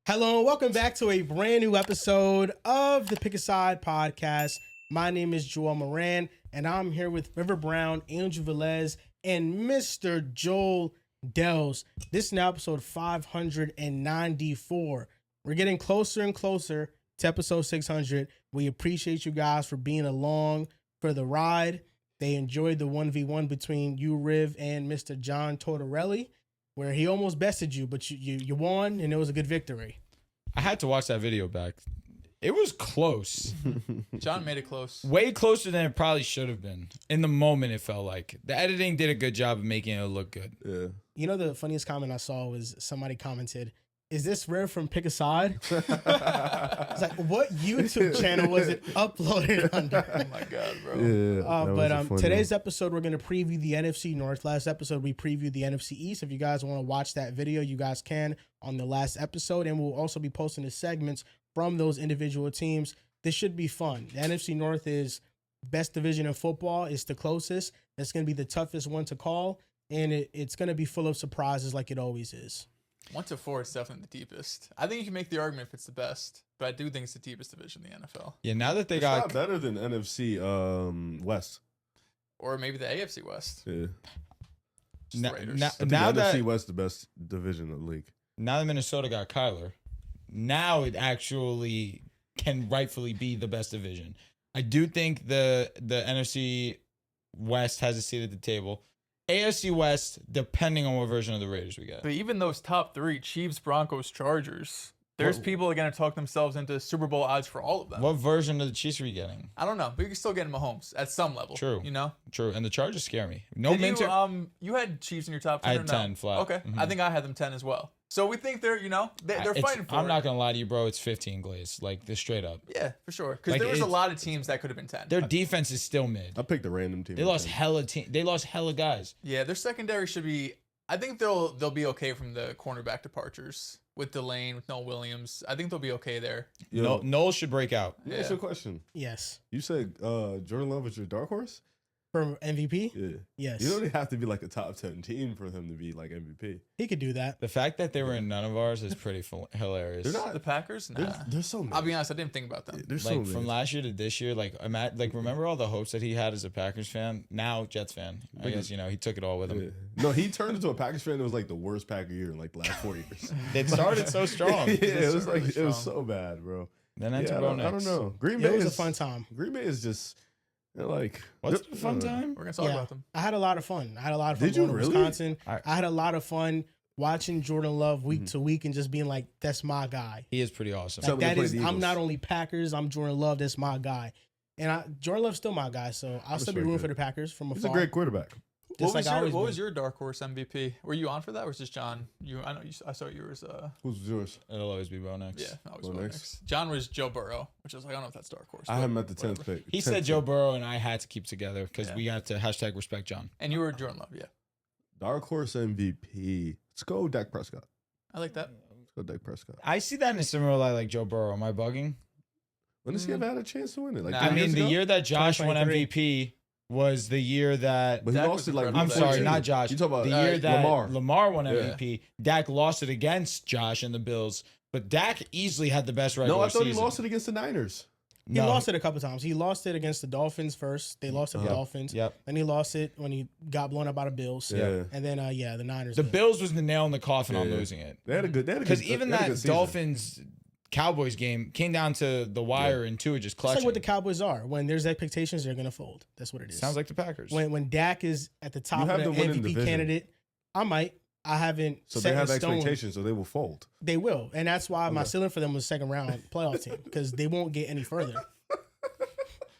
Hello and welcome back to a brand new episode of the Pick a Side podcast. My name is Joel Moran, and I'm here with River Brown, Angel Velez, and Mr. Joel Dells. This is now episode 594. We're getting closer and closer to episode 600. We appreciate you guys for being along for the ride. They enjoyed the 1v1 between you, Riv, and Mr. John Tortorelli, where he almost bested you, but you won, and it was a good victory. I had to watch that video back. It was close. John made it close. Way closer than it probably should have been. In the moment, it felt like. The editing did a good job of making it look good. Yeah. You know, the funniest comment I saw was somebody commented, "Is this Riv from Pick a Side?" It's like, what YouTube channel was it uploaded under? Oh my God, bro. Yeah. Today's episode, we're going to preview the NFC North. Last episode, we previewed the NFC East. If you guys want to watch that video, you guys can on the last episode. And we'll also be posting the segments from those individual teams. This should be fun. The NFC North is best division in football. It's the closest. It's going to be the toughest one to call. And it's going to be full of surprises like it always is. 1 to 4 is definitely the deepest. I think you can make the argument if it's the best, but I do think it's the deepest division in the NFL. Yeah, now that they It's got... not better than NFC West. Or maybe the AFC West. Yeah. Just the Raiders. I think Now the that NFC West the best division in the league. now that Minnesota got Kyler, now it actually can rightfully be the best division. I do think the NFC West has a seat at the table. AFC West, depending on what version of the Raiders we get. But even those top three, Chiefs, Broncos, Chargers, there's people that are going to talk themselves into Super Bowl odds for all of them. What version of the Chiefs are we getting? I don't know, but you can still get Mahomes at some level. True. You know? True, and the Chargers scare me. No Did Minter. you had Chiefs in your top 10 I had or no? 10 flat. Okay. Mhm. I think I had them 10 as well. So we think they're, they're fighting for I'm it. not gonna lie to you, bro. It's 15 Glaze, like this straight up. Yeah, for sure. Because Like, there was a it's- lot of teams that could have been 10. Their defense is still mid. I picked a random team. They lost hella guys. Yeah, their secondary should be. I think they'll be okay from the cornerback departures with Delane, with Noel Williams. I think they'll be okay there. Yo, Noel should break out. let me ask you a question. Yes. You said Jordan Love is your dark horse? For MVP? Yeah. Yes. You don't even have to be like a top 10 team for him to be like MVP. He could do that. The fact that they were in none of ours is pretty hilarious. They're not. The Packers? Nah. They're so many. I'll be honest, I didn't think about them. They're so Like many. from last year to this year, like remember all the hopes that he had as a Packers fan? Now Jets fan. I guess he took it all with him. Yeah. No, he turned into a Packers fan that was like the worst Packer year in like the last 4 years. They started so strong. Yeah, it was really like it was strong. so bad, bro. Then Yeah, that's I don't know. Green Bay It was a is fun time. Green Bay is just like What's the I fun don't know. time? We're gonna talk about them. I had a lot of fun. I had a lot of fun Did you going to really? Wisconsin. I- I had a lot of fun watching Jordan Love week to week and just being like, that's my guy. He is pretty awesome. So- Like, when they that play is, the I'm Eagles. not only Packers, I'm Jordan Love. That's my guy. And Jordan Love's still my guy, so I'll still be respect rooting that. for the Packers from afar. He's a great quarterback. Just What like I always what been. was your dark horse MVP? Were you on for that, or was just John? I saw yours. Who's yours? It'll always be Bo next. Yeah, I was Bo Bo next. next. John was Joe Burrow, which I was like, I don't know if that's dark horse. I but had him at the whatever. 10th pick. He 10th said Joe pick. Burrow and I had to keep together because Yeah. we had to hashtag respect John. And you were Jordan Love, yeah. Dark horse MVP. Let's go Dak Prescott. I like that. Let's go Dak Prescott. I see that in a similar light like Joe Burrow. Am I bugging? When has he ever had a chance to win it? Like Nah, 3 I mean, years the ago? year that Josh won 2023. MVP was the year that. But he Dak lost was it like incredible. I'm week sorry, 14. not Josh. You talking about The year that Lamar won Yeah. MVP. Dak lost it against Josh and the Bills, but Dak easily had the best regular No, I thought season. he lost it against the Niners. He lost it a couple times. He lost it against the Dolphins first. They lost to the Dolphins. Yep. Then he lost it when he got blown up by the Bills. Yeah. And then, the Niners. The did. Bills was the nail in the coffin on Yeah. losing it. They had a good Because even that Dolphins Cowboys game came down to the wire and Tua just It's clutching. like what the Cowboys are. When there's expectations, they're going to fold. That's what it is. Sounds like the Packers. When Dak is at the top You of have the to win in MVP division. candidate, I haven't So set they have in stone. expectations, so they will fold. They will. And that's why my ceiling for them was second round playoff team because they won't get any further. I mean,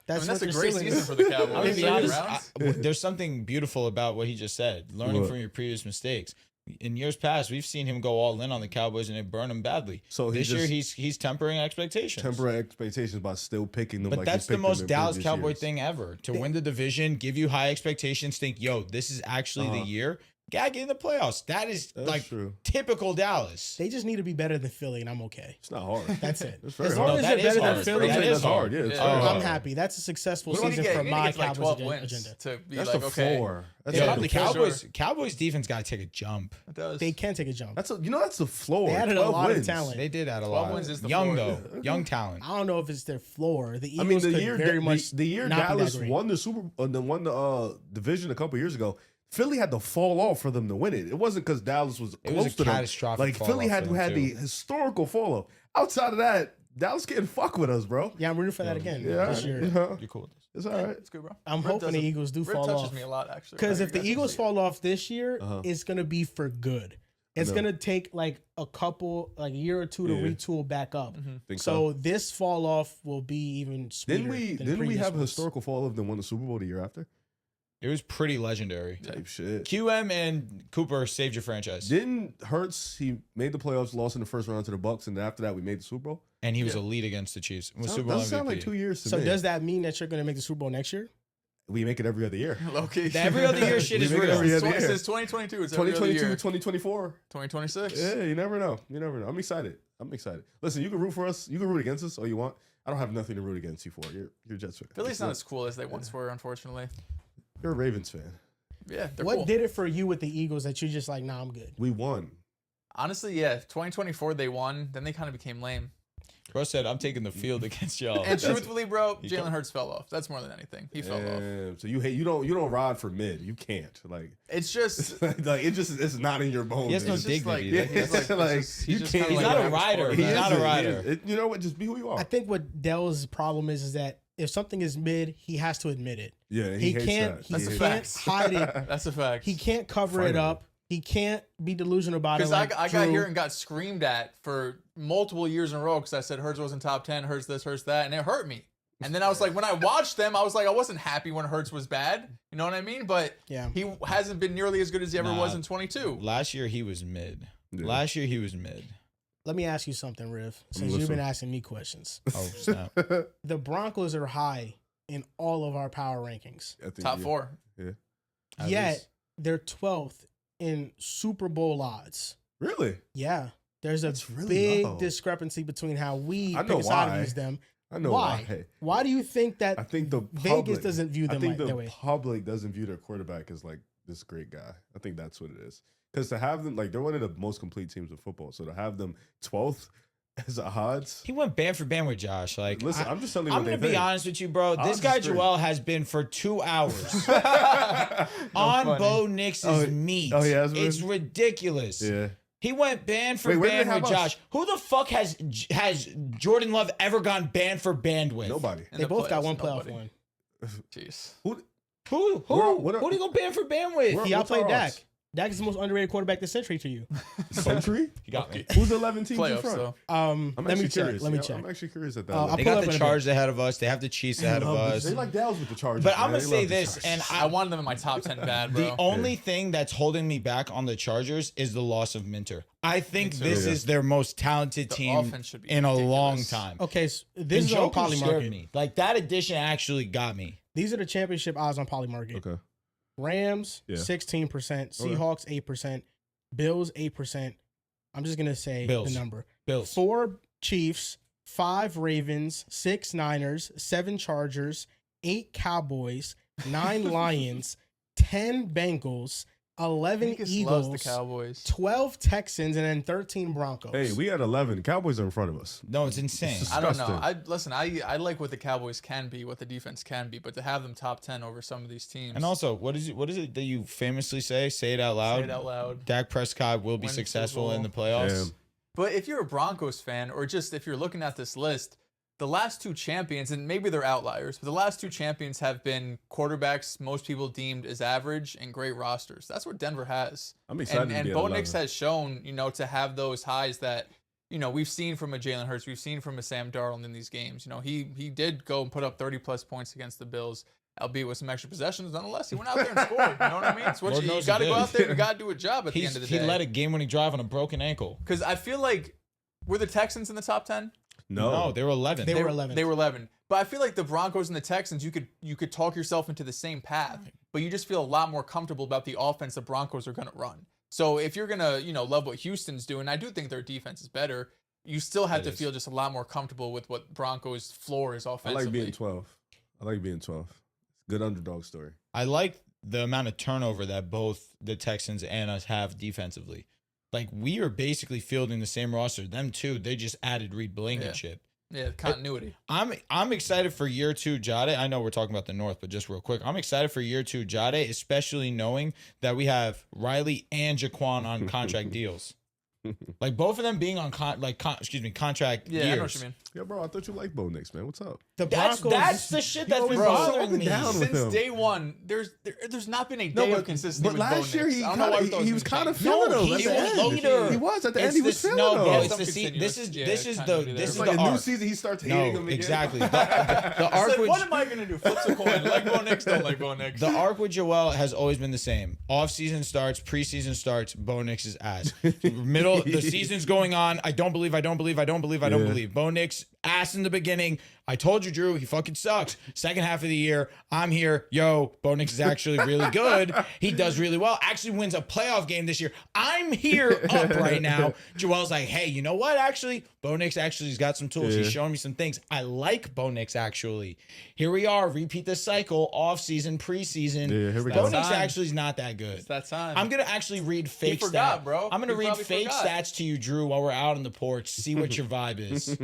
that's a what their great ceiling season is. for the I'm Cowboys. gonna be Second honest. rounds? There's something beautiful about what he just said. Learning What? from your previous mistakes. In years past, we've seen him go all in on the Cowboys and they burn him badly. So he this year, just- he's tempering expectations. Temporary expectations by still picking them. But like that's he the picked them most in Dallas previous Cowboy years. thing ever. To win the division, give you high expectations, think, yo, this is actually the year. Gag in the playoffs. That's like true. typical Dallas. They just need to be better than Philly, and I'm okay. It's not hard. That's it. It's very As long hard. as that they're is better than hard. Philly, That That's is hard. Yeah, it's Yeah. very I'm hard. happy. That's a successful You need season to get- for you need to my get to, like, Cowboys 12 agenda. wins to be That's like, the okay. floor. That's Yeah, the the floor. Cowboys defense got to take a jump. It does. They can take a jump. That's the floor. They added a 12 lot of wins. talent. They did add a 12 lot. wins is the Young floor. though, young talent. I don't know if it's their floor. The I Eagles mean, the could year very much the year not be that Dallas great. won the division a couple years ago, Philly had to fall off for them to win it. It wasn't because Dallas was It close was a to them. catastrophic Like fall Philly off had for them, had the too. historical fall off. Outside of that, Dallas can't fuck with us, bro. Yeah, I'm rooting for that again Yeah, this year. yeah. You're cool with this. It's all Yeah, right. it's good, bro. I'm Rip hoping the doesn't- Eagles do Rip fall touches off. me a lot, actually. Because I if the agree. Eagles fall off this year, Uh-huh. it's gonna be for good. It's know. gonna take like a year or two to Yeah. retool back up. Think So this fall off will be even sweeter. Didn't we previous have a ones. historical fall of them won the Super Bowl the year after? It was pretty legendary. Type shit. QM and Cooper saved your franchise, Didn't Hurts? He made the playoffs, lost in the first round to the Bucks, and after that we made the Super Bowl. and he was Yeah. elite against the Chiefs. Was That Super Bowl doesn't sound like MVP. 2 years to So me. does that mean that you're gonna make the Super Bowl next year? We make it every other year? Low-key. The every other year shit We is make it real. every other year. Since 2022, it's every other 2022, year. 2024. 2026. Yeah, you never know. You never know. I'm excited. Listen, you can root for us. You can root against us all you want. I don't have nothing to root against you for. You're a Jets fan. Philly's not as cool as they once were, unfortunately. You're a Ravens fan. Yeah, they're What cool. did it for you with the Eagles that you're just like, nah, I'm good? We won. Honestly, yeah. 2024 they won. Then they kind of became lame. Bro said, "I'm taking the field against y'all." And truthfully, bro, He Jalen come- Hurts fell off. That's more than anything. He fell off. Damn. So you don't ride for mid. You can't. Like It's just it's not in your bones. He has no It's just dignity. like, That's- He's like, like- he's you just can't. kinda He's like not a an rider. average He's player. not a isn't. rider. You know what? Just be who you are. I think what Dell's problem is that if something is mid, he has to admit it. Yeah, He hates can't. that. He That's a can't fact. hide it. That's a fact. He can't cover it Finally. up. He can't be delusional about it. Because Like I got Drew. here and got screamed at for multiple years in a row because I said Hurts wasn't top 10, Hurts this, Hurts that, and it hurt me. And then I was like, when I watched them, I was like, I wasn't happy when Hurts was bad. You know what I mean? But Yeah. he hasn't been nearly as good as he ever Nah. was in 22. Last year he was mid. Yeah. Last year he was mid. Let me ask you something, Riv. Since listening. you've been asking me questions, Oh snap! the Broncos are high in all of our power rankings. I think Top 4. At Yet least. they're 12th in Super Bowl odds. Really? Yeah. There's a That's really big low. discrepancy between how we I pick know a side why. against them. I know Why? why. Why do you think that I think the Vegas public, doesn't view I them think like the that way? public doesn't view their quarterback as like this great guy. I think that's what it is. Because to have them, like, they're one of the most complete teams in football. So to have them 12th as odds, He went band for band with Josh. Like, listen, I'm just telling you I'm what gonna they be think. honest with you, bro. This Odds guy is great. Joel has been for 2 hours on funny. Bo Nix's Oh, meat. oh, he has been? It's ridiculous. Yeah. He went band for Wait, where did band they have with us? Josh. Who the fuck has Jordan Love ever gone band for band with? Nobody. In They the both got playoffs, one playoff nobody. win. Jeez. Who? What are- Who do you go band for band with? Where- He what's outplayed our Dak. odds? Dak is the most underrated quarterback this century to you. Century? You got me. Who's 11 teams in Playoffs, front? though. I'm Let me actually check. curious. Let me Yeah, check. I'm actually curious at that. I'll level. They pull got up the in a Chargers ahead of us. They have the Chiefs ahead of us. They like Dallas with the Chargers. But I'm man. gonna They say love the this, Chargers. and I wanted them in my top 10 bad, bro. the only thing that's holding me back on the Chargers is the loss of Minter. I think too. this Yeah. is their most talented The team offense should be in a long ridiculous. time. Okay, so this And is on Njoku scared polymarket. me. Like that addition actually got me. These are the championship odds on polymarket. Okay. Rams Yeah. 16%, Okay. Seahawks 8%, Bills 8%. I'm just gonna say Bills. the number. Bills. 4 Chiefs, 5 Ravens, 6 Niners, 7 Chargers, 8 Cowboys, 9 Lions, 10 Bengals, 11 Vegas Eagles, loves the Cowboys. 12 Texans, and then 13 Broncos. Hey, we had 11. Cowboys are in front of us. No, it's insane. It's I don't know. disgusting. I like what the Cowboys can be, what the defense can be, but to have them top 10 over some of these teams. And also, what is it that you famously say? Say it out loud. say it out loud. Dak Prescott will be Win Super successful in Bowl. the playoffs. Damn. But if you're a Broncos fan, or just if you're looking at this list, the last 2 champions, and maybe they're outliers, but the last 2 champions have been quarterbacks most people deemed as average and great rosters. That's what Denver has. I'm excited to And be at Bo 11. Nix has shown, to have those highs that, we've seen from a Jalen Hurts, we've seen from a Sam Darnold in these games. He did go and put up 30-plus points against the Bills, albeit with some extra possessions. Nonetheless, he went out there and scored. You know what I mean? It's what Lord you knows he got to go did. out there. You got to do a job at the end of the He day. led a game-winning drive on a broken ankle. Because I feel like, were the Texans in the top 10? No, they were 11. They were 11th. They were 11. But I feel like the Broncos and the Texans, you could talk yourself into the same path, but you just feel a lot more comfortable about the offense the Broncos are going to run. So if you're going to, love what Houston's doing, I do think their defense is better. You still have to feel just a lot more comfortable with what Broncos' floor is offensively. I like being 12. Good underdog story. I like the amount of turnover that both the Texans and us have defensively. Like, we are basically fielding the same roster. Them too. They just added Reed Blankenship. Yeah, continuity. I'm excited for year 2 Jade. I know we're talking about the North, but just real quick, I'm excited for year 2 Jade, especially knowing that we have Riley and Jaquan on contract deals. Like, both of them being on contract years. I know what you mean. Yeah, bro, I thought you liked Bo Nix, man. What's up? The That's Broncos. the shit that's been always bothering so me. down with Since him. day one, there's not been a day of consistency. But with last Bo year Nix. I don't know why we thought he it was kind of gonna feeling No, him. he at the was end. leader. He was at the end. It's He was this- feeling no, him. bro, Yeah, it's some the se- this is continuous- this is yeah, the continuity this there. is It's the like a new arc. season. He starts No, hating him again. exactly. The It's arc like, with what am I gonna do? Flips a coin. Like Bo Nix, don't like Bo Nix. the arc with Joel has always been the same. Off season starts, preseason starts, Bo Nix's ass. Middle the season's going on. I don't believe. Bo Nix ass in the beginning. I told you, Drew, he fucking sucks. Second half of the year, I'm here. Yo, Bo Nix is actually really good. He does really well. Actually wins a playoff game this year. I'm here up right now. Joel's like, hey, you know what? Actually, Bo Nix actually has got some tools. He's showing me some things. I like Bo Nix, actually. Here we are. Repeat the cycle. Off season, preseason. Yeah, here we Bo go. Nix actually is not that good. It's that time. I'm gonna actually read fake forgot, stats, bro. I'm gonna He read probably fake forgot. stats to you, Drew, while we're out on the porch. See what your vibe is.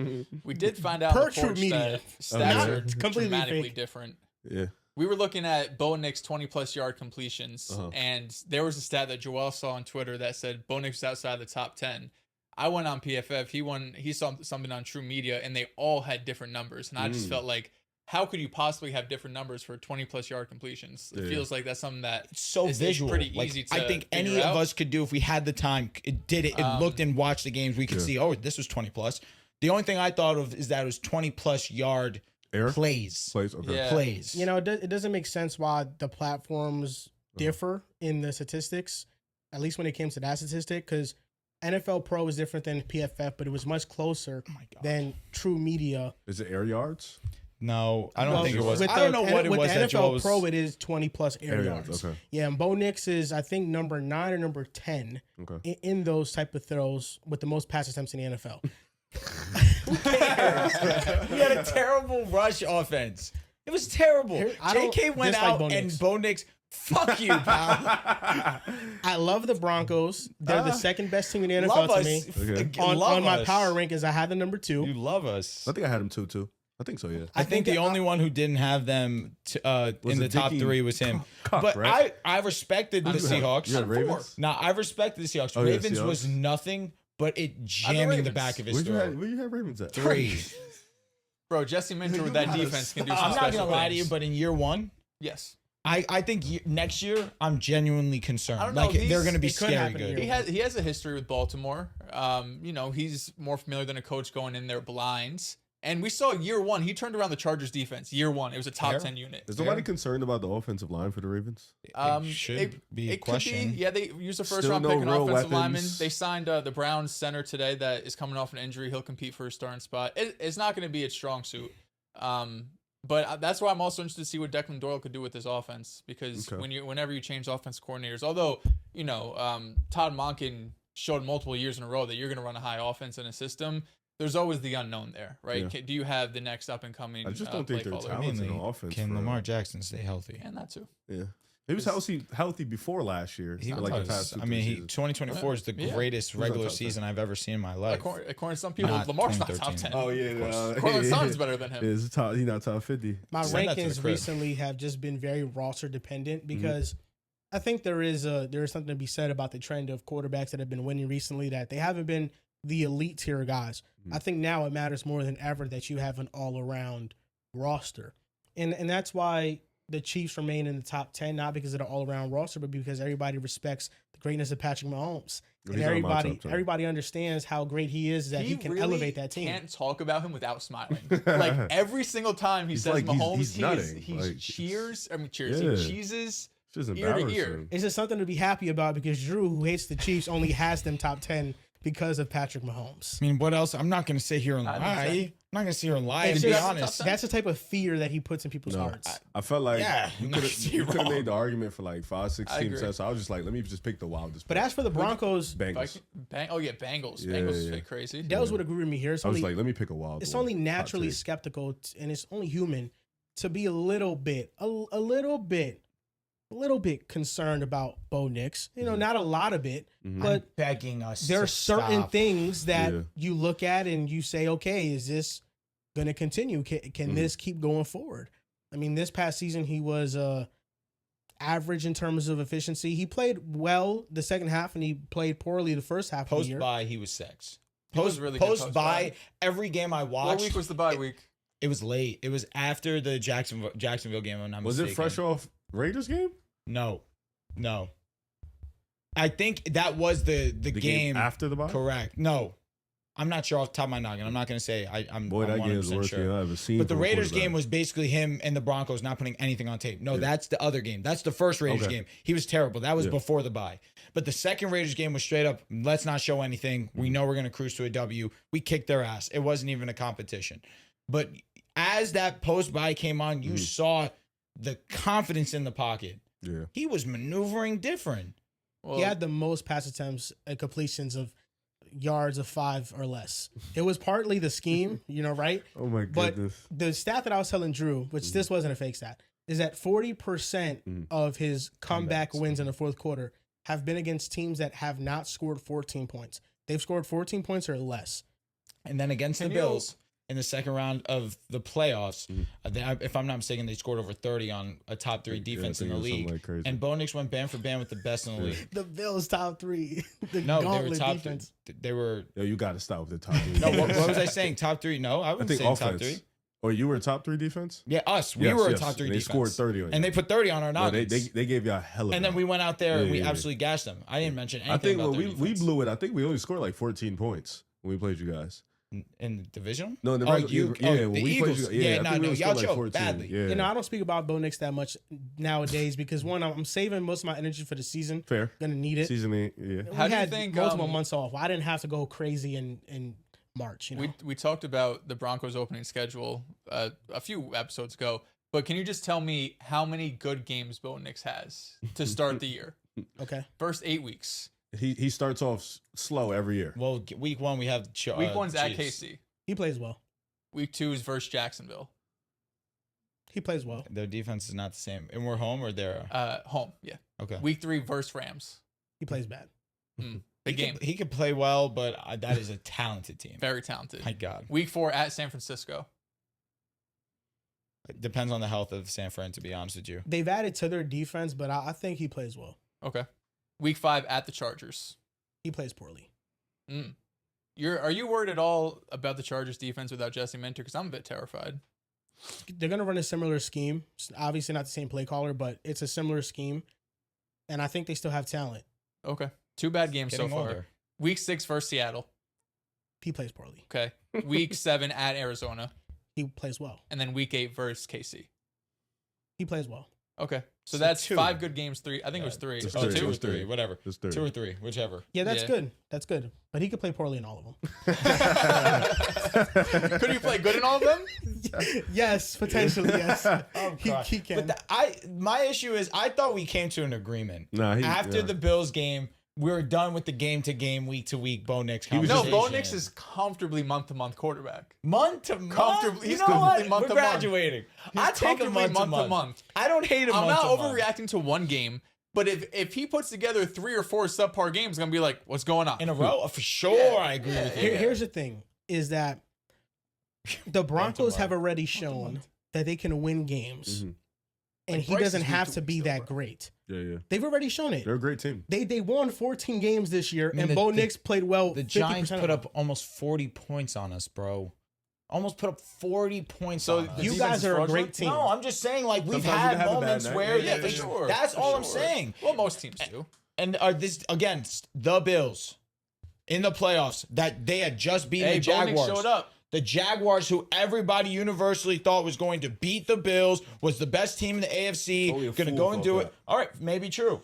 We did find out on Per the True porch Media. that stats yeah. are Completely dramatically fake. different. Yeah. We were looking at Bo Nix 20-plus yard completions, Uh-huh. and there was a stat that Joel saw on Twitter that said Bo Nix was outside the top 10. I went on PFF. He saw something on True Media, and they all had different numbers. And I just felt like, how could you possibly have different numbers for 20-plus yard completions? It feels like that's something that It's so is visual. pretty Like, easy to I think any figure of out. us could do if we had the time. It did it. It looked and watched the games. We could see. Oh, this was 20 plus. The only thing I thought of is that it was 20 plus yard Air plays. plays. Okay. Yeah. Plays. It doesn't make sense why the platforms differ in the statistics, at least when it came to that statistic, because NFL Pro is different than PFF, but it was much closer than True Media. Is it air yards? No, I don't Well, think it was. with I don't know what it with was the that NFL Joel was. Pro, it is 20 plus air Air yards. yards. Okay. Yeah, and Bo Nix is, I think, number 9 or number 10 Okay. in those type of throws with the most pass attempts in the NFL. We had a terrible rush offense. It was terrible. I don't JK went dislike out Bo and Nix. Bo Nix. Fuck you, pal. I love the Broncos. They're the second best team in the NFL Love to us. me. Okay. On my power rankings, I had the number 2. You love us. I think I had him too. I think so. Yeah. I think the only one who didn't have them in the it top Dickie 3 was him. Cock, But right? I respected the Seahawks. You had Ravens? Now I respected the Seahawks. Oh, yeah, Ravens Seahawks. was nothing but it jamming the Ravens. back of his Where throat. you have Ravens at? 3. Bro, Jesse Minter with that gotta defense can do some I'm not special gonna lie to things. you, but in year 1, Yes. I think next year I'm genuinely concerned. I don't know, Like they're going to be it could scary happen good. here. He has a history with Baltimore. He's more familiar than a coach going in there blind. And we saw year 1, he turned around the Chargers defense. Year 1, it was a top Fair. 10 unit. Is nobody concerned about the offensive line for the Ravens? It should be a it question. Could be, yeah, they used a first Still round no pick and real offensive lineman. weapons. They signed the Browns center today that is coming off an injury. He'll compete for a starting spot. It's not going to be a strong suit. But that's why I'm also interested to see what Declan Doyle could do with this offense, because whenever you change offense coordinators, although Todd Monken showed multiple years in a row that you're going to run a high offense in a system, there's always the unknown there, right? Yeah. Do you have the next up and coming? I just don't think they're caller? talented on offense. Can for Lamar Jackson stay healthy? And that too. Yeah. He was healthy before last year. He for was. the past 2-3 seasons. 2024 is the Yeah. greatest on regular top 10? season I've ever seen in my life. According to some people, Not Lamar's not top 2013. 10. Oh yeah, Cortland Sutton's better than him. He's not top 50. My Send that to the rankings crib. recently have just been very roster dependent because I think there is something to be said about the trend of quarterbacks that have been winning recently, that they haven't been the elite tier guys. I think now it matters more than ever that you have an all around roster, and that's why the Chiefs remain in the top 10, not because of the all around roster, but because everybody respects the greatness of Patrick Mahomes, and He's on my top 10. everybody understands how great he is, that he can really elevate that team. Can't talk about him without smiling. Like every single time he says like- Mahomes, he's nutting. he Like, cheers. Yeah. He cheeses. It's just Ear to ear. embarrassing. It's just something to be happy about because Drew, who hates the Chiefs, only has them top 10 because of Patrick Mahomes. I mean, what else? I'm not going to sit here and lie. I'm not going to sit here and lie, It's to be just- honest. That's the type of fear that he puts in people's hearts. I felt like Yeah, you no, could you're have wrong. made the argument for like 5-6 I teams. agree. So I was just like, let me just pick the wildest. But as for the Broncos, Bengals, Oh yeah, Bengals. Yeah, Bengals is yeah. crazy. Dels would agree with me here. It's I was only, like, let me pick a wild. it's one. only Hot naturally take. skeptical and it's only human to be a little bit concerned about Bo Nix. You know, not a lot of it, Mhm. but Begging us. there are to certain stop. things that Yeah. you look at and you say, okay, is this going to continue? Can this keep going forward? I mean, this past season, he was average in terms of efficiency. He played well the second half and he played poorly the first half of the Post year. bye, he was sex. He was Post really good post bye, post-bye. every game I watched. What week was the bye week? It was late. It was after the Jacksonville game. If I'm not Was mistaken. it fresh off Raiders game? No. I think that was the game after the bye. Correct. No. I'm not sure off the top of my noggin. I'm not going to say I'm Boy, that game is the 100% worst sure. game I've ever seen. But the from a Raiders quarterback. game was basically him and the Broncos not putting anything on tape. No, Yeah. that's the other game. That's the first Raiders Okay. game. He was terrible. That was Yeah. before the bye. But the second Raiders game was straight up, let's not show anything. We know we're going to cruise to a W. We kicked their ass. It wasn't even a competition. But as that post bye came on, you saw the confidence in the pocket. Yeah. He was maneuvering different. Well, He had the most pass attempts and completions of yards of 5 or less. It was partly the scheme, right? Oh my But goodness. the stat that I was telling Drew, which this wasn't a fake stat, is that 40% of his comeback wins in the fourth quarter have been against teams that have not scored 14 points. They've scored 14 points or less. And then against the And you- Bills in the second round of the playoffs, if I'm not mistaken, they scored over 30 on a top 3 defense I in the think it was something league. like crazy. And Bo Nix went band for band with the best in the league. The Bills top 3. The No, they were gauntlet top defense. 3. They were. Yo, you got to stop with the top 3. No, what was I saying? Top 3? No, I I wouldn't think say top offense. 3. Or you were a top 3 defense? Yeah, us. We Yes, were a yes. top 3 And they defense. scored 30 on you. And they put 30 on our No, noggins. they gave you a hell of. And then we went out there and Yeah, we yeah, yeah. absolutely gassed them. I didn't mention anything I think about when their we defense. blew it. I think we only scored like 14 points when we played you guys. In the division? No, in the Oh, regular- you, yeah, oh, when the we played Eagles. you- yeah, I think we no, only y'all scored like choked 14. badly. Yeah. I don't speak about Bo Nix that much nowadays because one, I'm saving most of my energy for the season. Fair. Gonna need it. Season 8, yeah. We How do you had think, multiple months off? I didn't have to go crazy in March. we talked about the Broncos opening schedule a few episodes ago, but can you just tell me how many good games Bo Nix has to start the year? Okay. First 8 weeks. He starts off slow every year. Well, week 1 we have Week 1's at Chiefs. KC. He plays well. Week 2 is versus Jacksonville. He plays well. Their defense is not the same. And we're home or they're Home, yeah. okay. Week 3 versus Rams. He plays bad. Big game. He could play well, but that is a talented team. Very talented. My God. Week 4 at San Francisco. It depends on the health of San Fran, to be honest with you. They've added to their defense, but I think he plays well. Okay. Week 5 at the Chargers. He plays poorly. Are you worried at all about the Chargers defense without Jesse Minter? Because I'm a bit terrified. They're going to run a similar scheme. It's obviously not the same play caller, but it's a similar scheme. And I think they still have talent. Okay. 2 bad games Getting so far. older. Week 6 versus Seattle. He plays poorly. Okay. Week 7 at Arizona. He plays well. And then week 8 versus KC. He plays well. Okay. So So that's 2. 5 good games. 3. I think it was 3. It's Oh, three. 2? Two or It's three. three, whatever. It's 30. 2 or 3, whichever. Yeah, that's Yeah. good. That's good. But he could play poorly in all of them. Could you play good in all of them? Yes, potentially, yes. God. He can. But my issue is I thought we came to an agreement. Nah, After the Bills game, we were done with the game to game, week to week Bo Nix No, conversation. Bo Nix is comfortably month-to-month quarterback. month to month. Comfortably- You he's know what? comfortably month We're to month. graduating. He's I take a comfortably month to month to month. month. I don't hate a I'm month not to month. overreacting to one game, but if he puts together 3 or 4 subpar games, I'm gonna be like, what's going on? In a row, for sure. Yeah. I agree with you. Here's the thing: is that the Broncos have already shown that they can win games, Mhm. and Like he Bryce doesn't is have week to to be week that so far. great. Yeah. They've already shown it. They're a great team. They won 14 games this year, I mean, and the- Bo the- Nix played well. The 50% Giants of put them. up almost 40 points on us, bro. Almost put up 40 points So on us. the You defense guys is are a fraudulent? great team. No, I'm just saying, like, we've Sometimes you had can have a bad moments night. where Yeah, they- for sure. That's for all I'm sure. saying. Well, most teams do. And this against the Bills in the playoffs that they had just beaten Hey, the Bo Nix Jaguars. showed up. The Jaguars, who everybody universally thought was going to beat the Bills, was the best team in the AFC. Only a Going to fool go and thought do that. it. All right, maybe true.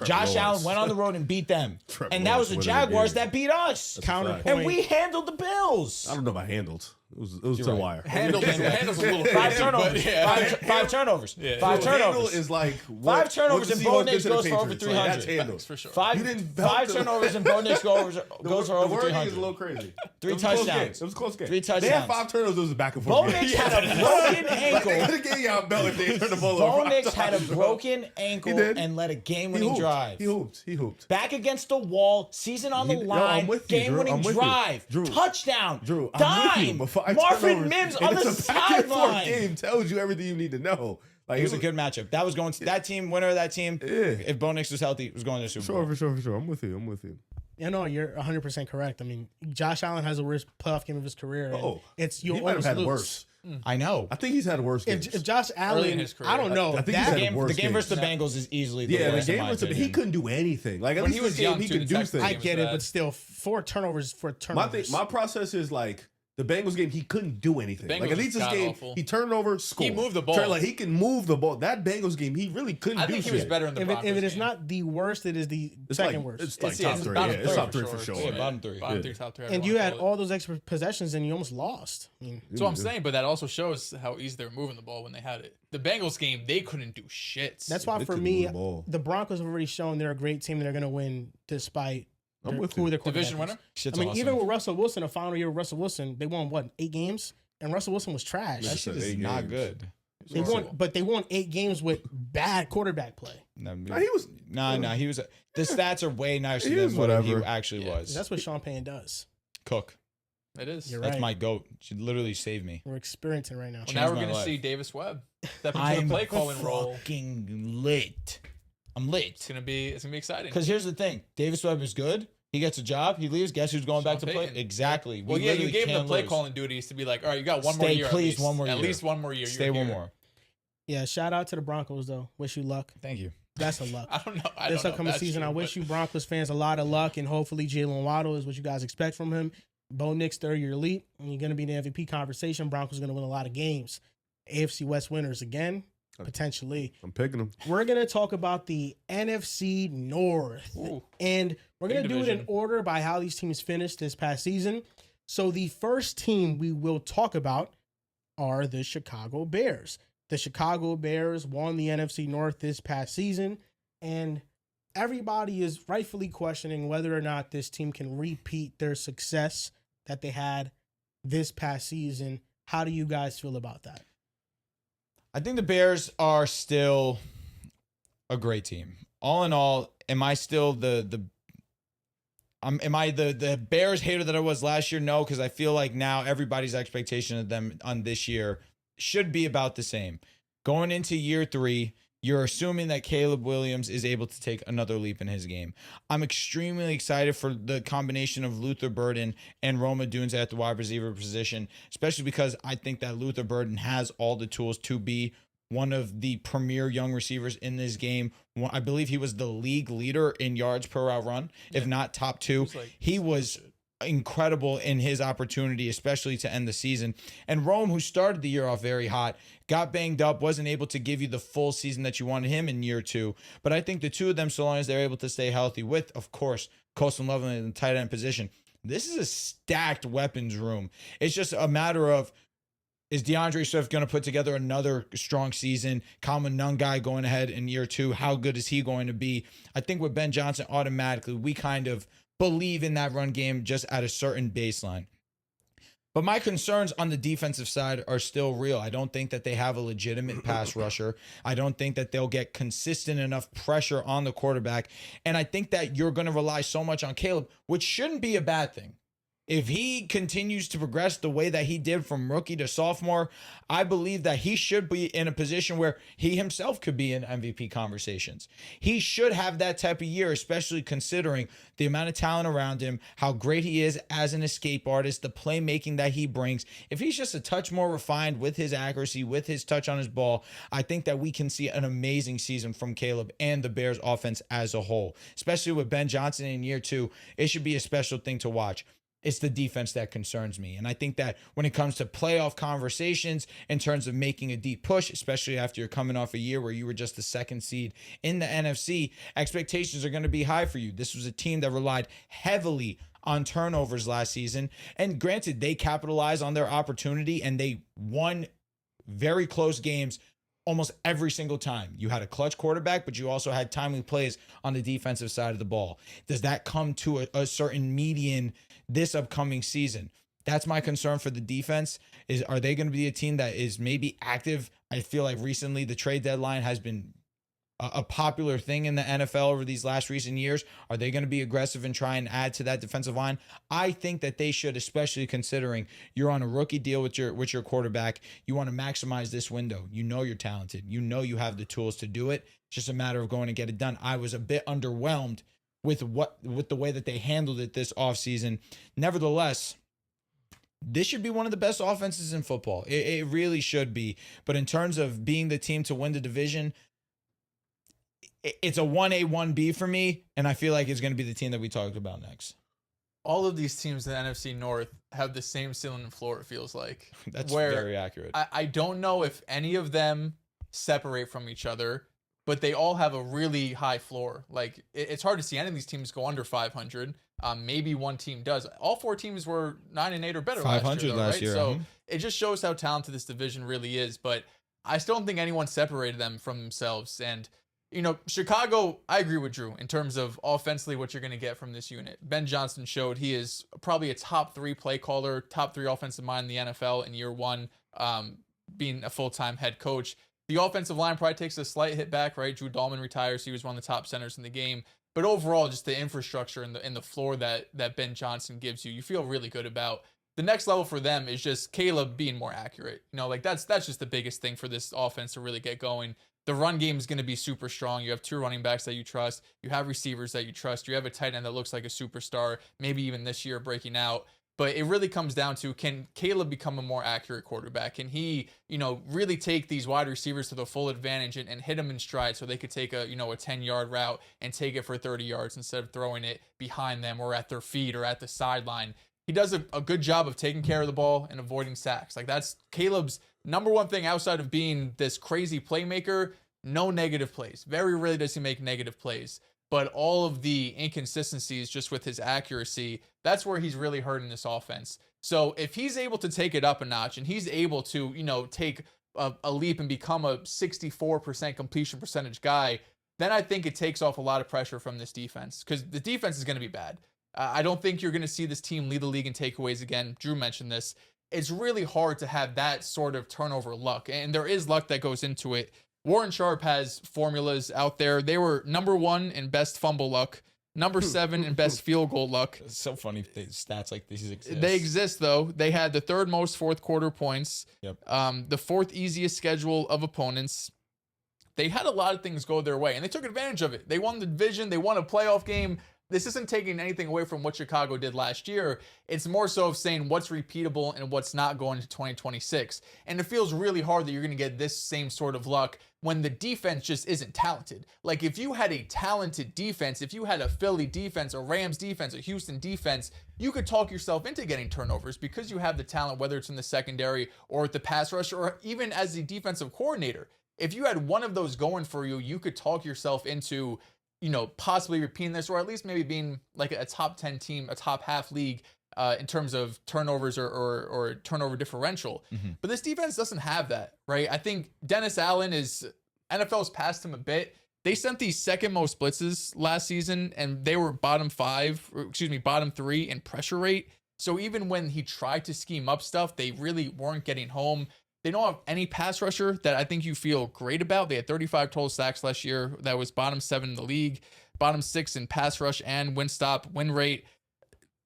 Josh Allen went on the road and beat them. And that was the Lawrence Jaguars winning that beat us. That's a fact. Counterpoint. And we handled the Bills. I don't know if I handled. It was to the right. wire. Handles a little Five crazy, turnovers. but yeah. Five turnovers. Yeah. Five Handle turnovers. is like Five turnovers and Bo Nix goes for over Patriots. 300. That's handle. Facts, for sure. Five You didn't belt five them. turnovers and Bo Nix goes for The over wording 300. is a little crazy. Three It was a close touchdowns. game. It was a close game. Three They had touchdowns. 5 turnovers. It was a back and Bo forth game. Nix had a broken Like, they ankle. could have gave y'all a belt if they turned the ball Bo over. Nix had a 5 times, bro. broken ankle He did. and led a He game-winning hooped. drive. He hooped. Back against the wall, season on the Yo, I'm line, with you, Drew. game-winning I'm with you. drive, Drew. touchdown, Drew, I'm with you. dime, But 5 Marvin turnovers, Mims and on the it's a back and forth sideline. game tells you everything you need to know. Like It was a good matchup. That was going to that team. Winner of that team. Yeah. If Bo Nix was healthy, was going to the Super Bowl. For sure. I'm with you. Yeah, no, you're 100% correct. I mean, Josh Allen has the worst playoff game of his career. And Oh, it's He you might have almost had lose. worse. I know. I think he's had worse games. If Josh Allen, in his career. I don't know. I think he's that, had The worse game versus the games. Bengals is easily the Yeah, the worst. in game my was. He opinion. couldn't do anything. Like at When least he this was game, young, he too, could the do Texans things. I game get was it, bad. but still, 4 turnovers for turnovers. My process is like the Bengals game. He couldn't do anything. Like Bengals at least this was game, god-awful. he turned over, scored. moved the ball. Like he can move the ball. That Bengals game, he really couldn't I do think shit. he was better in the if Broncos it is game. not the worst, it is the It's second like, worst. It's like It's top 3. Yeah, bottom it's top 3 for sure. Yeah, bottom three. Bottom Yeah. three, top 3. And you had all those extra possessions and you almost lost. I mean, So I'm saying, but that also shows how easy they were moving the ball when they had it. The Bengals game, they couldn't do shit. that's why They for couldn't me, move the ball. the Broncos have already shown they're a great team and they're going to win despite I'm with who you. their quarterback division is. winner. Shit's I mean, awesome. even with Russell Wilson, the final year with Russell Wilson, they won what 8 games, and Russell Wilson was trash. that shit said is 8 not games. good. They won, but they won 8 games with bad quarterback play. No, he was. he was. The stats are way nicer He than was what he whatever. actually Yeah. was. That's what Sean Payne does. Cook. It is. You're That's right. my goat. She literally saved me. We're experiencing right now. Well, Changed now we're my going to life. see Davis Webb step into I'm the play calling role. fucking lit. I'm lit. It's gonna be exciting. Because here's the thing: Davis Webb is good. He gets a job. He leaves. Guess who's going back to Sean play? Payton. Exactly. Well, We yeah, you literally gave him the can't play lose. calling duties to be like, all right, you got one more Stay, year. please, at least. one more At year. least one more year. Stay You're one here. more. Yeah, shout out to the Broncos though. Wish you luck. Thank you. That's a luck. I don't know. I This don't know if upcoming that's season, true, I wish but- you Broncos fans a lot of luck, and hopefully Jalen Waddle is what you guys expect from him. Bo Nix, 3rd-year elite, and you're going to be in the MVP conversation. Broncos going to win a lot of games. AFC West winners again, potentially. I'm picking him. We're going to talk about the NFC North, Ooh. and we're going to Big do it in division. order by how these teams finished this past season. So the first team we will talk about are the Chicago Bears. The Chicago Bears won the NFC North this past season, and everybody is rightfully questioning whether or not this team can repeat their success that they had this past season. How do you guys feel about that? I think the Bears are still a great team. All in all, am I still the Bears hater that I was last year? No, because I feel like now everybody's expectation of them on this year should be about the same. Going into year 3, you're assuming that Caleb Williams is able to take another leap in his game. I'm extremely excited for the combination of Luther Burden and Roma Dunes at the wide receiver position, especially because I think that Luther Burden has all the tools to be one of the premier young receivers in this game. I believe he was the league leader in yards per route run, if not top 2. He was incredible in his opportunity, especially to end the season. And Rome, who started the year off very hot, got banged up, wasn't able to give you the full season that you wanted him in year 2. But I think the two of them, so long as they're able to stay healthy with, of course, Colson Loveland in the tight end position, this is a stacked weapons room. It's just a matter of, is DeAndre Swift going to put together another strong season? Common Nunn guy going ahead in year 2. How good is he going to be? I think with Ben Johnson, automatically, we kind of believe in that run game just at a certain baseline. But my concerns on the defensive side are still real. I don't think that they have a legitimate pass rusher. I don't think that they'll get consistent enough pressure on the quarterback. And I think that you're going to rely so much on Caleb, which shouldn't be a bad thing. If he continues to progress the way that he did from rookie to sophomore, I believe that he should be in a position where he himself could be in MVP conversations. He should have that type of year, especially considering the amount of talent around him, how great he is as an escape artist, the playmaking that he brings. If he's just a touch more refined with his accuracy, with his touch on his ball, I think that we can see an amazing season from Caleb and the Bears offense as a whole, especially with Ben Johnson in year 2. It should be a special thing to watch. It's the defense that concerns me. And I think that when it comes to playoff conversations in terms of making a deep push, especially after you're coming off a year where you were just the second seed in the NFC, expectations are going to be high for you. This was a team that relied heavily on turnovers last season. And granted, they capitalized on their opportunity and they won very close games almost every single time. You had a clutch quarterback, but you also had timely plays on the defensive side of the ball. Does that come to a certain median this upcoming season? That's my concern for the defense. Are they going to be a team that is maybe active? I feel like recently the trade deadline has been a popular thing in the NFL over these last recent years. Are they going to be aggressive and try and add to that defensive line? I think that they should, especially considering you're on a rookie deal with your quarterback. You want to maximize this window. You know you're talented. You know you have the tools to do it. It's just a matter of going and get it done. I was a bit underwhelmed with the way that they handled it this offseason. Nevertheless, this should be one of the best offenses in football. It really should be. But in terms of being the team to win the division, it's a 1A, 1B for me, and I feel like it's going to be the team that we talked about next. All of these teams in the NFC North have the same ceiling and floor, it feels like. That's very accurate. I don't know if any of them separate from each other, but they all have a really high floor. Like, it's hard to see any of these teams go under 500. Maybe one team does. All four teams were 9-8 or better 500 last year. So it just shows how talented this division really is, but I still don't think anyone separated them from themselves. And you know, Chicago, I agree with Drew in terms of offensively what you're going to get from this unit. Ben Johnson showed he is probably a top 3 play caller, top 3 offensive mind in the NFL in year one, being a full-time head coach. The offensive line probably takes a slight hit back, right? Drew Dahlman retires. He was one of the top centers in the game. But overall, just the infrastructure and the floor that Ben Johnson gives you feel really good about. The next level for them is just Caleb being more accurate. You know, like that's just the biggest thing for this offense to really get going. The run game is going to be super strong. You have 2 running backs that you trust. You have receivers that you trust. You have a tight end that looks like a superstar, maybe even this year breaking out. But it really comes down to, can Caleb become a more accurate quarterback? Can he, you know, really take these wide receivers to the full advantage and hit them in stride so they could take a 10-yard route and take it for 30 yards instead of throwing it behind them or at their feet or at the sideline. He does a good job of taking care of the ball and avoiding sacks. Like, that's Caleb's number one thing outside of being this crazy playmaker. No negative plays. Very rarely does he make negative plays. But all of the inconsistencies just with his accuracy, that's where he's really hurting this offense. So if he's able to take it up a notch and he's able to, you know, take a leap and become a 64% completion percentage guy, then I think it takes off a lot of pressure from this defense, because the defense is going to be bad. I don't think you're going to see this team lead the league in takeaways again. Drew mentioned this. It's really hard to have that sort of turnover luck, and there is luck that goes into it. Warren Sharp has formulas out there. They were number 1 in best fumble luck, number 7 in best field goal luck. It's so funny stats like these exist. They exist, though. They had the 3rd most fourth quarter points, Yep. The 4th easiest schedule of opponents. They had a lot of things go their way, and they took advantage of it. They won the division. They won a playoff game. This isn't taking anything away from what Chicago did last year. It's more so of saying what's repeatable and what's not going into 2026. And it feels really hard that you're going to get this same sort of luck when the defense just isn't talented. Like, if you had a talented defense, if you had a Philly defense, a Rams defense, a Houston defense, you could talk yourself into getting turnovers because you have the talent, whether it's in the secondary or at the pass rush or even as the defensive coordinator. If you had one of those going for you, you could talk yourself into, you know, possibly repeating this, or at least maybe being like a top 10 team, a top half league in terms of turnovers or turnover differential. Mm-hmm. But this defense doesn't have that, right? I think Dennis Allen NFL's passed him a bit. They sent the 2nd most blitzes last season, and they were bottom 3 in pressure rate. So even when he tried to scheme up stuff, they really weren't getting home. They don't have any pass rusher that I think you feel great about. They had 35 total sacks last year. That was bottom 7 in the league, bottom 6 in pass rush and win rate.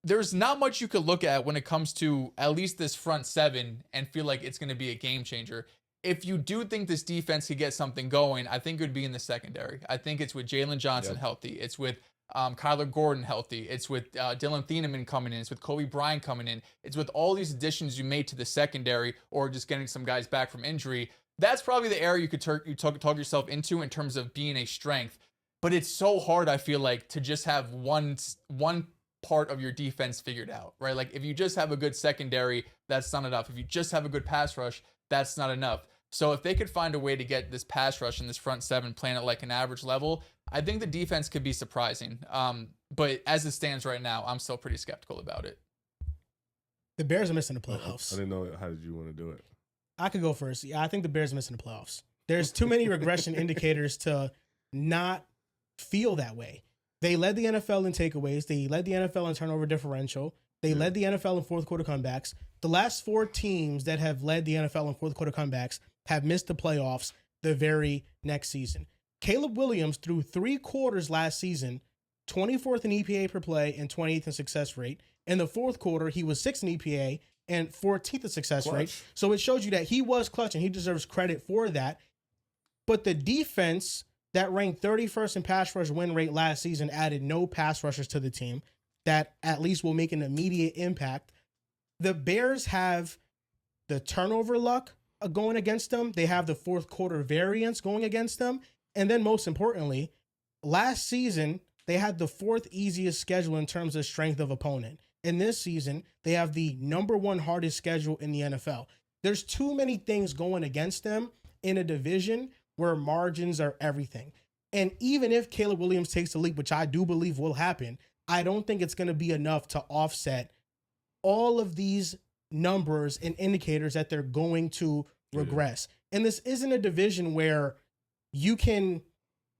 There's not much you could look at when it comes to at least this front 7 and feel like it's going to be a game changer. If you do think this defense could get something going, I think it would be in the secondary. I think it's with Jalen Johnson healthy. It's with Kyler Gordon healthy. It's with Dylan Thieneman coming in. It's with Kobe Bryant coming in. It's with all these additions you made to the secondary or just getting some guys back from injury. That's probably the area you could talk yourself into in terms of being a strength. But it's so hard, I feel like, to just have one part of your defense figured out, right? Like if you just have a good secondary, that's not enough. If you just have a good pass rush, that's not enough. So if they could find a way to get this pass rush and this front seven playing at like an average level, I think the defense could be surprising. But as it stands right now, I'm still pretty skeptical about it. The Bears are missing the playoffs. I didn't know. How did you want to do it? I could go first. Yeah, I think the Bears are missing the playoffs. There's too many regression indicators to not feel that way. They led the NFL in takeaways. They led the NFL in turnover differential. They led the NFL in fourth quarter comebacks. The last 4 teams that have led the NFL in fourth quarter comebacks have missed the playoffs the very next season. Caleb Williams, through 3 quarters last season, 24th in EPA per play and 28th in success rate. In the fourth quarter, he was 6th in EPA and 14th in success rate. So it shows you that he was clutch and he deserves credit for that. But the defense that ranked 31st in pass rush win rate last season added no pass rushers to the team that at least will make an immediate impact. The Bears have the turnover luck going against them. They have the fourth quarter variance going against them. And then most importantly, last season, they had the 4th easiest schedule in terms of strength of opponent. And this season, they have the number 1 hardest schedule in the NFL. There's too many things going against them in a division where margins are everything. And even if Caleb Williams takes the leap, which I do believe will happen, I don't think it's going to be enough to offset all of these numbers and indicators that they're going to regress. And this isn't a division where you can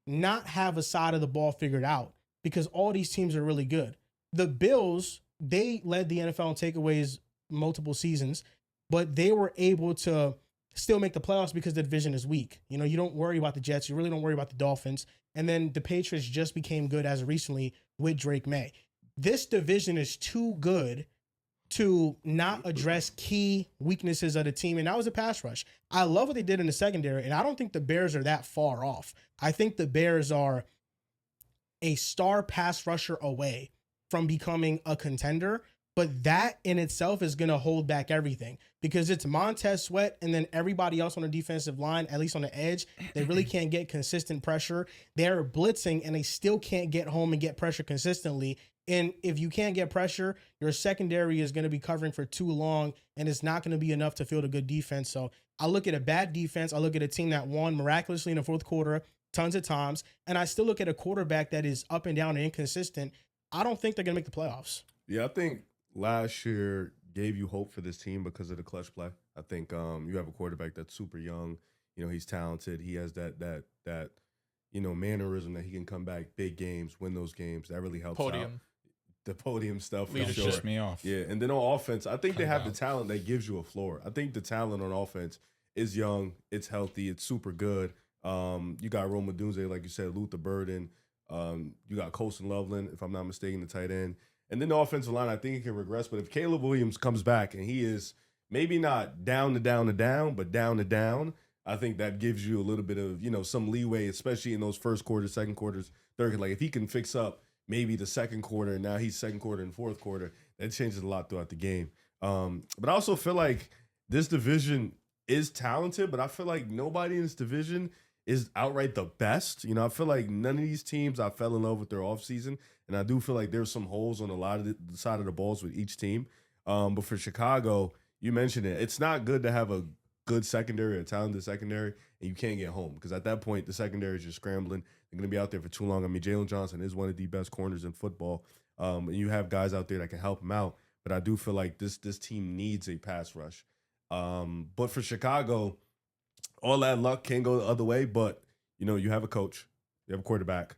not have a side of the ball figured out because all these teams are really good. The Bills, they led the NFL in takeaways multiple seasons, but they were able to still make the playoffs because the division is weak. You know, you don't worry about the Jets. You really don't worry about the Dolphins. And then the Patriots just became good as of recently with Drake May. This division is too good to not address key weaknesses of the team, and that was a pass rush. I love what they did in the secondary, and I don't think the Bears are that far off. I think the Bears are a star pass rusher away from becoming a contender, but that in itself is going to hold back everything because it's Montez Sweat and then everybody else on the defensive line, at least on the edge. They really can't get consistent pressure. They're blitzing, and they still can't get home and get pressure consistently. And if you can't get pressure, your secondary is going to be covering for too long, and it's not going to be enough to field a good defense. So I look at a bad defense. I look at a team that won miraculously in the fourth quarter tons of times, and I still look at a quarterback that is up and down and inconsistent. I don't think they're going to make the playoffs. Yeah, I think last year gave you hope for this team because of the clutch play. I think you have a quarterback that's super young. You know, he's talented. He has that mannerism that he can come back big games, win those games. That really helps out. The podium stuff for sure. Pissed me off. Yeah, and then on offense, I think they have the talent that gives you a floor. I think the talent on offense is young, it's healthy, it's super good. You got Rome Odunze, like you said, Luther Burden. You got Colson Loveland, if I'm not mistaken, the tight end. And then the offensive line, I think it can regress. But if Caleb Williams comes back and he is maybe not down, but down to down, I think that gives you a little bit of, some leeway, especially in those first quarters, second quarters, third. Like if he can fix up maybe the second quarter, and now he's second quarter and fourth quarter, that changes a lot throughout the game. But I also feel like this division is talented, but I feel like nobody in this division is outright the best. I feel like none of these teams I fell in love with their offseason, and I do feel like there's some holes on a lot of the side of the balls with each team. But for Chicago, you mentioned it. It's not good to have a good secondary, a talented secondary, and you can't get home because at that point, the secondary is just scrambling. They're going to be out there for too long. I mean, Jalen Johnson is one of the best corners in football, and you have guys out there that can help him out. But I do feel like this team needs a pass rush. But for Chicago, all that luck can go the other way. But, you have a coach, you have a quarterback,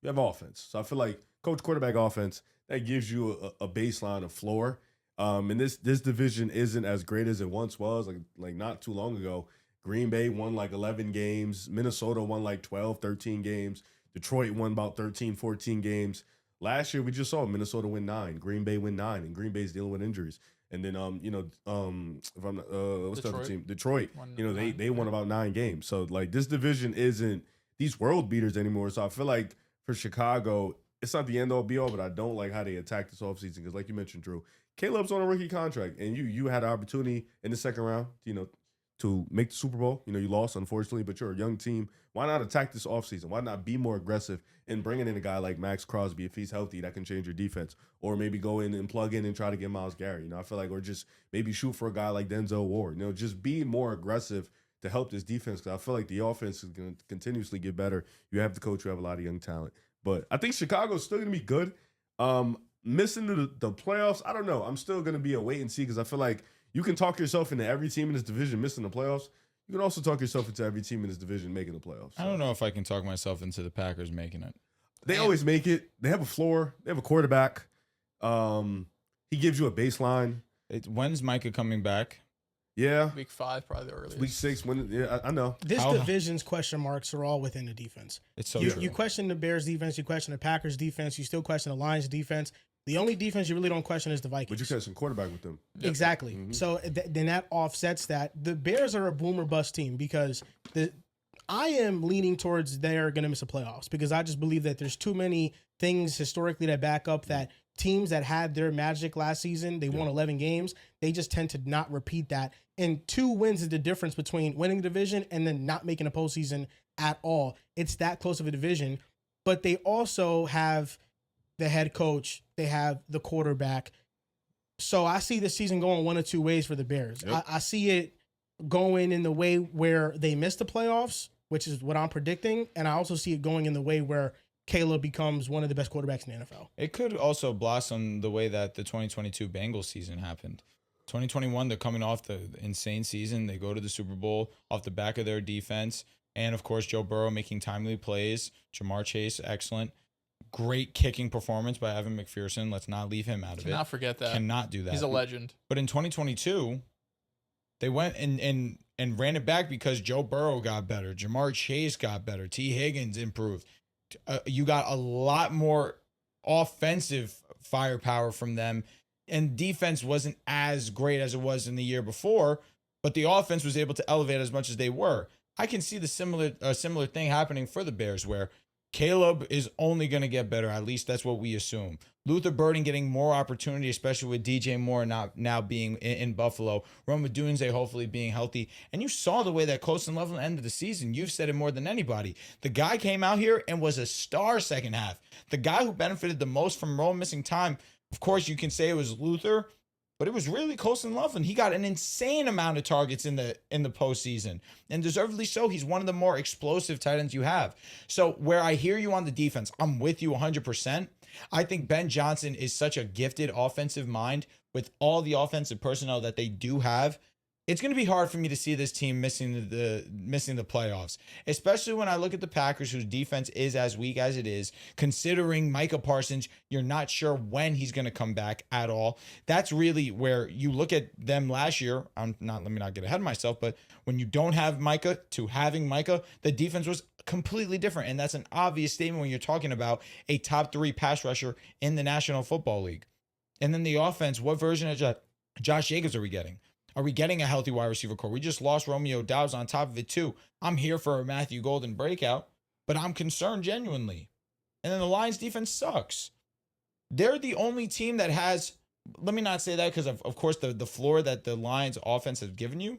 you have offense. So I feel like coach, quarterback, offense, that gives you a baseline, a floor. And this division isn't as great as it once was, like not too long ago. Green Bay won like 11 games. Minnesota won like 12, 13 games. Detroit won about 13, 14 games. Last year, we just saw Minnesota win 9, Green Bay win 9, and Green Bay's dealing with injuries. And then, if I'm not, what's the other team? Detroit. They won about 9 games. So, like, this division isn't these world beaters anymore. So I feel like for Chicago, it's not the end-all, be-all, but I don't like how they attack this offseason because, like you mentioned, Drew, Caleb's on a rookie contract, and you had an opportunity in the second round, to make the Super Bowl. You lost, unfortunately, but you're a young team. Why not attack this offseason? Why not be more aggressive in bringing in a guy like Max Crosby, if he's healthy, that can change your defense? Or maybe go in and plug in and try to get Myles Garrett. I feel like, or just maybe shoot for a guy like Denzel Ward. Just be more aggressive to help this defense, because I feel like the offense is going to continuously get better. You have the coach, you have a lot of young talent. But I think Chicago's still going to be good. Missing the playoffs, I don't know. I'm still going to be a wait and see, because I feel like you can talk yourself into every team in this division missing the playoffs. You can also talk yourself into every team in this division making the playoffs. I don't know if I can talk myself into the Packers making it. They always make it. They have a floor. They have a quarterback. He gives you a baseline. When's Micah coming back? Yeah. Week 5, probably the earliest. Week 6. I know. This division's question marks are all within the defense. It's so true. true. You question the Bears defense. You question the Packers defense. You still question the Lions defense. The only defense you really don't question is the Vikings. But you question quarterback with them. Yep. Exactly. Mm-hmm. So then that offsets that. The Bears are a boomer bust team, because I am leaning towards they're going to miss the playoffs, because I just believe that there's too many things historically that back up that teams that had their magic last season, they won 11 games, they just tend to not repeat that. And 2 wins is the difference between winning the division and then not making a postseason at all. It's that close of a division. But they also have the head coach, they have the quarterback. So I see this season going one of 2 ways for the Bears. Yep. I see it going in the way where they miss the playoffs, which is what I'm predicting. And I also see it going in the way where Caleb becomes one of the best quarterbacks in the NFL. It could also blossom the way that the 2022 Bengals season happened. 2021, they're coming off the insane season. They go to the Super Bowl off the back of their defense. And, of course, Joe Burrow making timely plays. Jamar Chase, excellent. Great kicking performance by Evan McPherson. Let's not leave him out of it. Cannot forget that. Cannot do that. He's a legend. But in 2022, they went and ran it back because Joe Burrow got better. Jamar Chase got better. T. Higgins improved. You got a lot more offensive firepower from them. And defense wasn't as great as it was in the year before, but the offense was able to elevate as much as they were. I can see the similar thing happening for the Bears, where Caleb is only going to get better. At least that's what we assume. Luther Burden getting more opportunity, especially with DJ Moore now being in Buffalo. Rome Odunze hopefully being healthy. And you saw the way that Colston Loveland ended the season. You've said it more than anybody. The guy came out here and was a star second half. The guy who benefited the most from Rome missing time, of course, you can say it was Luther, but it was really Colston Loveland. He got an insane amount of targets in the postseason, and deservedly so. He's one of the more explosive tight ends you have. So where I hear you on the defense, I'm with you 100%. I think Ben Johnson is such a gifted offensive mind with all the offensive personnel that they do have. It's going to be hard for me to see this team missing the playoffs, especially when I look at the Packers, whose defense is as weak as it is. Considering Micah Parsons, you're not sure when he's going to come back at all. That's really where you look at them last year. Let me not get ahead of myself, but when you don't have Micah to having Micah, the defense was completely different, and that's an obvious statement when you're talking about a top 3 pass rusher in the National Football League. And then the offense, what version of Josh Jacobs are we getting? Are we getting a healthy wide receiver core? We just lost Romeo Doubs on top of it too. I'm here for a Matthew Golden breakout, but I'm concerned genuinely. And then the Lions defense sucks. They're the only team that has, let me not say that because of course the floor that the Lions offense has given you,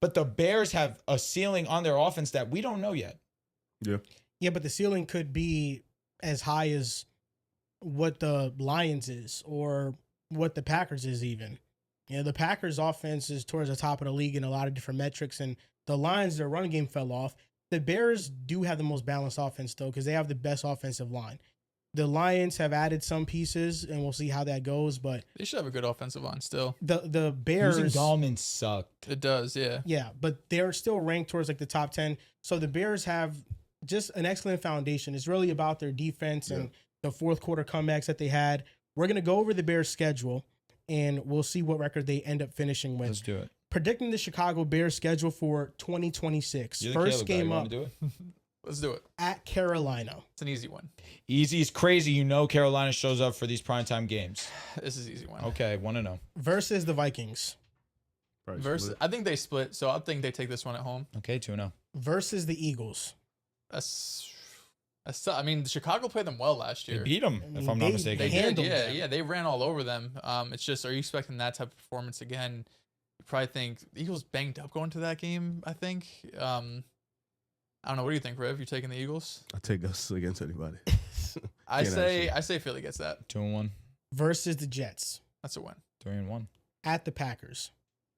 but the Bears have a ceiling on their offense that we don't know yet. Yeah. Yeah, but the ceiling could be as high as what the Lions is or what the Packers is even. The Packers offense is towards the top of the league in a lot of different metrics, and the Lions, their running game fell off. The Bears do have the most balanced offense, though, because they have the best offensive line. The Lions have added some pieces, and we'll see how that goes, but they should have a good offensive line still. The Bears... Losing Dahlman sucked. It does, yeah. Yeah, but they're still ranked towards like the top 10. So the Bears have just an excellent foundation. It's really about their defense and the fourth quarter comebacks that they had. We're going to go over the Bears' schedule, and we'll see what record they end up finishing with. Let's do it. Predicting the Chicago Bears schedule for 2026. You're First game up. Do it? Let's do it. At Carolina. It's an easy one. Easy is crazy. Carolina shows up for these primetime games. This is an easy one. Okay, 1-0. Versus the Vikings. I think they split, so I think they take this one at home. Okay, 2-0. Versus the Eagles. I mean, Chicago played them well last year. They beat them, if I'm not mistaken. They did, yeah. They ran all over them. It's just, are you expecting that type of performance again? probably think the Eagles banged up going to that game. I think. I don't know. What do you think, Riv? You taking the Eagles? I take us against anybody. I say Philly gets that. 2-1. Versus the Jets. That's a win. 3-1. At the Packers.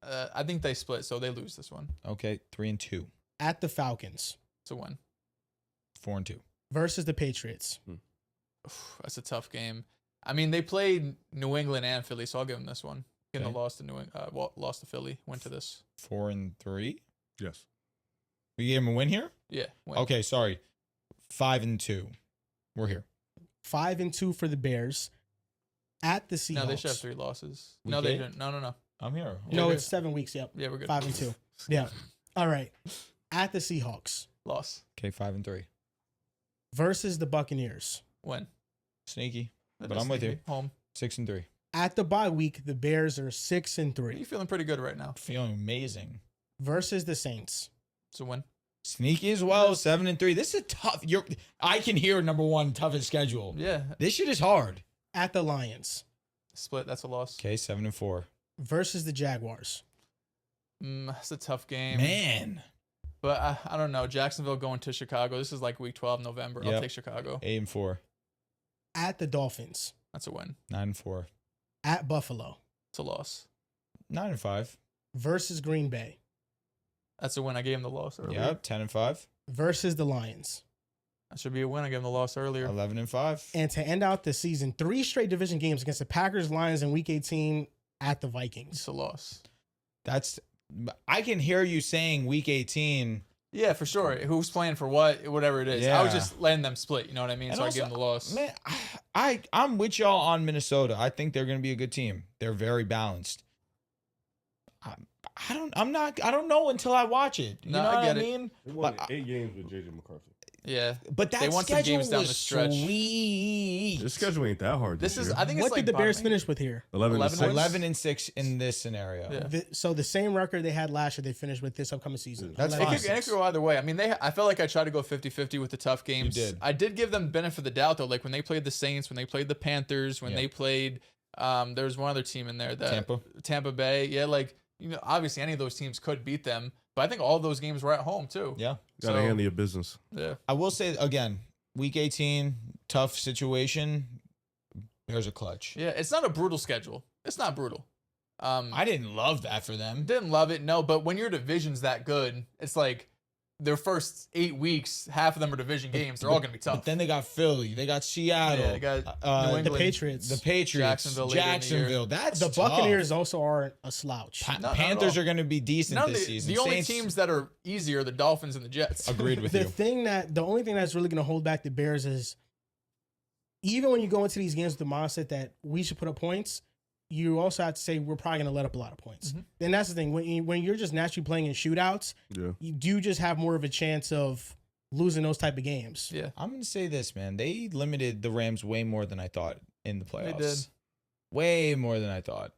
I think they split, so they lose this one. Okay, 3-2. At the Falcons. It's a win. 4-2. Versus the Patriots. That's a tough game. I mean, they played New England and Philly, so I'll give them this one. Give them Okay. the loss to Philly. Went to this. 4-3. Yes. We gave him a win here. Yeah. Win. Okay, sorry. 5-2. We're here. 5-2 for the Bears. At the Seahawks. No, they should have 3 losses. We No, they can't? didn't. No. I'm here. No, Yeah, it's 7 weeks. Yep. Yeah, we're good. 5-2. Yeah. All right. At the Seahawks. Loss. Okay, 5-3. Versus the Buccaneers. Win. Sneaky. That But is I'm with sneaky. you. Home. 6-3. At the bye week, the Bears are You 6-3. feeling pretty good right now. Feeling amazing. Versus the Saints. It's a win. Sneaky as well. 7-3. This is a tough. I can hear number one toughest schedule. Yeah. This shit is hard. At the Lions. Split. That's a loss. Okay, 7-4. Versus the Jaguars. That's a tough game. Man. But I don't know. Jacksonville going to Chicago. This is like week 12, November. I'll Yep. take Chicago. 8-4. At the Dolphins. That's a win. 9-4. At Buffalo. It's a loss. 9-5. Versus Green Bay. That's a win. I gave him the loss earlier. Yep. 10-5. Versus the Lions. That should be a win. I gave him the loss earlier. 11-5. And to end out the season, 3 straight division games against the Packers, Lions, and Week 18 at the Vikings. It's a loss. I can hear you saying week 18. Yeah, for sure. Who's playing for what? Whatever it is. I was Yeah. just letting them split. You know what I mean? And So also, I give them the loss. Man, I'm with y'all on Minnesota. I think they're going to be a good team. They're very balanced. I don't know until I watch it. You No, know I what get I it. mean? They won But 8 games with JJ McCarthy. Yeah. But that They won some schedule games down was the stretch. sweet. The schedule ain't that hard. This This is, year. I think it's What like did the Bears bottoming. finish with here? 11 11 6. 11-6 in this scenario. Yeah. So the same record they had last year, they finished with this upcoming season. That's 11. fine. It could go either way. I mean, I felt like I tried to go 50-50 with the tough games. did. I did give them benefit of the doubt, though. Like when they played the Saints, when they played the Panthers, when Yeah. they played, there was one other team in there. Tampa Bay. Yeah, like, obviously any of those teams could beat them. But I think all those games were at home, too. Yeah. Gotta handle your business. Yeah. I will say, again, week 18, tough situation. There's a clutch. Yeah, it's not a brutal schedule. It's not brutal. I didn't love that for them. Didn't love it, no. But when your division's that good, it's like their first 8 weeks, half of them are division games. They're all going to be tough. But then they got Philly. They got Seattle. Yeah, they got New The England. Patriots. The Patriots. Jacksonville later in the year. Jacksonville. That's The tough. Buccaneers also aren't a slouch. not at Panthers all. are going to be decent No, this season. the only Saints- teams that are easier are the Dolphins and the Jets. Agreed with The you. only thing that's really going to hold back the Bears is even when you go into these games with the mindset that we should put up points, you also have to say we're probably going to let up a lot of points. Mhm. And that's the thing. When you're just naturally playing in shootouts, Yeah. you do just have more of a chance of losing those type of games. Yeah. I'm going to say this, man. They limited the Rams way more than I thought in the playoffs. did. Way more than I thought.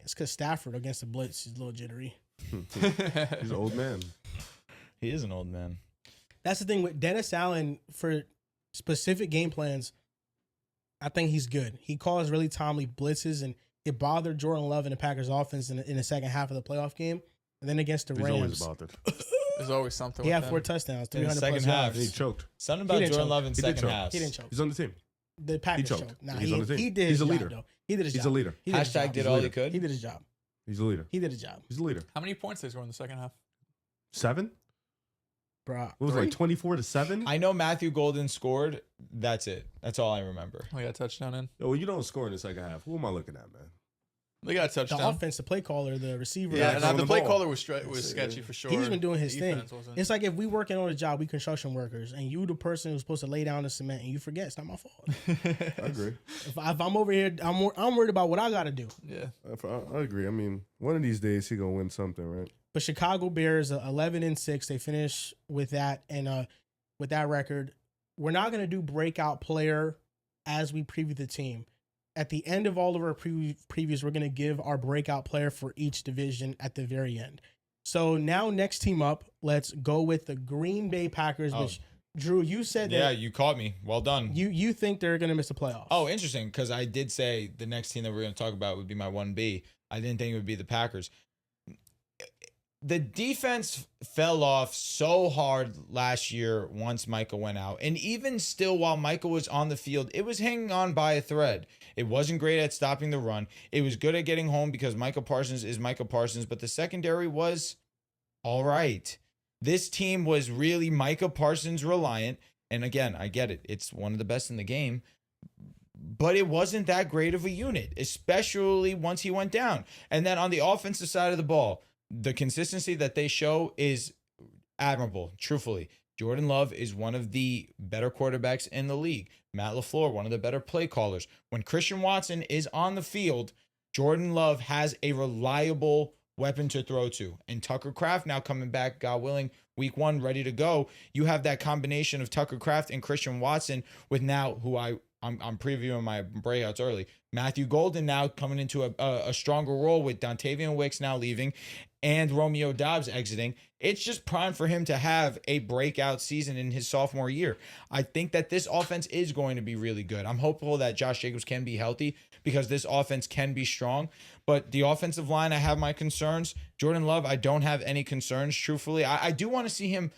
It's because Stafford against the blitz is a little jittery. He's an old man. He is an old man. That's the thing with Dennis Allen for specific game plans. I think he's good. He calls really timely blitzes, and it bothered Jordan Love and the Packers offense in the second half of the playoff game. And then against the He's always Rams, bothered. There's always something he with had them. 4 touchdowns, In the 300 second plus half. yards. He choked. Something about didn't Jordan choke. Love in He did second choke. half. He didn't choke. He's on the team. The Packers choked. choked. Nah, He's on the team. he did He's his a job, leader. though. He did his He's job. a leader. He did his Hashtag job. did all he He could. did his job. He's a leader. He did his job. He's a leader. How many points did they score in the second half? 7? Bro, What was it, like 24-7? I know Matthew Golden scored. That's it. That's all I remember. We got a touchdown in. Yo, you don't score in the second half. Who am I looking at, man? They got a the touchdown. offense, the play caller, the receiver. Yeah, throwing and the the play ball. caller was That's it, sketchy yeah. for sure. He's been doing his thing. Defense wasn't. It's like if we working on a job, we construction workers, and you the person who's supposed to lay down the cement, and you forget. It's not my fault. I agree. If I'm over here, I'm worried about what I got to do. Yeah. I agree. I mean, one of these days he gonna win something, right? But Chicago Bears 11-6. They finish with that, and with that record, we're not gonna do breakout player as we preview the team. At the end of all of our previews, we're gonna give our breakout player for each division at the very end. So now, next team up, let's go with the Green Bay Packers, which Drew, you said Yeah, that you caught me. Well done. you think they're going to miss the playoffs. Oh, interesting, because I did say the next team that we're going to talk about would be my 1B. I didn't think it would be the Packers. The defense fell off so hard last year once Micah went out. And even still, while Micah was on the field, it was hanging on by a thread. It wasn't great at stopping the run. It was good at getting home because Micah Parsons is Micah Parsons, but the secondary was all right. This team was really Micah Parsons reliant. And again, I get it. It's one of the best in the game. But it wasn't that great of a unit, especially once he went down. And then on the offensive side of the ball, the consistency that they show is admirable, truthfully. Jordan Love is one of the better quarterbacks in the league. Matt LaFleur, one of the better play callers. When Christian Watson is on the field, Jordan Love has a reliable weapon to throw to. And Tucker Kraft now coming back, God willing, week 1, ready to go. You have that combination of Tucker Kraft and Christian Watson with now who I'm previewing my breakouts early. Matthew Golden now coming into a stronger role with Dontavian Wicks now leaving and Romeo Doubs exiting. It's just prime for him to have a breakout season in his sophomore year. I think that this offense is going to be really good. I'm hopeful that Josh Jacobs can be healthy because this offense can be strong. But the offensive line, I have my concerns. Jordan Love, I don't have any concerns, truthfully. I do want to see him.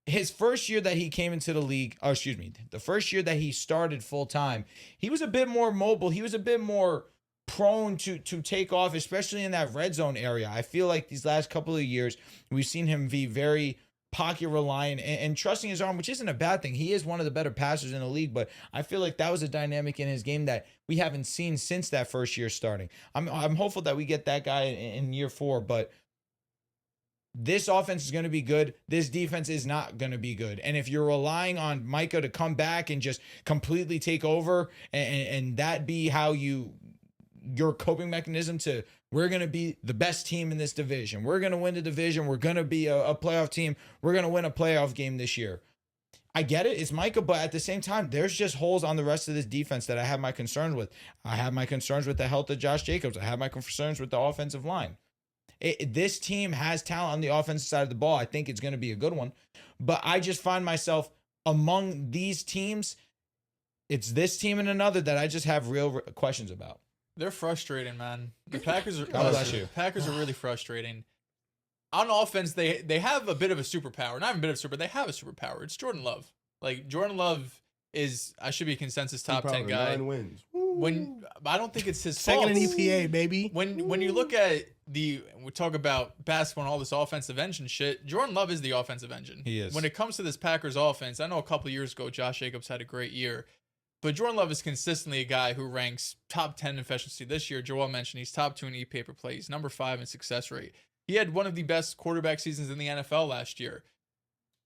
His first year that he came into the league, the first year that he started full time, he was a bit more mobile. He was a bit more prone to take off, especially in that red zone area. I feel like these last couple of years, we've seen him be very pocket reliant and trusting his arm, which isn't a bad thing. He is one of the better passers in the league, but I feel like that was a dynamic in his game that we haven't seen since that first year starting. I'm hopeful that we get that guy in year 4, but this offense is going to be good. This defense is not going to be good. And if you're relying on Micah to come back and just completely take over and that be how your coping mechanism to we're going to be the best team in this division. We're going to win the division. We're going to be a playoff team. We're going to win a playoff game this year. I get it. It's Micah, but at the same time, there's just holes on the rest of this defense that I have my concerns with. I have my concerns with the health of Josh Jacobs. I have my concerns with the offensive line. This team has talent on the offensive side of the ball. I think it's going to be a good one. But I just find myself among these teams, it's this team and another that I just have real questions about. They're frustrating, man. The Packers are God bless you. Packers are really frustrating. On offense, they have a bit of a superpower. Not even a bit of a superpower, they have a superpower. It's Jordan Love. Like, Jordan Love is, I should be a consensus top 10 guy. 9 wins. I don't think it's his Second fault. in EPA, baby. When you look at we talk about basketball and all this offensive engine shit, Jordan Love is the offensive engine. He is. When it comes to this Packers offense, I know a couple of years ago Josh Jacobs had a great year, but Jordan Love is consistently a guy who ranks top 10 in efficiency. This year, Joel mentioned he's top 2 in EPA per play. He's number 5 in success rate. He had one of the best quarterback seasons in the NFL last year.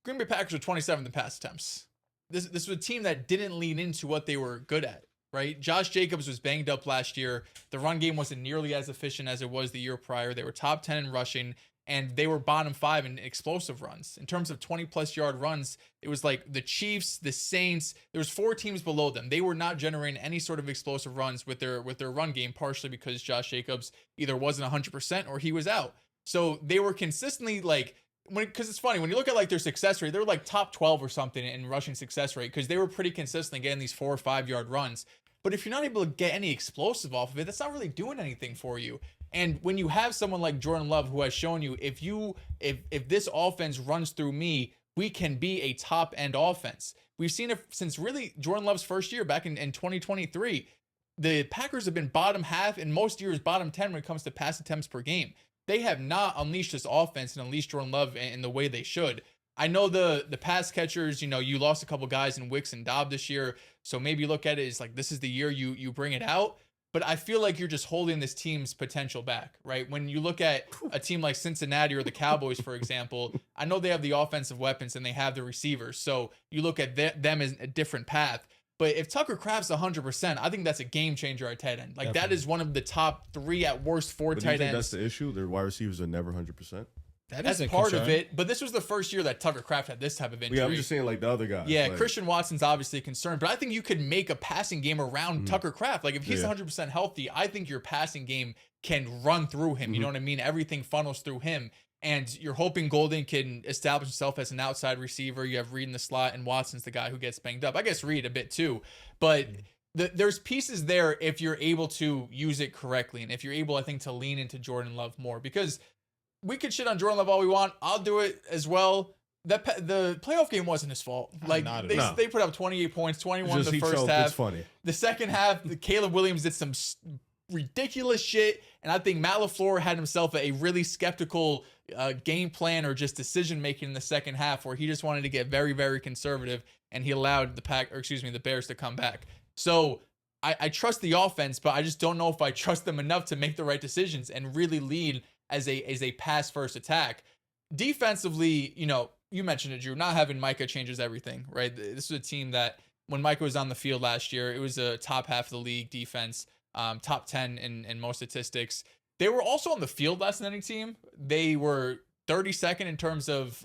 Green Bay Packers are 27th in pass attempts. This was a team that didn't lean into what they were good at. Right? Josh Jacobs was banged up last year. The run game wasn't nearly as efficient as it was the year prior. They were top 10 in rushing, and they were bottom 5 in explosive runs. In terms of 20-plus yard runs, it was like the Chiefs, the Saints. There was 4 teams below them. They were not generating any sort of explosive runs with their run game, partially because Josh Jacobs either wasn't 100% or he was out. So they were consistently like, because it's funny, when you look at like their success rate, they were like top 12 or something in rushing success rate because they were pretty consistently getting these 4 or 5 yard runs. But if you're not able to get any explosive off of it, that's not really doing anything for you. And when you have someone like Jordan Love who has shown you, if this offense runs through me, we can be a top end offense. We've seen it since really Jordan Love's first year back in 2023. The Packers have been bottom half and most years bottom 10 when it comes to pass attempts per game. They have not unleashed this offense and unleashed Jordan Love in the way they should. I know the pass catchers, you lost a couple guys in Wicks and Dobb this year. So maybe look at it as like, this is the year you bring it out. But I feel like you're just holding this team's potential back, right? When you look at a team like Cincinnati or the Cowboys, for example, I know they have the offensive weapons and they have the receivers. So you look at them as a different path. But if Tucker Kraft's 100%, I think that's a game changer at tight end. Like Definitely. That is one of the top 3 at worst 4 tight ends. Do you think that's the issue? Their wide receivers are never 100%? That's part of it, but this was the first year that Tucker Kraft had this type of injury. Yeah, I'm just saying like the other guys. Yeah, like, Christian Watson's obviously a concern, but I think you could make a passing game around Tucker Kraft. Like if he's 100% healthy, I think your passing game can run through him. You know what I mean? Everything funnels through him. and you're hoping Golden can establish himself as an outside receiver. You have Reed in the slot, and Watson's the guy who gets banged up. I guess Reed a bit too, but there's pieces there if you're able to use it correctly, and if you're able, I think, to lean into Jordan Love more, because we could shit on Jordan Love all we want. I'll do it as well. The playoff game wasn't his fault. Like they put up 28 points, 21 the first half. It's funny. The second half, Caleb Williams did some ridiculous shit, and I think Matt LaFleur had himself a really skeptical game plan or just decision making in the second half, where he just wanted to get very, very conservative, and he allowed the Bears to come back. So I trust the offense, but I just don't know if I trust them enough to make the right decisions and really lead as a pass first attack. Defensively, you mentioned it, Drew. Not having Micah changes everything, right? This is a team that when Micah was on the field last year, it was a top half of the league defense, top 10 in most statistics. They were also on the field less than any team. They were 32nd in terms of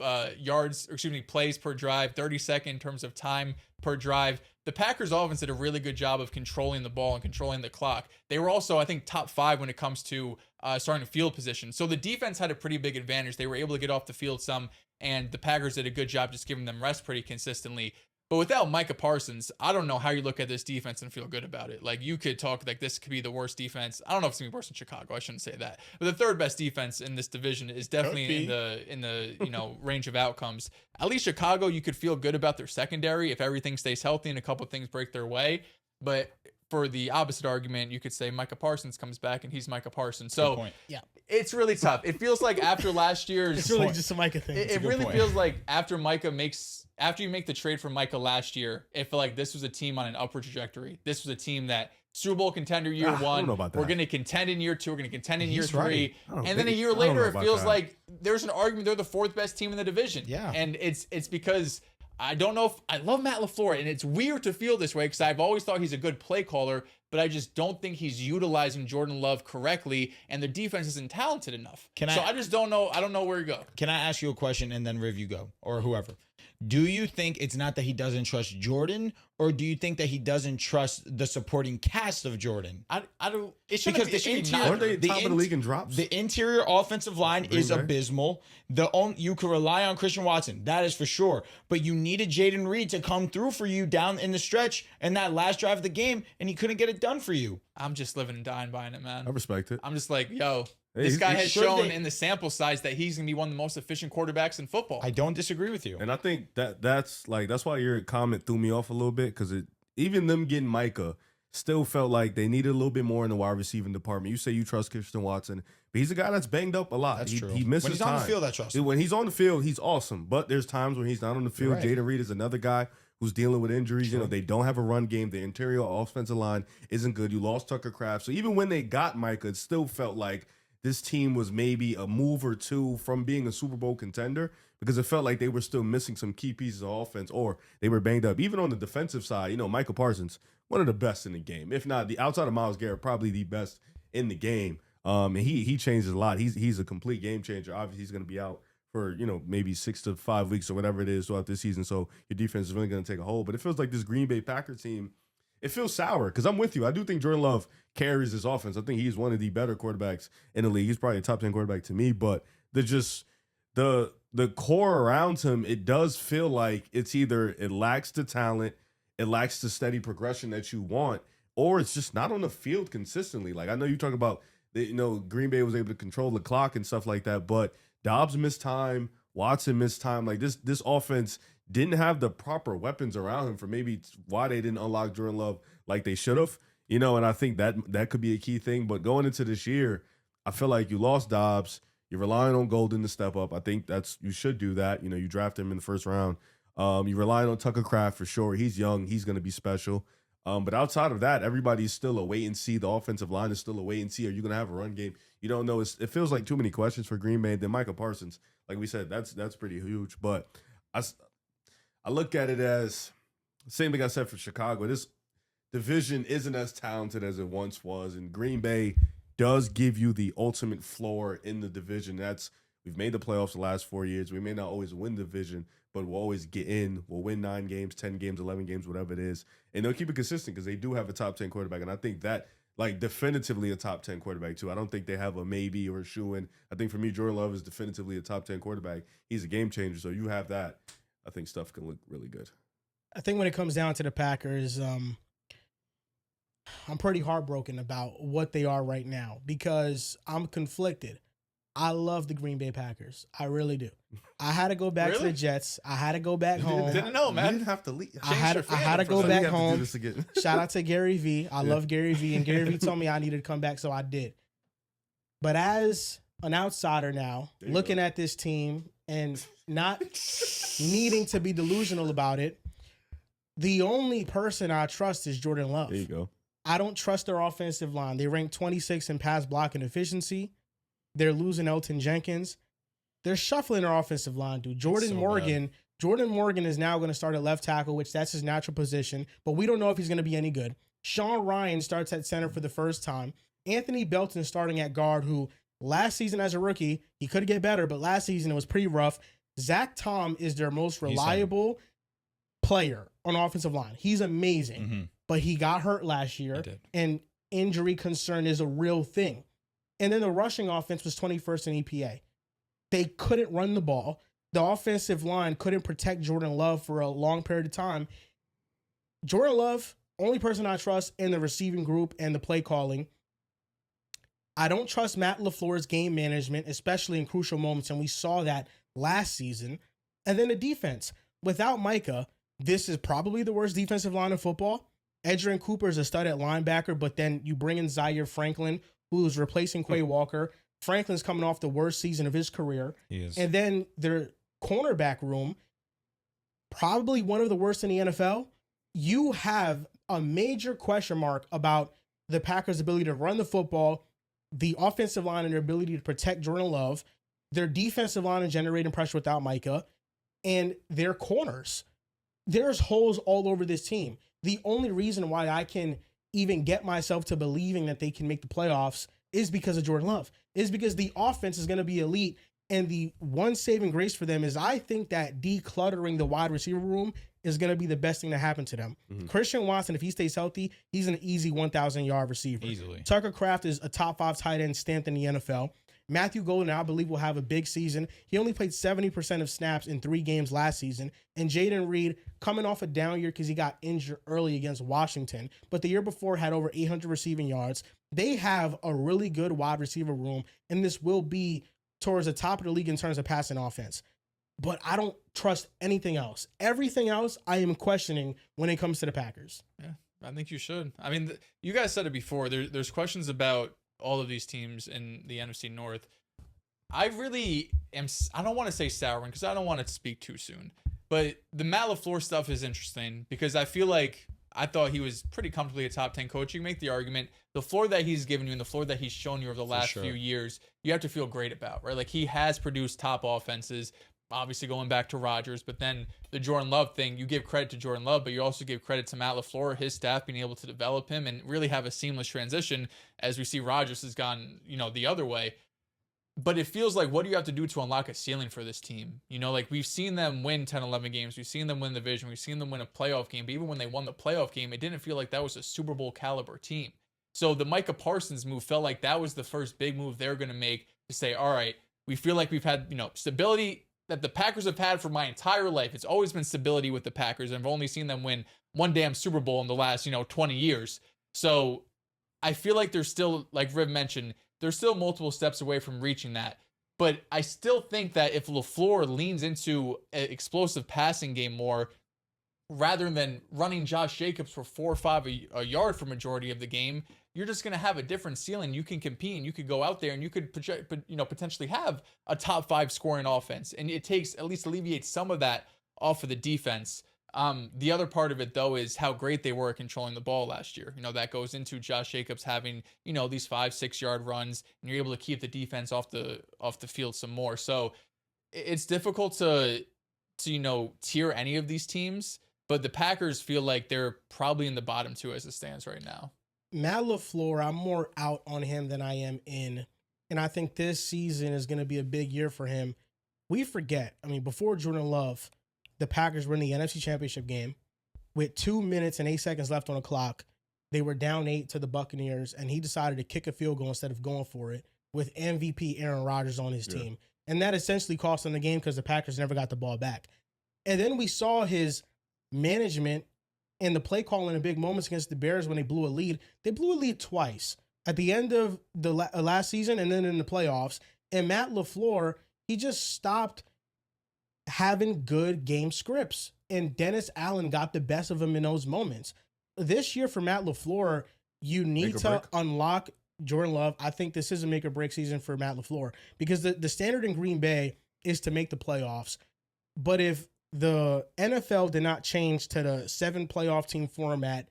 plays per drive, 32nd in terms of time per drive. The Packers offense did a really good job of controlling the ball and controlling the clock. They were also, I think, top 5 when it comes to starting field position. So the defense had a pretty big advantage. They were able to get off the field some, and the Packers did a good job just giving them rest pretty consistently. But without Micah Parsons, I don't know how you look at this defense and feel good about it. Like, you could talk like this could be the worst defense. I don't know if it's gonna be worse than Chicago. I shouldn't say that. But the third best defense in this division is definitely in the range of outcomes. At least Chicago, you could feel good about their secondary if everything stays healthy and a couple things break their way. But for the opposite argument, you could say Micah Parsons comes back and he's Micah Parsons. So it's really tough. It feels like after last year's, it's really just a Micah thing. It really feels like after you make the trade for Micah last year, it felt like this was a team on an upward trajectory. This was a team that Super Bowl contender year 1. I don't know about that. We're going to contend in year 2. We're going to contend in year 3. And then a year later, it feels like there's an argument they're the 4th best team in the division. Yeah. And it's because I don't know if I love Matt LaFleur, and it's weird to feel this way because I've always thought he's a good play caller, but I just don't think he's utilizing Jordan Love correctly, and their defense isn't talented enough. I just don't know. I don't know where to go. Can I ask you a question and then Riv, you go, or whoever? Do you think it's not that he doesn't trust Jordan, or do you think that he doesn't trust the supporting cast of Jordan? I don't. It should Because be, the interior, aren't they top of the league in drops? The interior offensive line is abysmal. You can rely on Christian Watson, that is for sure. But you needed Jaden Reed to come through for you down in the stretch in that last drive of the game, and he couldn't get it done for you. I'm just living and dying by it, man. I respect it. I'm just like, yo. This guy has shown in the sample size that he's going to be one of the most efficient quarterbacks in football. I don't disagree with you. And I think that's why your comment threw me off a little bit, because even them getting Micah still felt like they needed a little bit more in the wide receiving department. You say you trust Christian Watson, but he's a guy that's banged up a lot. That's true. He misses when he's time. on the field, I trust him. When he's on the field, he's awesome. But there's times when he's not on the field. Right. Jaden Reed is another guy who's dealing with injuries. True. They don't have a run game. The interior offensive line isn't good. You lost Tucker Kraft. So even when they got Micah, it still felt like this team was maybe a move or two from being a Super Bowl contender, because it felt like they were still missing some key pieces of offense, or they were banged up. Even on the defensive side, Micah Parsons, one of the best in the game. If not, outside of Myles Garrett, probably the best in the game. And he changes a lot. He's a complete game changer. Obviously, he's going to be out for, maybe 6 to 5 weeks or whatever it is throughout this season. So your defense is really going to take a hold. But it feels like this Green Bay Packers team, it feels sour, because I'm with you. I do think Jordan Love carries this offense. I think he's one of the better quarterbacks in the league. He's probably a top 10 quarterback to me, but the core around him, it does feel like it's either it lacks the talent, it lacks the steady progression that you want, or it's just not on the field consistently. Like, I know you talk about, Green Bay was able to control the clock and stuff like that, but Dobbs missed time, Watson missed time. Like, this offense didn't have the proper weapons around him for maybe why they didn't unlock Jordan Love like they should have, and I think that could be a key thing. But going into this year, I feel like you lost Dobbs. You're relying on Golden to step up. I think you should do that. You draft him in the first round. You're relying on Tucker Kraft for sure. He's young. He's going to be special. But outside of that, everybody's still a wait and see. The offensive line is still a wait and see. Are you going to have a run game? You don't know. It feels like too many questions for Green Bay. Then Micah Parsons, like we said, that's pretty huge. But I look at it as same thing I said for Chicago. This division isn't as talented as it once was, and Green Bay does give you the ultimate floor in the division. We've made the playoffs the last 4 years. We may not always win the division, but we'll always get in. We'll win 9 games, 10 games, 11 games, whatever it is, and they'll keep it consistent because they do have a top 10 quarterback, and I think that like definitively a top 10 quarterback too. I don't think they have a maybe or a shoe-in. I think for me, Jordan Love is definitively a top 10 quarterback. He's a game changer. So you have that. I think stuff can look really good. I think when it comes down to the Packers, I'm pretty heartbroken about what they are right now because I'm conflicted. I love the Green Bay Packers. I really do. I had to go back to the Jets. I had to go back home. Didn't know, man. You didn't have to leave. I had to go back home. To Shout out to Gary V. I love Gary V. And Gary V told me I needed to come back, so I did. But as an outsider now, looking at this team and not needing to be delusional about it, the only person I trust is Jordan Love. There you go. I don't trust their offensive line. They rank 26 in pass blocking efficiency. They're losing Elton Jenkins. They're shuffling their offensive line, dude. Jordan Morgan is now going to start at left tackle, which that's his natural position, but we don't know if he's going to be any good. Sean Ryan starts at center for the first time. Anthony Belton is starting at guard, who last season as a rookie, he could get better, but last season it was pretty rough. Zach Tom is their most reliable player on offensive line. He's amazing, but he got hurt last year, and injury concern is a real thing. And then the rushing offense was 21st in EPA. They couldn't run the ball. The offensive line couldn't protect Jordan Love for a long period of time. Jordan Love, only person I trust in the receiving group and the play calling. I don't trust Matt LaFleur's game management, especially in crucial moments, and we saw that last season. And then the defense. Without Micah, this is probably the worst defensive line in football. Edgerrin Cooper is a stud at linebacker, but then you bring in Zaire Franklin, who's replacing Quay Walker. Franklin's coming off the worst season of his career. He is. And then their cornerback room, probably one of the worst in the NFL. You have a major question mark about the Packers' ability to run the football, the offensive line and their ability to protect Jordan Love, their defensive line and generating pressure without Micah, and their corners. There's holes all over this team. The only reason why I can even get myself to believing that they can make the playoffs is because of Jordan Love, is because the offense is going to be elite. And the one saving grace for them is I think that decluttering the wide receiver room is going to be the best thing to happen to them. Christian Watson, if he stays healthy, he's an easy 1,000-yard receiver. Easily. Tucker Kraft is a top 5 tight end stamped in the NFL. Matthew Golden, I believe, will have a big season. He only played 70% of snaps in 3 games last season. And Jaden Reed, coming off a down year because he got injured early against Washington, but the year before had over 800 receiving yards. They have a really good wide receiver room, and this will be towards the top of the league in terms of passing offense. But I don't trust anything else. Everything else I am questioning when it comes to the Packers. Yeah, I think you should. I mean, you guys said it before. There's questions about all of these teams in the NFC North. I really am, I don't want to say souring because I don't want to speak too soon, but the Matt LaFleur stuff is interesting because I feel like I thought he was pretty comfortably a top 10 coach. You can make the argument, the floor that he's given you and the floor that he's shown you over the last few years, you have to feel great about, right? Like he has produced top offenses, obviously going back to Rodgers, but then the Jordan Love thing, you give credit to Jordan Love, but you also give credit to Matt LaFleur, his staff being able to develop him and really have a seamless transition as we see Rodgers has gone, the other way. But it feels like, what do you have to do to unlock a ceiling for this team? Like we've seen them win 10, 11 games. We've seen them win the division. We've seen them win a playoff game. But even when they won the playoff game, it didn't feel like that was a Super Bowl caliber team. So the Micah Parsons move felt like that was the first big move they're going to make to say, all right, we feel like we've had, stability that the Packers have had for my entire life. It's always been stability with the Packers. I've only seen them win one damn Super Bowl in the last, 20 years. So I feel like there's still, like Riv mentioned, there's still multiple steps away from reaching that. But I still think that if LaFleur leans into an explosive passing game more, rather than running Josh Jacobs for 4 or 5 a yard for majority of the game, you're just going to have a different ceiling. You can compete and you could go out there and you could potentially have a top 5 scoring offense. And it takes, at least alleviates some of that off of the defense. The other part of it, though, is how great they were at controlling the ball last year. That goes into Josh Jacobs having, these 5-6 yard runs, and you're able to keep the defense off the field some more. So it's difficult to tier any of these teams, but the Packers feel like they're probably in the bottom 2 as it stands right now. Matt LaFleur, I'm more out on him than I am in, and I think this season is going to be a big year for him. We forget, before Jordan Love, the Packers were in the NFC Championship game with 2 minutes and 8 seconds left on the clock. They were down 8 to the Buccaneers, and he decided to kick a field goal instead of going for it with MVP Aaron Rodgers on his team. And that essentially cost them the game because the Packers never got the ball back. And then we saw his management and the play calling in big moments against the Bears when they blew a lead. They blew a lead twice at the end of the last season and then in the playoffs. And Matt LaFleur, he just stopped having good game scripts. And Dennis Allen got the best of him in those moments. This year for Matt LaFleur, you need to unlock Jordan Love. I think this is a make or break season for Matt LaFleur because the standard in Green Bay is to make the playoffs. But if the NFL did not change to the 7 playoff team format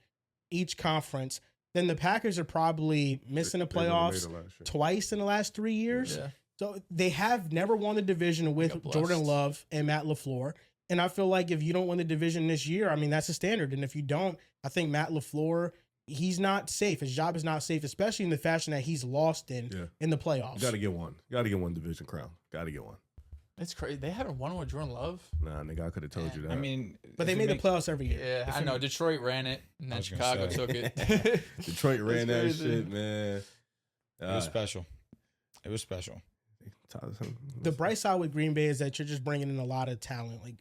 each conference, then the Packers are probably missing the playoffs twice in the last 3 years. Yeah. So they have never won the division with Jordan Love and Matt LaFleur. And I feel like if you don't win the division this year, I mean, that's a standard. And if you don't, I think Matt LaFleur, he's not safe. His job is not safe, especially in the fashion that he's lost in the playoffs. You got to get one. You got to get one division crown. Got to get one. It's crazy. They haven't won with Jordan Love. Nah, nigga, I could have told you that. I mean, but they made the playoffs every year. Yeah, I know. Detroit ran it, and then Chicago took it. Detroit ran that shit, man. It was special. It was special. The bright side with Green Bay is that you're just bringing in a lot of talent. Like,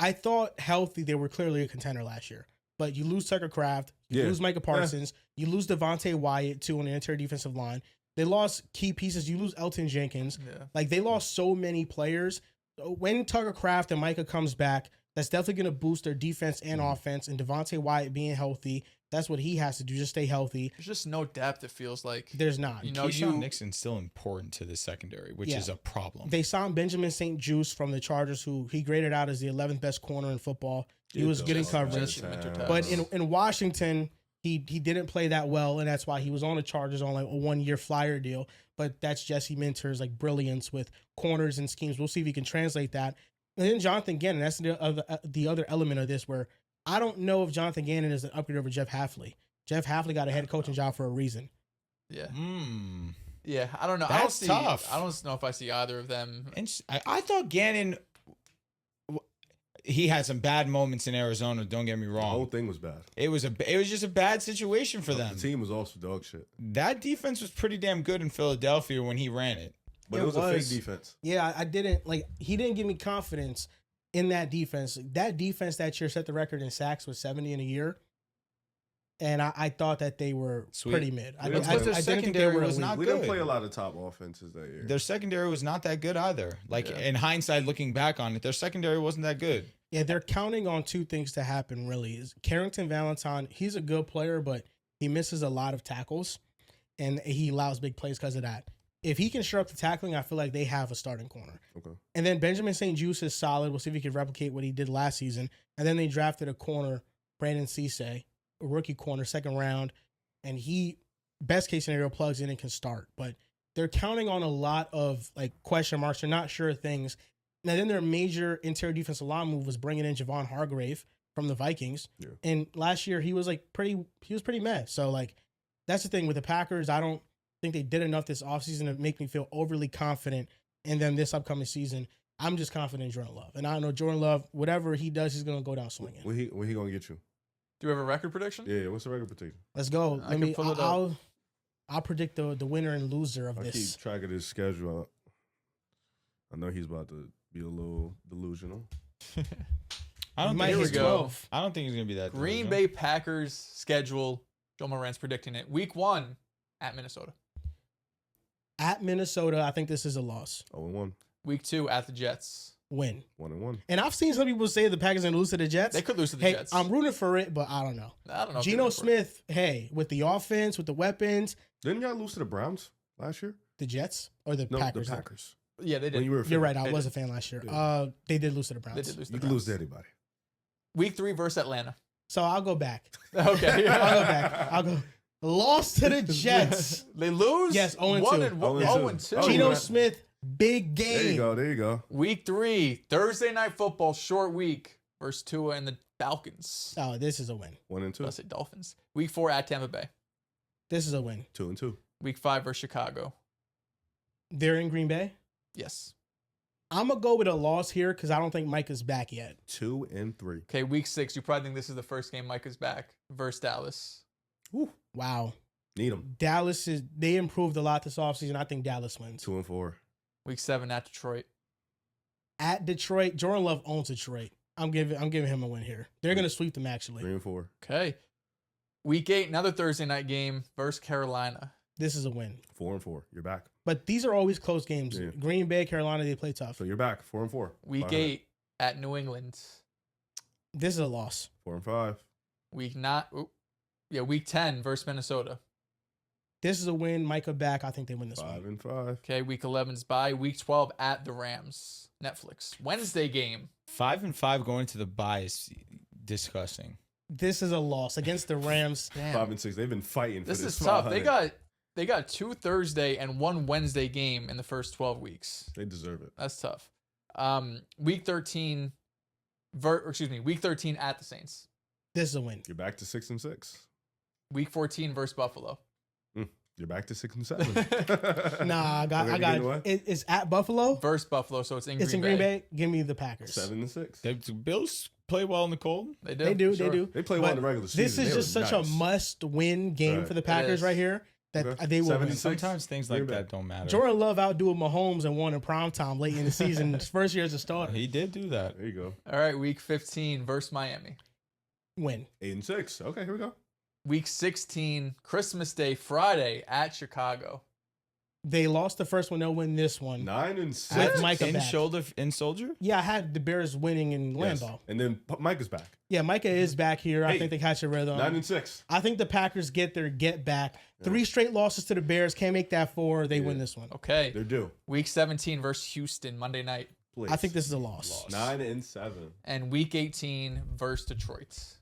I thought healthy, they were clearly a contender last year. But you lose Tucker Kraft, you lose Micah Parsons, you lose Devontae Wyatt, too, on the interior defensive line. They lost key pieces. You lose Elton Jenkins. Yeah. Like, they lost so many players. When Tucker Kraft and Micah comes back, that's definitely going to boost their defense and offense. And Devontae Wyatt being healthy, that's what he has to do, just stay healthy. There's just no depth, it feels like. There's not. You know, Keyshawn Nixon's still important to the secondary, which is a problem. They signed Benjamin St. Juste from the Chargers, who he graded out as the 11th best corner in football. He was getting coverage. But in Washington, he didn't play that well, and that's why he was on the Chargers on like a 1-year flyer deal. But that's Jesse Minter's like brilliance with corners and schemes. We'll see if he can translate that. And then Jonathan Gannon, that's the other element of this where I don't know if Jonathan Gannon is an upgrade over Jeff Hafley. Jeff Hafley got a head coaching job for a reason. Yeah. Yeah, I don't know. That's tough. I don't know if I see either of them. I thought Gannon, he had some bad moments in Arizona. Don't get me wrong. The whole thing was bad. It was just a bad situation for them. The team was also dog shit. That defense was pretty damn good in Philadelphia when he ran it. But it was a fake defense. Yeah, he didn't give me confidence in that defense. That defense that year set the record in sacks with 70 in a year. And I thought that they were pretty mid. Their secondary was not good. We didn't play a lot of top offenses that year. Their secondary was not that good either. In hindsight, looking back on it, their secondary wasn't that good. Yeah, they're counting on 2 things to happen, really. Is Carrington Valentine, he's a good player, but he misses a lot of tackles, and he allows big plays because of that. If he can shore up the tackling, I feel like they have a starting corner. Okay. And then Benjamin St. Juste is solid. We'll see if he can replicate what he did last season. And then they drafted a corner, Brandon Cisse, a rookie corner, 2nd round, and he, best case scenario, plugs in and can start. But they're counting on a lot of like question marks. They're not sure of things. Now, then their major interior defensive line move was bringing in Javon Hargrave from the Vikings. Yeah. And last year he was pretty meh. So like that's the thing with the Packers. I don't think they did enough this offseason to make me feel overly confident in them this upcoming season. I'm just confident in Jordan Love. And I know Jordan Love, whatever he does, he's going to go down swinging. When he going to get you? Do you have a record prediction? Yeah, what's the record prediction? Let's go. I'll predict the winner and loser of this. I keep track of his schedule. I know he's about to be a little delusional. I don't think he's going to be that Green Bay Packers schedule. Joe Moran's predicting it. Week 1 at Minnesota. At Minnesota, I think this is a loss. 0-1. Week 2 at the Jets. Win. 1-1. And I've seen some people say the Packers are going to lose to the Jets. They could lose to the Jets. I'm rooting for it, but I don't know. Geno Smith, with the offense, with the weapons. Didn't y'all lose to the Browns last year? The Jets or the Packers? The Packers. Yeah, they did. You're right. I was a fan last year. Yeah. They did lose to the Browns. They did lose to the Browns. You can lose to anybody. Week 3 versus Atlanta. So I'll go back. Okay. I'll go. Lost to the Jets. They lose? Yes, 0-2. 0-2. Geno Smith, big game. There you go. Week 3, Thursday Night Football, short week versus Tua and the Falcons. Oh, this is a win. 1-2. Let's say Dolphins. Week 4 at Tampa Bay. This is a win. 2-2. Week 5 versus Chicago. They're in Green Bay? Yes. I'm going to go with a loss here because I don't think Micah's back yet. 2-3. Okay, week 6. You probably think this is the first game Micah's back versus Dallas. Wow. Need them. They improved a lot this offseason. I think Dallas wins. 2-4. Week 7 at Detroit. At Detroit, Jordan Love owns Detroit. I'm giving him a win here. They're going to sweep them, actually. 3-4. Okay. Week 8, another Thursday night game versus Carolina. This is a win. 4-4. You're back. But these are always close games. Yeah. Green Bay, Carolina, they play tough. So you're back. 4-4. Week 8 at New England. This is a loss. 4-5. Week 10 versus Minnesota. This is a win. Micah back. I think they win this one. 5-5. Okay, week 11's bye. Week 12 at the Rams. Netflix. Wednesday game. 5-5 going to the bye is disgusting. This is a loss against the Rams. Damn. 5-6. They've been fighting for this. This is tough. 500. They got 2 Thursday and 1 Wednesday game in the first 12 weeks. They deserve it. That's tough. Week 13 week 13 at the Saints. This is a win. You're back to 6-6. Week 14 versus Buffalo. You're back to 6-7. Nah, I got it. It's at Buffalo. Versus Buffalo, so it's in It's Green in Green Bay. Bay. Give me the Packers. 7-6. The Bills play well in the cold. They do. They do. Sure. They do. They play well But in the regular season. This is They just were such nice. a must-win game Right. for the It Packers is. right here that Okay. they will win. 76. Sometimes things like Green Bay. that don't matter. Jordan Love outdoing Mahomes and won in primetime late in the season. His first year as a starter. He did do that. There you go. All right, week 15 versus Miami. Win. 8-6. Okay, here we go. Week 16, Christmas Day, Friday at Chicago. They lost the first one. They'll win this one. 9-6. With Micah in back. in Soldier. Yeah, I had the Bears winning in Yes. Lambeau. And then Mike is back. Yeah, Micah is back here. I Hey. think they catch a rhythm. 9-6. I think the Packers get their get back. 3 straight losses to the Bears. Can't make that 4. They win this one. Okay. They're due. Week 17 versus Houston, Monday night. Please. I think this is a loss. 9-7. And week 18 versus Detroit.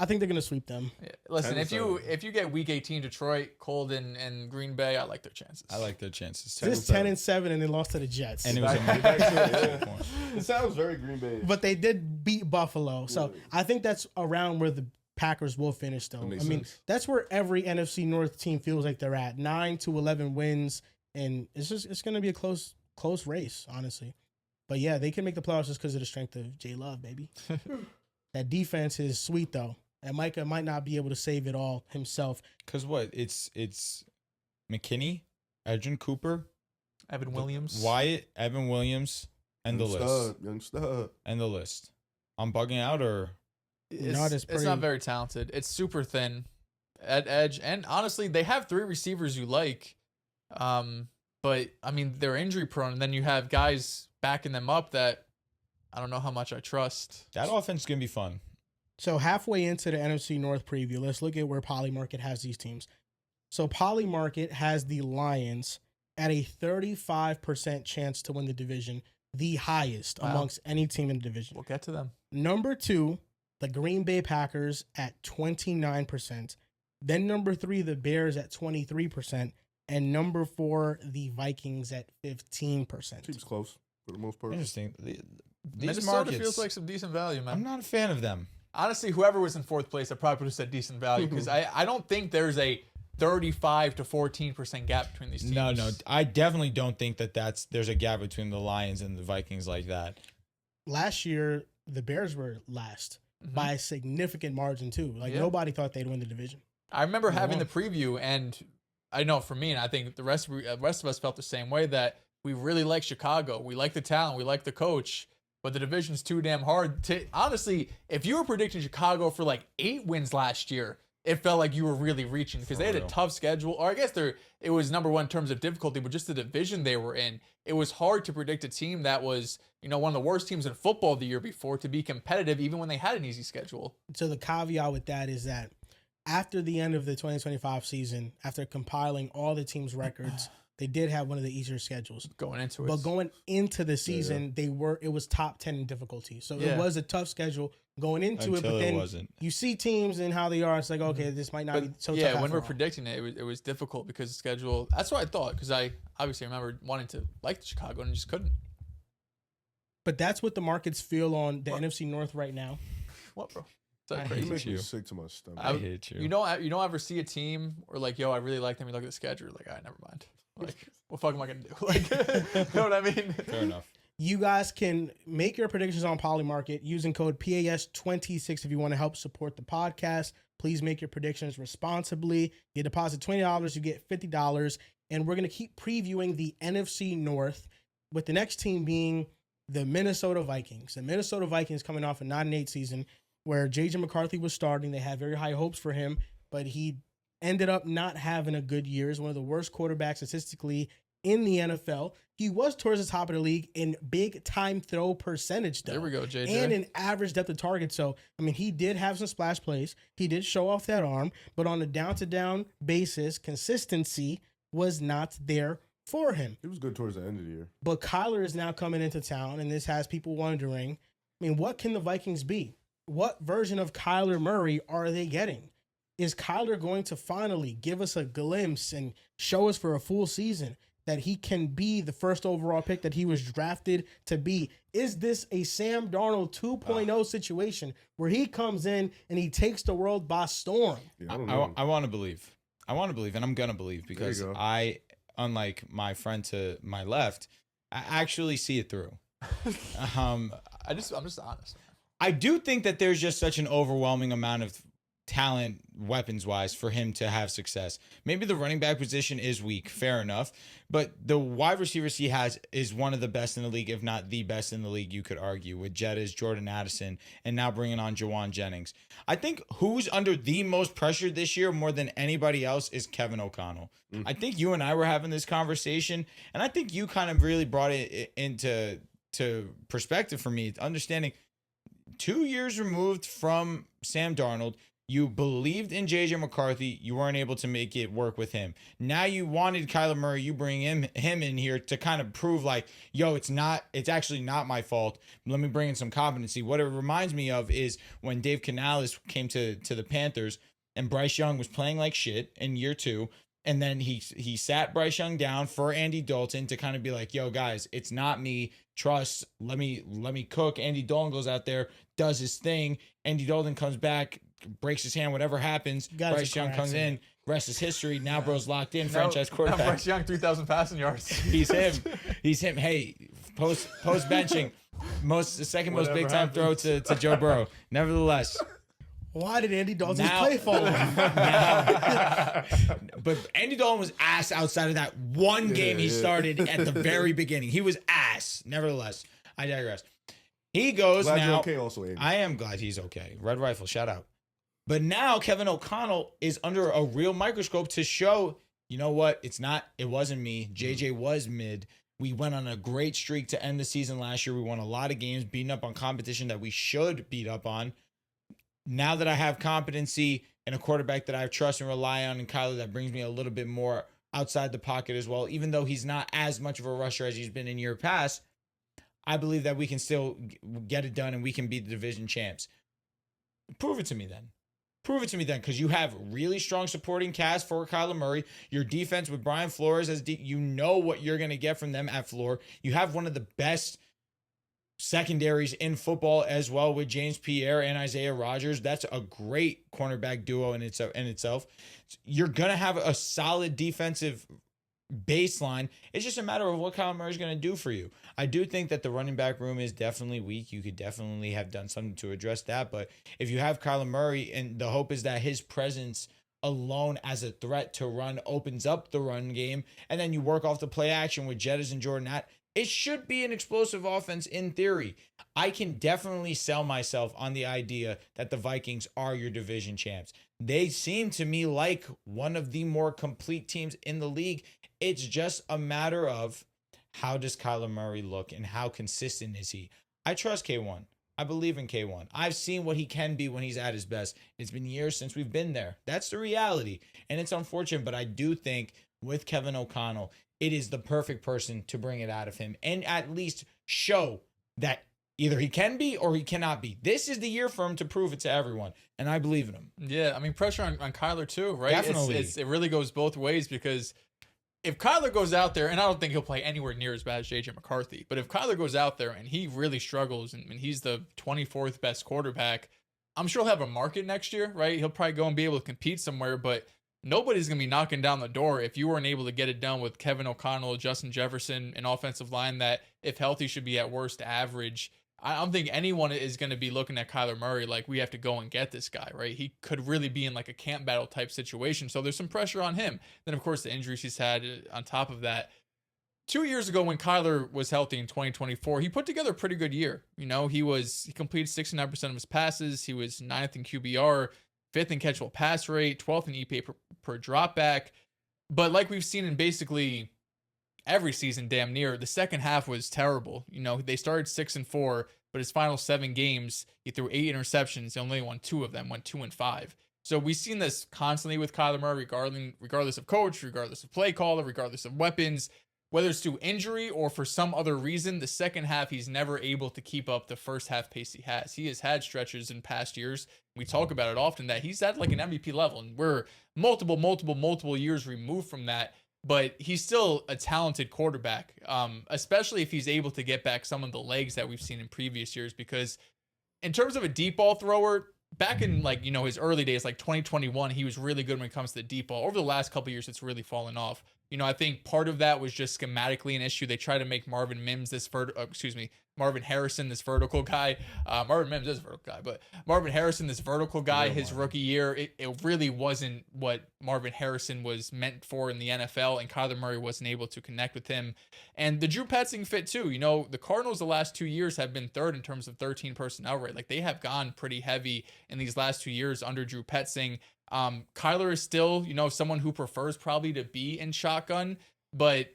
I think they're going to sweep them. Yeah. Listen, 10-7. if you get week 18 Detroit, cold and Green Bay, I like their chances. I like their chances too. This 10-7, and they lost to the Jets. And it was Back- a back to it, yeah. It sounds very Green Bay. But they did beat Buffalo. So I think that's around where the Packers will finish, though. That I makes mean, sense. that's where every NFC North team feels like they're at. 9-11 wins. And it's going to be a close race, honestly. But yeah, they can make the playoffs just because of the strength of J Love, baby. That defense is sweet, though. And Micah might not be able to save it all himself. Because what? It's McKinney, Edgerrin Cooper, Evan Williams. Wyatt, Evan Williams, and the list. Young stud. And the list. I'm bugging out, or It's not very talented. It's super thin at edge. And honestly, they have 3 receivers you like. But, I mean, they're injury prone. And then you have guys backing them up that I don't know how much I trust. that offense is gonna be fun. So halfway into the NFC North preview, let's look at where polymarket has these teams. So polymarket has the Lions at a 35% chance to win the division, the highest amongst any team in the division. We'll get to them. Number 2, the Green Bay Packers at 29%. Then number 3, the Bears at 23%. And number 4, the Vikings at 15%. Seems close for the most part. Interesting. These Minnesota markets, feels like some decent value, man. I'm not a fan of them. Honestly, whoever was in 4th place, I probably would have said decent value because I don't think there's a 35 to 14% gap between these teams. No, I definitely don't think there's a gap between the Lions and the Vikings like that. Last year, the Bears were last by a significant margin, too. Like, Yeah. nobody thought they'd win the division. I remember having won. the preview, and I know for me, and I think the rest of us felt the same way, that we really like Chicago. We like the talent. We like the coach. But the division's too damn hard to honestly. If you were predicting Chicago for like 8 wins last year, it felt like you were really reaching because they had a tough schedule. Or I guess it was number 1 in terms of difficulty, but just the division they were in, it was hard to predict a team that was, one of the worst teams in football the year before to be competitive, even when they had an easy schedule. So the caveat with that is that after the end of the 2025 season, after compiling all the team's records, they did have one of the easier schedules. Going into it. But going into the season, it was top 10 in difficulty. So it was a tough schedule going into it. Until But it then wasn't. you see teams and how they are. It's like, okay, this might not be so tough. Yeah, when after we're all. predicting it, it was difficult because the schedule. That's what I thought because I obviously remember wanting to like Chicago and just couldn't. But that's what the markets feel on the NFC North right now. What, bro? Is that I crazy? You make me you. sick to my stomach. I hate you. You don't ever see a team or like, yo, I really like them. You look at the schedule, like, all right, never mind. Like, what the fuck am I gonna do? Like, you know what I mean? Fair enough. You guys can make your predictions on Polymarket using code PAS26 if you want to help support the podcast. Please make your predictions responsibly. You deposit $20, you get $50. And we're going to keep previewing the NFC North, with the next team being the Minnesota Vikings. The Minnesota Vikings coming off a 9-8 season where J.J. McCarthy was starting. They had very high hopes for him, but he ended up not having a good year. He's one of the worst quarterbacks statistically in the NFL. He was towards the top of the league in big time throw percentage, though. There we go, JJ. And in average depth of target. So, I mean, he did have some splash plays. He did show off that arm, but on a down-to-down basis, consistency was not there for him. It was good towards the end of the year. But Kyler is now coming into town, and this has people wondering, I mean, what can the Vikings be? What version of Kyler Murray are they getting? Is Kyler going to finally give us a glimpse and show us for a full season that he can be the first overall pick that he was drafted to be? Is this a Sam Darnold 2.0 situation where he comes in and he takes the world by storm? Yeah, I don't know. I want to believe. I want to believe, and I'm going to believe, because I, unlike my friend to my left, I actually see it through. I'm just honest. I do think that there's just such an overwhelming amount of talent weapons-wise for him to have success. Maybe the running back position is weak, fair enough, but the wide receivers he has is one of the best in the league, if not the best in the league, you could argue, with Jettas, Jordan Addison, and now bringing on Jawan Jennings. I think who's under the most pressure this year more than anybody else is Kevin O'Connell. I think you and I were having this conversation, and I think you kind of really brought it into perspective for me, understanding 2 years removed from Sam Darnold. You believed in J.J. McCarthy. You weren't able to make it work with him. Now you wanted Kyler Murray. You bring him in here to kind of prove like, yo, it's actually not my fault. Let me bring in some competency. What it reminds me of is when Dave Canales came to the Panthers and Bryce Young was playing like shit in year 2. And then he sat Bryce Young down for Andy Dalton to kind of be like, yo, guys, it's not me. Trust. Let me cook. Andy Dalton goes out there, does his thing. Andy Dalton comes back, breaks his hand, whatever happens. Bryce Young comes in, rest is history. Now bro's locked in, franchise quarterback. Bryce Young, 3,000 passing yards. He's him. Hey, post benching, second most big time throw to Joe Burrow. Nevertheless. Why did Andy Dalton's play fall? But Andy Dalton was ass outside of that one game he started at the very beginning. He was ass. Nevertheless, I digress. He goes glad now. You're okay also, Andy. I am glad he's okay. Red Rifle, shout out. But now Kevin O'Connell is under a real microscope to show, you know what? It wasn't me. JJ was mid. We went on a great streak to end the season last year. We won a lot of games, beating up on competition that we should beat up on. Now that I have competency and a quarterback that I trust and rely on, and Kyler that brings me a little bit more outside the pocket as well, even though he's not as much of a rusher as he's been in year past, I believe that we can still get it done and we can be the division champs. Prove it to me then. Because you have really strong supporting cast for Kyler Murray. Your defense with Brian Flores, you know what you're going to get from them at floor. You have one of the best secondaries in football as well with James Pierre and Isaiah Rodgers. That's a great cornerback duo in itself. You're going to have a solid defensive baseline. It's just a matter of what Kyler Murray is going to do for you. I do think that the running back room is definitely weak. You could definitely have done something to address that. But if you have Kyler Murray, and the hope is that his presence alone as a threat to run opens up the run game, and then you work off the play action with Jettas and Jordan, it should be an explosive offense in theory. I can definitely sell myself on the idea that the Vikings are your division champs. They seem to me like one of the more complete teams in the league. It's just a matter of how does Kyler Murray look and how consistent is he? I trust K1. I believe in K1. I've seen what he can be when he's at his best. It's been years since we've been there. That's the reality. And it's unfortunate, but I do think with Kevin O'Connell, it is the perfect person to bring it out of him and at least show that either he can be or he cannot be. This is the year for him to prove it to everyone, and I believe in him. Yeah, I mean, pressure on Kyler too, right? Definitely. It really goes both ways, because if Kyler goes out there, and I don't think he'll play anywhere near as bad as J.J. McCarthy, but if Kyler goes out there and he really struggles and he's the 24th best quarterback, I'm sure he'll have a market next year, right? He'll probably go and be able to compete somewhere, but nobody's going to be knocking down the door if you weren't able to get it done with Kevin O'Connell, Justin Jefferson, an offensive line that, if healthy, should be at worst average. I don't think anyone is going to be looking at Kyler Murray like we have to go and get this guy, right? He could really be in like a camp battle type situation. So there's some pressure on him. Then, of course, the injuries he's had on top of that. 2 years ago when Kyler was healthy in 2024, he put together a pretty good year. You know, he completed 69% of his passes. He was 9th in QBR, 5th in catchable pass rate, 12th in EPA per dropback. But like we've seen in basically every season, damn near, the second half was terrible. You know, they started 6-4, but his final 7 games, he threw 8 interceptions. He only won 2 of them, went 2-5. So we've seen this constantly with Kyler Murray, regardless of coach, regardless of play caller, regardless of weapons. Whether it's to injury or for some other reason, the second half, he's never able to keep up the first half pace he has. He has had stretches in past years. We talk about it often that he's at like an MVP level, and we're multiple years removed from that. But he's still a talented quarterback, especially if he's able to get back some of the legs that we've seen in previous years. Because in terms of a deep ball thrower, back in like, you know, his early days, like 2021, he was really good when it comes to the deep ball. Over the last couple of years, it's really fallen off. You know, I think part of that was just schematically an issue. They try to make Marvin Harrison this vertical guy. Marvin Mims is a vertical guy, but Marvin Harrison this vertical guy his rookie year. It really wasn't what Marvin Harrison was meant for in the NFL, and Kyler Murray wasn't able to connect with him. And the Drew Petzing fit too. You know, the Cardinals the last 2 years have been third in terms of 13 personnel rate. Like they have gone pretty heavy in these last 2 years under Drew Petzing. Kyler is still, you know, someone who prefers probably to be in shotgun, but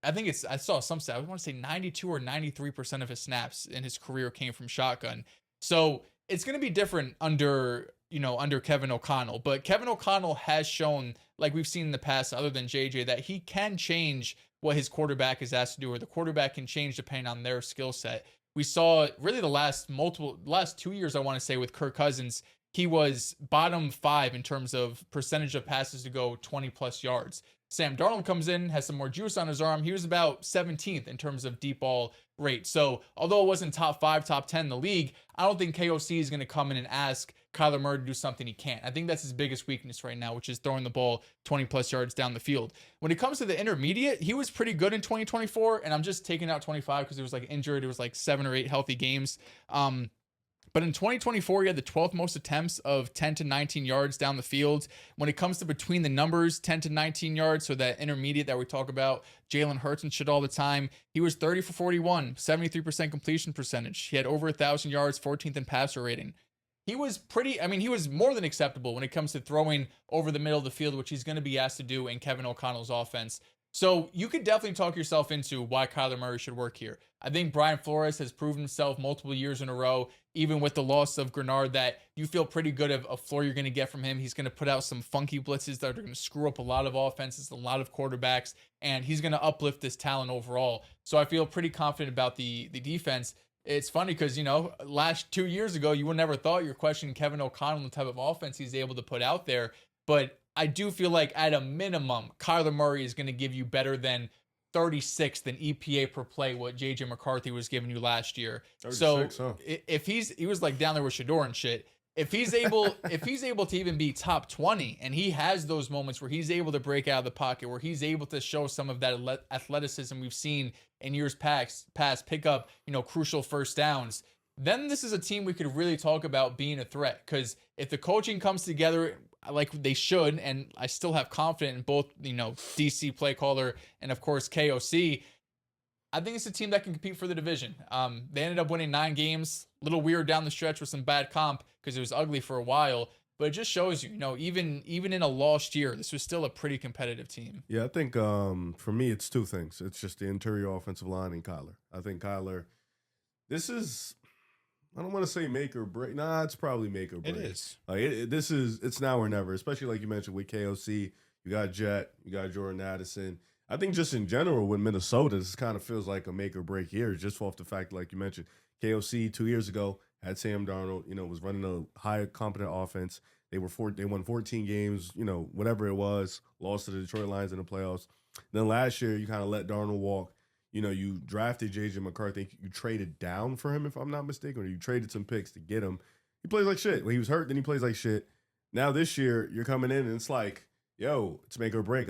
I saw some stat, I want to say 92 or 93% of his snaps in his career came from shotgun. So it's going to be different under Kevin O'Connell, but Kevin O'Connell has shown, like we've seen in the past, other than JJ, that he can change what his quarterback is asked to do, or the quarterback can change depending on their skill set. We saw really the last 2 years, I want to say, with Kirk Cousins. He was bottom 5 in terms of percentage of passes to go 20 plus yards. Sam Darnold comes in, has some more juice on his arm. He was about 17th in terms of deep ball rate. So although it wasn't top 5, top 10 in the league, I don't think KOC is going to come in and ask Kyler Murray to do something he can't. I think that's his biggest weakness right now, which is throwing the ball 20 plus yards down the field. When it comes to the intermediate, he was pretty good in 2024, and I'm just taking out 25 because it was like injured. It was like 7 or 8 healthy games. But in 2024, he had the 12th most attempts of 10 to 19 yards down the field. When it comes to between the numbers, 10 to 19 yards, so that intermediate that we talk about, Jalen Hurts and shit all the time, he was 30 for 41, 73% completion percentage. He had over 1,000 yards, 14th in passer rating. He was he was more than acceptable when it comes to throwing over the middle of the field, which he's going to be asked to do in Kevin O'Connell's offense. So you could definitely talk yourself into why Kyler Murray should work here. I think Brian Flores has proven himself multiple years in a row, even with the loss of Grenard, that you feel pretty good of a floor you're going to get from him. He's going to put out some funky blitzes that are going to screw up a lot of offenses, a lot of quarterbacks, and he's going to uplift this talent overall. So I feel pretty confident about the defense. It's funny because, you know, last 2 years ago, you would never thought you're questioning Kevin O'Connell and the type of offense he's able to put out there. But I do feel like at a minimum, Kyler Murray is going to give you better than 36th in EPA per play, what JJ McCarthy was giving you last year. So if he was like down there with Shador and shit. If he's able to even be top 20, and he has those moments where he's able to break out of the pocket, where he's able to show some of that athleticism we've seen in years past, pick up, you know, crucial first downs, then this is a team we could really talk about being a threat. Because if the coaching comes together like they should, and I still have confidence in both, you know, DC play caller and of course KOC, I think it's a team that can compete for the division. They ended up winning 9 games, a little weird down the stretch with some bad comp because it was ugly for a while, but it just shows you, you know, even in a lost year, this was still a pretty competitive team. Yeah, I think for me, it's 2 things. It's just the interior offensive line and Kyler. I think Kyler, this is, I don't want to say make or break. Nah, it's probably make or break. It is. It's now or never, especially like you mentioned with KOC. You got Jet, you got Jordan Addison. I think just in general with Minnesota, this kind of feels like a make or break year, just off the fact, like you mentioned, KOC 2 years ago had Sam Darnold, you know, was running a high competent offense. They won 14 games, you know, whatever it was, lost to the Detroit Lions in the playoffs. Then last year, you kind of let Darnold walk. You know, you drafted JJ McCarthy. You traded down for him, if I'm not mistaken, or you traded some picks to get him. He plays like shit. When he was hurt, then he plays like shit. Now this year, you're coming in and it's like, yo, it's make or break.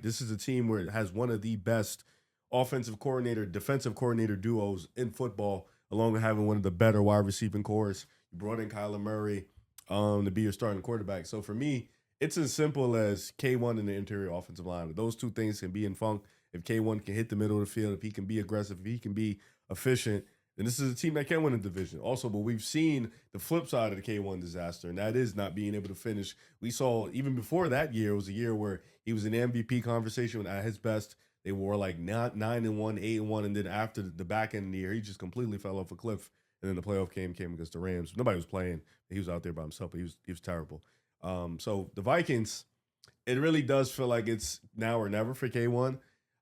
This is a team where it has one of the best offensive coordinator, defensive coordinator duos in football. along with having one of the better wide receiving cores. You brought in Kyler Murray to be your starting quarterback. So for me, it's as simple as K1 and the interior offensive line. Those two things can be in funk. If K1 can hit the middle of the field, if he can be aggressive, if he can be efficient, then this is a team that can win a division. Also, but we've seen the flip side of the K1 disaster, and that is not being able to finish. We saw even before that year, it was a year where he was in the MVP conversation at his best. They were like 9-1, 8-1, and then after the back end of the year, he just completely fell off a cliff. And then the playoff game came against the Rams. Nobody was playing. He was out there by himself, but he was terrible. So the Vikings, it really does feel like it's now or never for K1.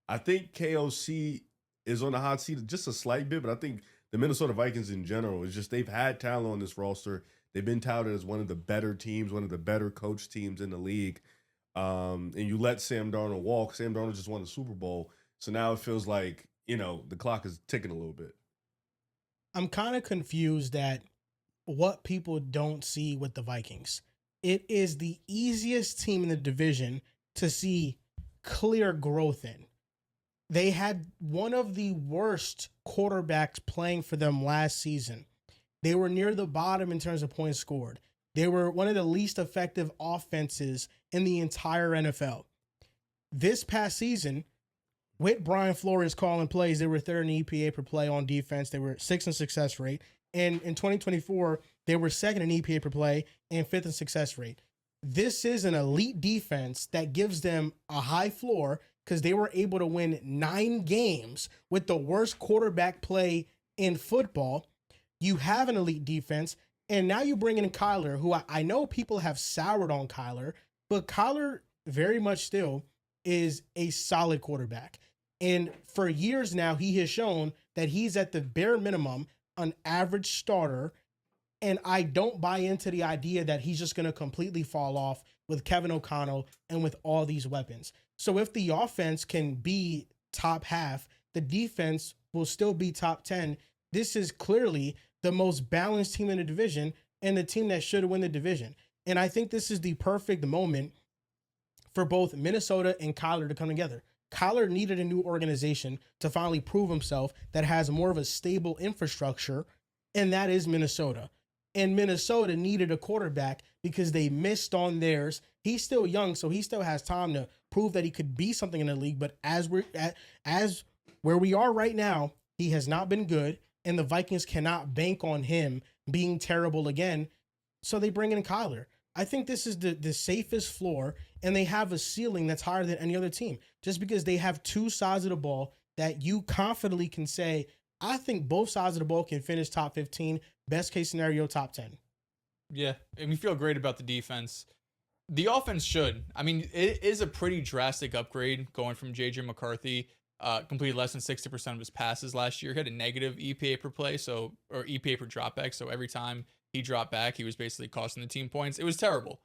I think KOC is on the hot seat just a slight bit, but I think the Minnesota Vikings in general is just they've had talent on this roster. They've been touted as one of the better teams, one of the better coach teams in the league. And you let Sam Darnold walk. Sam Darnold just won the Super Bowl. So now it feels like, the clock is ticking a little bit. I'm kind of confused at what people don't see with the Vikings. It is the easiest team in the division to see clear growth in. They had one of the worst quarterbacks playing for them last season. They were near the bottom in terms of points scored. They were one of the least effective offenses in the entire NFL. This past season, with Brian Flores calling plays, they were third in EPA per play on defense. They were 6th in success rate. And in 2024, they were 2nd in EPA per play and 5th in success rate. This is an elite defense that gives them a high floor because they were able to win 9 games with the worst quarterback play in football. You have an elite defense, and now you bring in Kyler, who I know people have soured on Kyler, but Kyler very much still is a solid quarterback. And for years now, he has shown that he's at the bare minimum an average starter, and I don't buy into the idea that he's just going to completely fall off with Kevin O'Connell and with all these weapons. So if the offense can be top half, the defense will still be top 10. This is clearly the most balanced team in the division and the team that should win the division. And I think this is the perfect moment for both Minnesota and Kyler to come together. Kyler needed a new organization to finally prove himself that has more of a stable infrastructure, and that is Minnesota. And Minnesota needed a quarterback because they missed on theirs. He's still young, so he still has time to prove that he could be something in the league. But as where we are right now, he has not been good, and the Vikings cannot bank on him being terrible again. So they bring in Kyler. I think this is the safest floor, and they have a ceiling that's higher than any other team just because they have two sides of the ball that you confidently can say, I think both sides of the ball can finish top 15, best case scenario, top 10. Yeah, and we feel great about the defense. The offense should. I mean, it is a pretty drastic upgrade going from J.J. McCarthy, completed less than 60% of his passes last year. He had a negative EPA per play, or EPA per dropback, so every time he dropped back, he was basically costing the team points. It was terrible.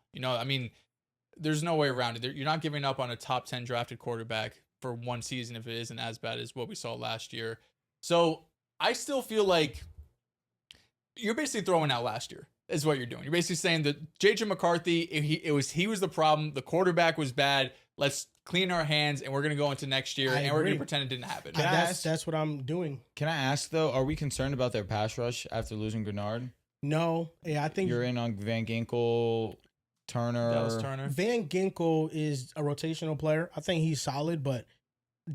There's no way around it. You're not giving up on a top 10 drafted quarterback for one season if it isn't as bad as what we saw last year. So I still feel like you're basically throwing out last year is what you're doing. You're basically saying that J.J. McCarthy, he was the problem. The quarterback was bad. Let's clean our hands, and we're going to go into next year, and we're going to pretend it didn't happen. That's what I'm doing. Can I ask, though, are we concerned about their pass rush after losing Grenard? No. Yeah, I think you're in on Van Ginkel, Dallas Turner. Van Ginkel is a rotational player. I think he's solid, but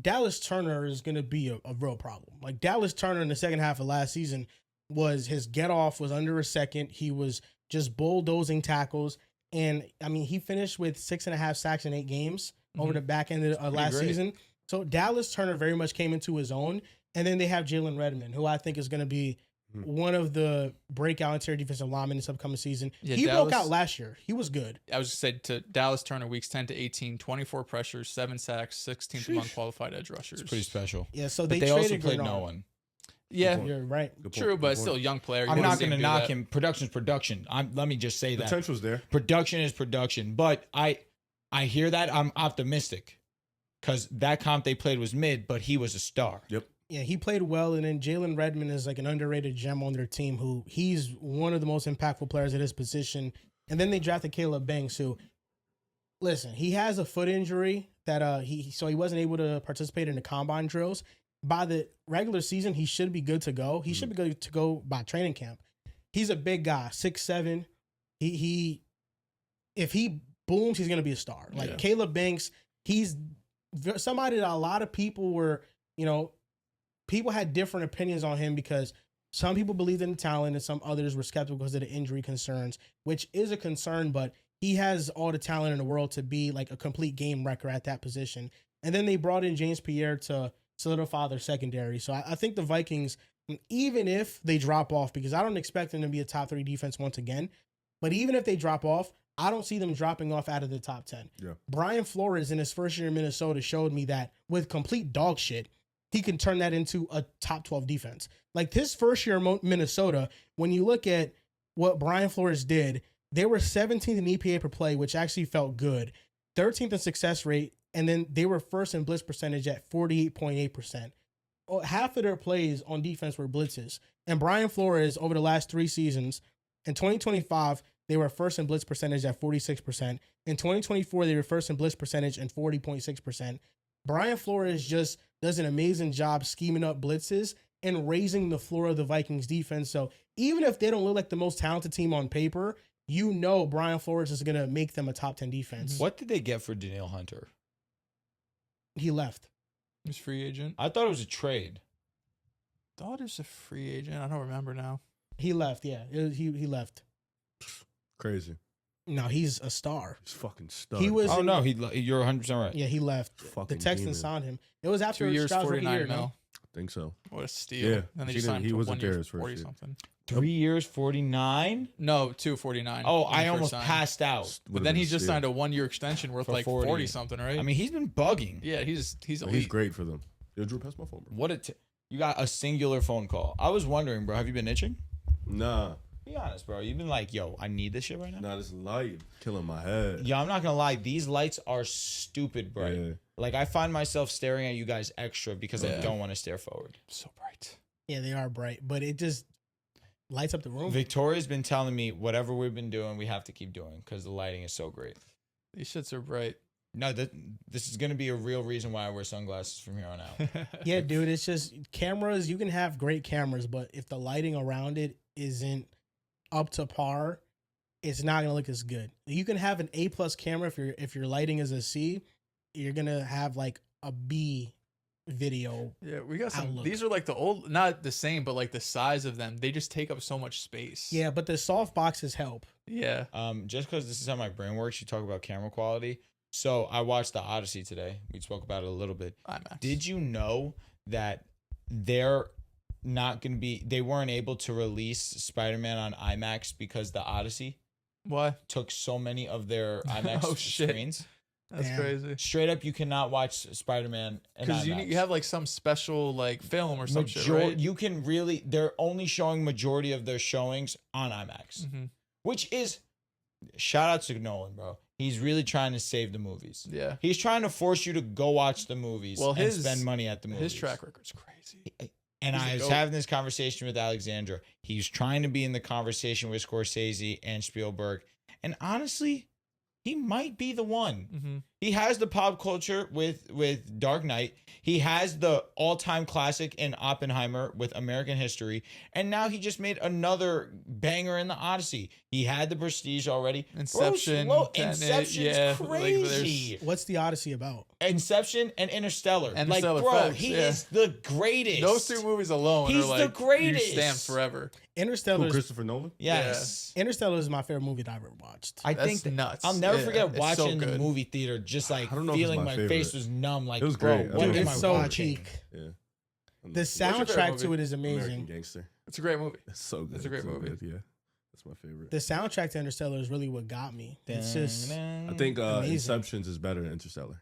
Dallas Turner is going to be a real problem. Like Dallas Turner in the second half of last season his get off was under a second. He was just bulldozing tackles. And I mean, he finished with 6.5 sacks in 8 games over the back end of last season. So Dallas Turner very much came into his own. And then they have Jalen Redmond, who I think is going to be one of the breakout interior defensive linemen this upcoming season. Yeah, he broke out last year. He was good. I was just saying to Dallas Turner, weeks 10 to 18, 24 pressures, 7 sacks, 16th among qualified edge rushers. It's pretty special. Yeah, so they also played no one. Yeah, you're right. True, but still a young player. I'm not going to knock him. Production's production. Let me just say that. Potential's there. Production is production. But I hear that. I'm optimistic because that comp they played was mid, but he was a star. Yep. Yeah, he played well, and then Jalen Redmond is like an underrated gem on their team he's one of the most impactful players at his position. And then they drafted Caleb Banks, who, listen, he has a foot injury that he wasn't able to participate in the combine drills. by the regular season, he should be good to go. He should be good to go by training camp. He's a big guy, 6'7". He if he booms, he's gonna be a star. Like Caleb Banks, he's somebody that a lot of people were, people had different opinions on him because some people believed in the talent and some others were skeptical because of the injury concerns, which is a concern, but he has all the talent in the world to be like a complete game wrecker at that position. And then they brought in James Pierre to solidify their secondary. So I think the Vikings, even if they drop off, because I don't expect them to be a top 3 defense once again, but even if they drop off, I don't see them dropping off out of the top 10. Yeah. Brian Flores in his first year in Minnesota showed me that with complete dog shit, he can turn that into a top 12 defense. Like his first year in Minnesota, when you look at what Brian Flores did, they were 17th in EPA per play, which actually felt good. 13th in success rate, and then they were first in blitz percentage at 48.8%. Half of their plays on defense were blitzes. And Brian Flores, over the last 3 seasons, in 2025, they were first in blitz percentage at 46%. In 2024, they were first in blitz percentage at 40.6%. Brian Flores just does an amazing job scheming up blitzes and raising the floor of the Vikings defense. So even if they don't look like the most talented team on paper, Brian Flores is going to make them a top 10 defense. What did they get for Danielle Hunter? He left. He's free agent. I thought it was a trade. Thought it was a free agent. I don't remember now. He left, yeah. He left. Crazy. No, he's a star. He's fucking star. You're 100% right. Yeah, he left. Fucking the Texans signed him. It was after 2 years, Stroud's rookie 49 year, mil. no? I think so. What a steal. Yeah. And they just signed he him to wasn't 1 year, there his first 40 year. something. 3 years, 49? No, 249. Oh, I almost passed out. But then he just signed a 1 year extension worth For like 40. 40 something, right? I mean, he's been bugging. yeah, he's elite. He's great for them. Yo, Drew, pass my phone, bro. You got a singular phone call. I was wondering, bro, have you been itching? Nah. Be honest, bro. You've been like, yo, I need this shit right now? Nah, this light killing my head. Yo, I'm not gonna lie. These lights are stupid bright. Yeah. Like, I find myself staring at you guys extra because I don't want to stare forward. So bright. Yeah, they are bright, but it just lights up the room. Victoria's been telling me whatever we've been doing, we have to keep doing because the lighting is so great. These shits are bright. No, this is going to be a real reason why I wear sunglasses from here on out. Yeah, dude, it's just cameras. You can have great cameras, but if the lighting around it isn't up to par, it's not gonna look as good. You can have an A+ camera if your lighting is a C, you're gonna have like a B video. Yeah, we got some. outlook. These are like the old, not the same, but like the size of them. They just take up so much space. Yeah, but the soft boxes help. Yeah. Just because this is how my brain works, you talk about camera quality. So I watched The Odyssey today. We spoke about it a little bit. IMAX. Did you know that they're not going to be, they weren't able to release Spider-Man on IMAX because The Odyssey Why? took so many of their IMAX Oh, shit. screens? That's Damn. crazy. Straight up, you cannot watch Spider-Man in Because IMAX. you have like some special like film or some shit, right? You can really, they're only showing majority of their showings on IMAX, Mm-hmm. which is, shout out to Nolan, bro. He's really trying to save the movies. Yeah. He's trying to force you to go watch the movies and spend money at the movies. His track record's crazy. And He's I a was goat. having this conversation with Alexandra. He's trying to be in the conversation with Scorsese and Spielberg. And honestly, he might be the one. Mm-hmm. He has the pop culture with Dark Knight. He has the all-time classic in Oppenheimer with American History. And now he just made another banger in The Odyssey. He had the Prestige already. Inception. Inception's yeah, crazy. What's the Odyssey about? Inception and Interstellar. Interstellar, bro, facts, he yeah. is the greatest. Those 2 movies alone He's are like the greatest. You stand forever. Interstellar. Christopher Nolan? Yes. Interstellar is my favorite movie that I've ever watched. I That's think nuts. I'll never Yeah, forget it's watching so in the good. movie theater, just like I don't know if it's feeling my my favorite. face was numb. Like, It was bro, great. what Dude, am it's I so watching? peak. Yeah. The your favorite soundtrack movie? to it is American amazing. Gangster. It's a great movie. It's so good. It's a great so movie. good, yeah. That's my favorite. The soundtrack to Interstellar is really what got me. It's just I think Amazing. Inception's is better than Interstellar.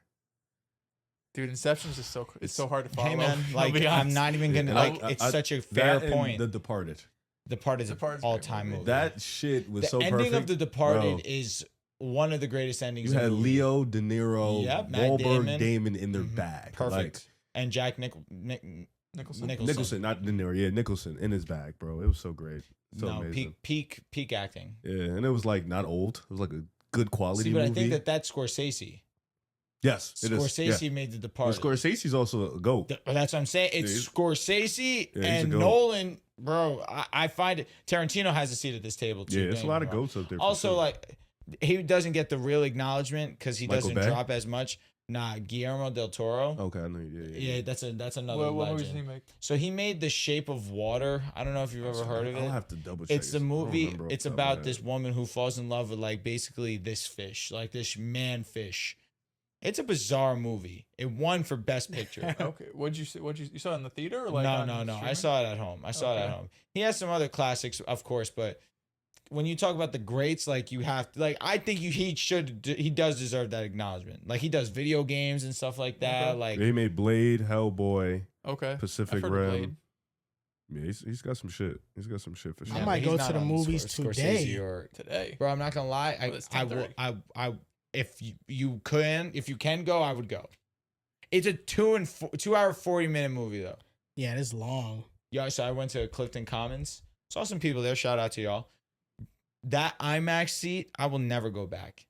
Dude, Inception's just it's so hard to follow. Hey man, I'll like be I'm honest. not even gonna Yeah, like. I- It's I- such a fair That and point. The Departed. The part is Departed's an a great all-time movie. movie. That shit was the so ending perfect. of The Departed Bro. is one of the greatest endings. You in had a movie. Leo, De Niro, Yep, Matt Wahlberg, Damon. in their bag. Perfect. And Jack Nicholson. Like, Nicholson, not De Niro. Yeah, Nicholson in his bag, bro. It was so great. So no, amazing. peak acting. Yeah, and it was like not old. It was like a good quality See, but movie. I think that's Scorsese. Yes, it is. Scorsese Yeah. made The Well, Departed. Scorsese's also a GOAT. That's what I'm saying. It's Yeah, Scorsese yeah, he's a and goat. Nolan, bro. I find it. Tarantino has a seat at this table too. Yeah, it's a don't lot get of me wrong. GOATs up there. for Also, sure. like he doesn't get the real acknowledgement because he Michael doesn't Bay? drop as much. Nah, Guillermo del Toro. Okay, I know. Yeah. Yeah, that's another What movie did he legend. make? So he made The Shape of Water. I don't know if you've ever heard of I'll it. have to double check. It's a I don't movie. remember off It's the top of my about this head. woman who falls in love with like basically this fish, like this man fish. It's a bizarre movie. It won for Best Picture. Okay, what'd you see? You saw it in the theater or like? no. on I streaming? saw it at home. I saw it at Okay. home. He has some other classics, of course, but when you talk about the greats, like you have to, like I think he does deserve that acknowledgement. Like he does video games and stuff like that. Okay. Like He made Blade, Hellboy, Okay. Pacific I've heard of Rim. Blade. Yeah, he's got some shit. He's got some shit for sure. I yeah, might but he's go to not the on movies Scorsese today. or Today. bro. I'm not gonna lie. Well, it's 10:30. I if you can go, I would go. It's a 2 hour 40-minute movie though. Yeah, it is long. Yeah, so I went to Clifton Commons. Saw some people there. Shout out to y'all. That IMAX seat, I will never go back.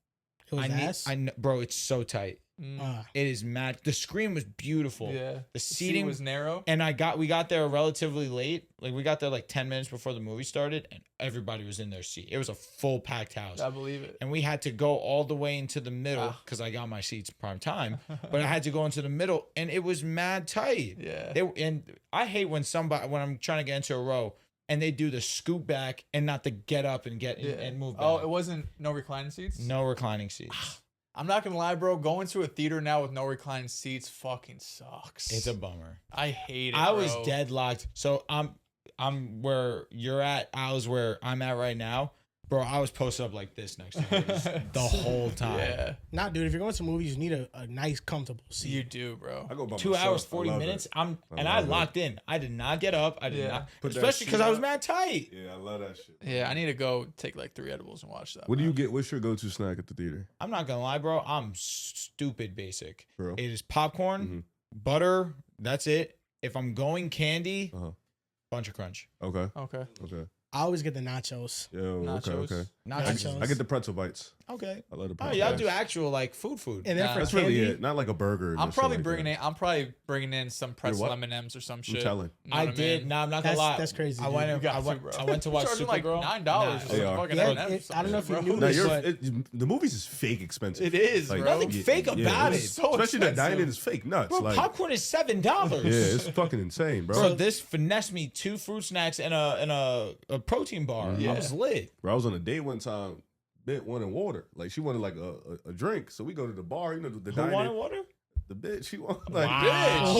It was ass. Bro, it's so tight. Mm. It is mad. The screen was beautiful. Yeah. The seat seating was narrow. and we got there relatively late. Like we got there like 10 minutes before the movie started, and everybody was in their seat. It was a full packed house. I believe it. And we had to go all the way into the middle Ah. because I got my seats prime time. But I had to go into the middle, and it was mad tight. Yeah. And I hate when I'm trying to get into a row and they do the scoop back and not the get up and get and move back. Oh, it wasn't no reclining seats? No reclining seats. I'm not gonna lie, bro. Going to a theater now with no reclining seats fucking sucks. It's a bummer. I hate it. I was bro. deadlocked. So I'm where you're at. I was where I'm at right now. Bro, I was posted up like this next to you the whole time. Yeah, Nah, dude, if you're going to movies, you need a nice, comfortable seat. you do, bro. I go by 2 myself. hours, I 40 love minutes. it. I love it. locked in. I did not get up. I did Yeah. not. Put that Especially because sheet I was up. mad tight. Yeah, I love that shit. Yeah, I need to go take like 3 edibles and watch that. What do you man. get? What's your go-to snack at the theater, I'm not gonna lie, bro. I'm stupid basic. bro? It is popcorn, Mhm. butter. That's it. If I'm going candy, Uh-huh. bunch of crunch. Okay. Okay. Okay. I always get the nachos. Yo. Nachos. Okay. Not Nachos. just I get the pretzel bites. okay. I love the Oh, pretzel y'all bites. do actual like food. And then Nah. for That's candy, really it. Not like a burger. I'm and shit probably like bringing that. in. I'm probably bringing in some pretzel what? M&Ms or some shit. I'm telling. You know I what did. mean? Nah, I'm not gonna lie. that's crazy. I dude. went. You got I went. to, bro. I went to watch Charging Supergirl. like $9 Nah, for they some are. fucking Yeah, M&Ms. I don't know if you bro. knew No, this, but the movies is fake expensive. It is, Like, bro. Nothing fake about it's it. so Especially the expensive. dining is fake nuts. Bro, like, popcorn is $7. yeah, it's fucking insane, bro. Bro, this finessed me 2 fruit snacks and a protein bar. Yeah. I was lit. Bro, I was on a date one time. Bitch wanted water. Like she wanted like a drink. So we go to the bar. You know the Who dining. wanted water? The bitch. She wanted like Wow. Bitch.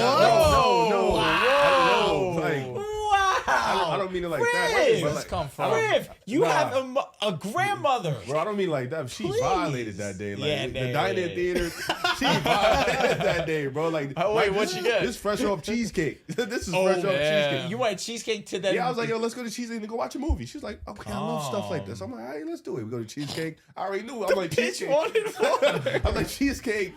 No. Wow. I don't know. Like Wow. I don't mean it like that. Riv. Where But does this like, come I from? don't- Riv, you Nah. have a grandmother. Bro, I don't mean like that. She Please. violated that day. Like Yeah, the yeah, dining yeah. theater, she violated that day, bro. Like, Oh, wait, like, what'd this- you get? This fresh off cheesecake. This is Oh, fresh off yeah. cheesecake. You wanted cheesecake to them. Yeah, I was like, yo, let's go to cheesecake and go watch a movie. She was like, okay, I love stuff like this. I'm like, all right, let's do it. We go to cheesecake. I already knew. I'm like, bitch cheesecake. wanted water. I'm like, cheesecake.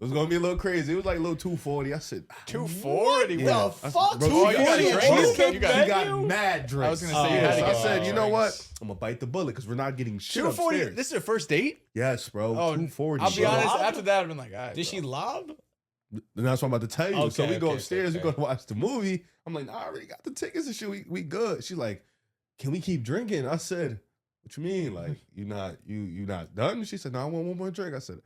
It was gonna be a little crazy. It was like a little 240. I said, 240. The bro. fuck? bro, Oh, you got 240 drinks? cheesecake You got- she menu? got mad drinks. I was gonna say, you had to so get I said, you know drinks. what? I'm gonna bite the bullet because we're not getting shit 240. upstairs. This is your first date? Yes, bro. Oh, 240. I'll be bro. honest. Lob? After that, I've been like, all right. Did she lob? And that's what I'm about to tell you. So Okay, we go okay, upstairs, okay. we go to watch the movie. I'm like, nah, I already got the tickets and shit. We good. She's like, can we keep drinking? I said, what you mean? Like, you not done? She said, no, I want one more drink. I said,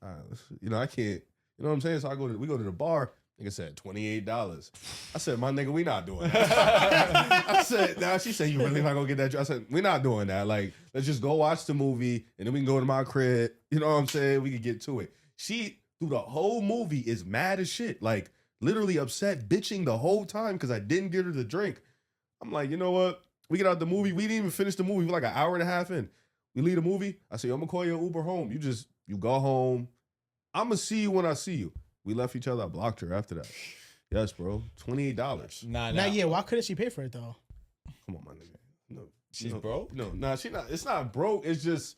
all right, I can't. You know what I'm saying? So we go to the bar. Nigga said $28. I said, my nigga, we not doing that. I said, nah, she said, you really not gonna get that drink? I said, we're not doing that. Like, let's just go watch the movie and then we can go to my crib. You know what I'm saying? We can get to it. She, through the whole movie, is mad as shit. Like, literally upset, bitching the whole time because I didn't get her the drink. I'm like, you know what? We get out the movie. We didn't even finish the movie. We're like an hour and a half in. We leave the movie. I say, I'm gonna call you an Uber home. You go home. I'm gonna see you when I see you. We left each other. I blocked her after that. Yes, bro. $28. Nah. Now, yeah, why couldn't she pay for it though? Come on, my nigga. No, She's no, broke? No, nah, she not. It's not broke. It's just